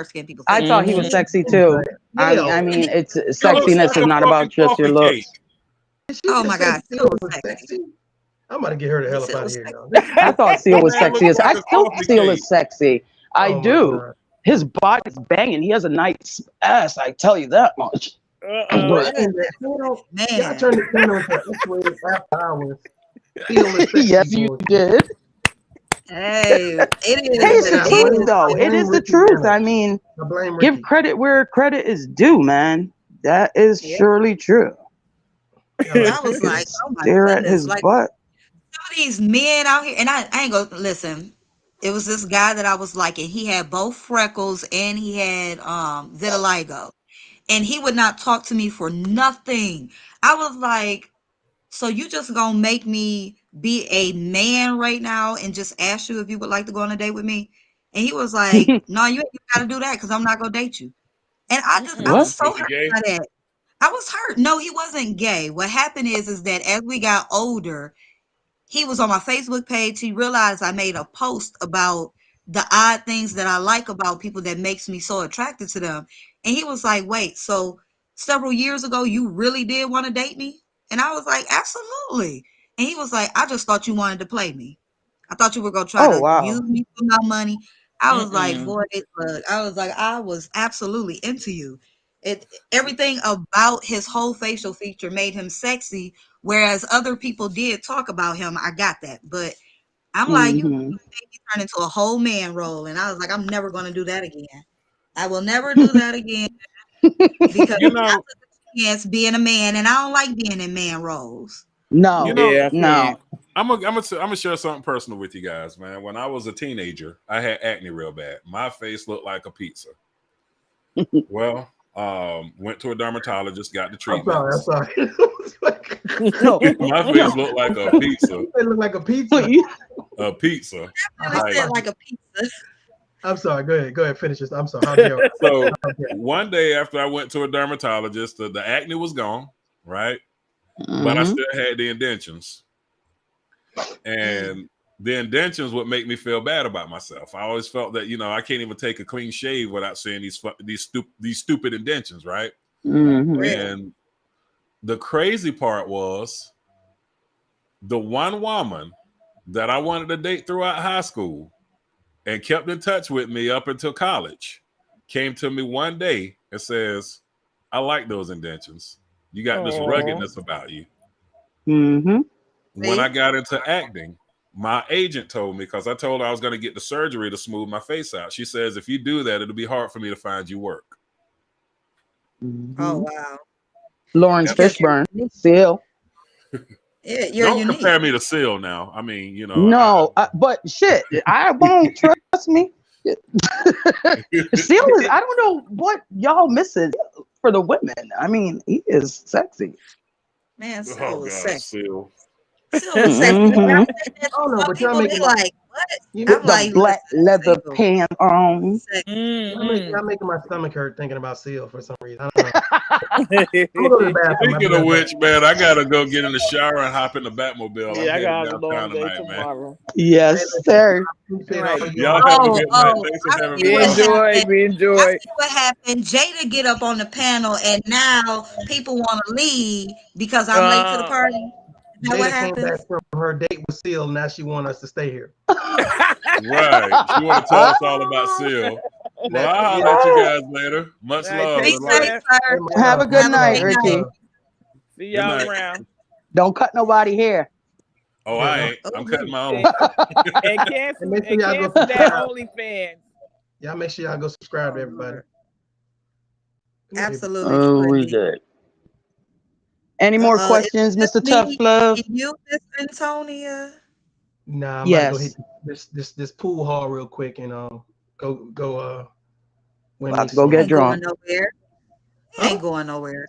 skinned people I sexy. thought he was hmm sexy In too. the I hell. And mean, then, it's he looks sexiness like is a not fucking about just your coffee cake. looks. Did she oh just my say God, Seal Seal was was sexy. sexy? I'm about to get her the He hell up Seal out of was here, sexy. y'all. I thought That Seal was man sexy. looks I like a still think coffee Seal is cake. sexy. I Oh my do. God. His body's banging. He has a nice ass. I tell you that much. Uh-oh. What But in the hell? Y'all Man, turn the channel into X-rated after hours. Feel the sexy Yes, you bullshit. did. Hey, it Hey, is it's what the I it truth, blame is, though. I man. It blame is the Ricky truth. Bennett. I mean, I blame give Ricky. credit where credit is due, man. That is Yeah. surely true. Yeah, like I was like, Just oh my stare at goodness. his Like butt. some of these men out here, and I ain't gonna listen. It was this guy that I was liking. He had both freckles and he had vitiligo. And he would not talk to me for nothing. I was like, so you just gonna make me be a man right now and just ask you if you would like to go on a date with me? And he was like, no, you ain't gotta do that because I'm not gonna date you. And I was What? so Was he hurt gay? by that. I was hurt. No, he wasn't gay. What happened is that as we got older, he was on my Facebook page. He realized I made a post about the odd things that I like about people that makes me so attracted to them. And he was like, wait, so several years ago, you really did want to date me? And I was like, absolutely. And he was like, I just thought you wanted to play me. I thought you were going to try Oh, to use wow. me for my money. I was like, Mm-mm. boy, look, I was like, I was absolutely into you. Everything about his whole facial feature made him sexy. Whereas other people did talk about him, I got that. But I'm like, you Hmm. made me turn into a whole man role. And I was like, I'm never going to do that again. I will never do that again because You I know, took a chance being a man and I don't like being in man roles. you No, know, Yeah, I no. can't. I'm gonna share something personal with you guys, man. When I was a teenager, I had acne real bad. My face looked like a pizza. Well, went to a dermatologist, got the I'm sorry. I'm treatments. sorry. No, My face no. looked like a pizza. It look like a pizza. A pizza. Really Like, said like a pizza. I'm sorry. Go ahead. Go ahead. Finish this. I'm sorry. How dare I? so How dare one day after I went to a dermatologist, the acne was gone, right? But I Hmm. still had the indentions. Mm. And the indentions would make me feel bad about myself. I always felt that, I can't even take a clean shave without seeing these stupid indentions, right? Hmm. Real. And the crazy part was the one woman that I wanted to date throughout high school and kept in touch with me up until college came to me one day and says, I like those indentions. You got this Oh. ruggedness about you. Hmm. When I See? got into acting, my agent told me, because I told her I was going to get the surgery to smooth my face out. She says, if you do that, it'll be hard for me to find you work. Oh Hmm. wow. Lawrence And Because you're Fishburne. unique. Still. Yeah, you're don't unique. compare me to Seal now. I mean, No, but shit, I won't. Trust me. Seal is, I don't know what y'all missing for the women. I mean, he is sexy. Man, oh Sil was God, sexy. Seal. Sil is sexy. And when I Hmm. say that I to don't know, some but y'all people, they making my like, what? you I'm With the like, black listen, leather Sil, pants on. sexy. Mm-hmm. y'all making my stomach hurt thinking about Seal for some reason. I don't know. I'm gonna go to the bathroom. I'll be Speaking of right back. which, man, I gotta go get in the shower and hop in the Batmobile. I'm Yeah, I headed got a long downtown day tonight, man. tomorrow. Hey, Yes, listen, sir. I All appreciate all right. y'all. Y'all have a Oh, good night. oh, Thanks for I having see me We what on. enjoy. happened. We I enjoy. see what happened. Jada get up on the panel, and now people want to leave because I'm late to the Uh, party. Is that what Jada came back happens? from her date with Seal. Now she want us to stay here. Right. She want to tell us all about Seal. Well, Now, I'll yeah. holler at you guys later. all Much right, love Be take and light. safe, care. Hey, sir. much Have a love. good Have a night, great Much night. Ricky. love. See Good y'all night. around. Don't cut nobody hair. Oh, Yeah, I no. ain't. I'm cutting Oh, my own. And, and And cancel make sure and y'all go cancel that subscribe. OnlyFans. Y'all make sure y'all go subscribe to oh everybody. Lord. Good night, everybody. Absolutely Oh, would we be. good. Any more It's questions, just Mr. Tough me Love? and you, Miss Antonia. Nah, I'm about to go hit Yes. this pool hall real quick and go win me About to go You some. get ain't going drunk. nowhere. You Huh? ain't going nowhere.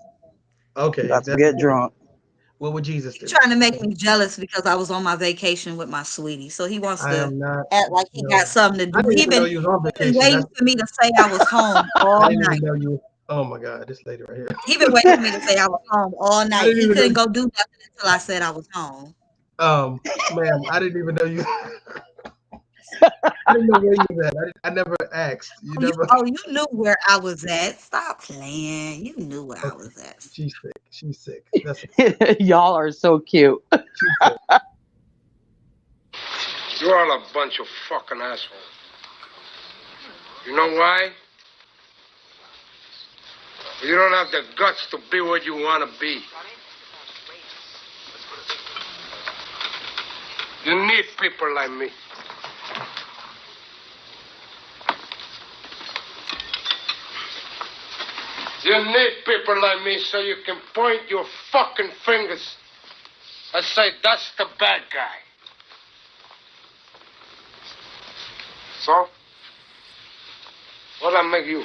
Okay, if About to that's the get case, drunk. what would Jesus He do? trying to make me jealous because I was on my vacation with my sweetie. So he wants I to am not. act like he got No, something to I do. didn't He even know been you was on he been vacation. waiting That's for me to say I was home I all didn't even night. know you. Oh my God, this lady right here. He been waiting for me to say I was home all I night. didn't He even know. couldn't go do nothing until I said I was home. Ma'am, I didn't even know you. I didn't know where you was at. I never asked. You never. You knew where I was at. Stop playing. You knew where I Okay, was at. she's sick. She's sick. That's Y'all are so cute. she's sick. You're all a bunch of fucking assholes. You know why? You don't have the guts to be what you want to be. You need people like me. You need people like me so you can point your fucking fingers and say, that's the bad guy. So, what'll I make you?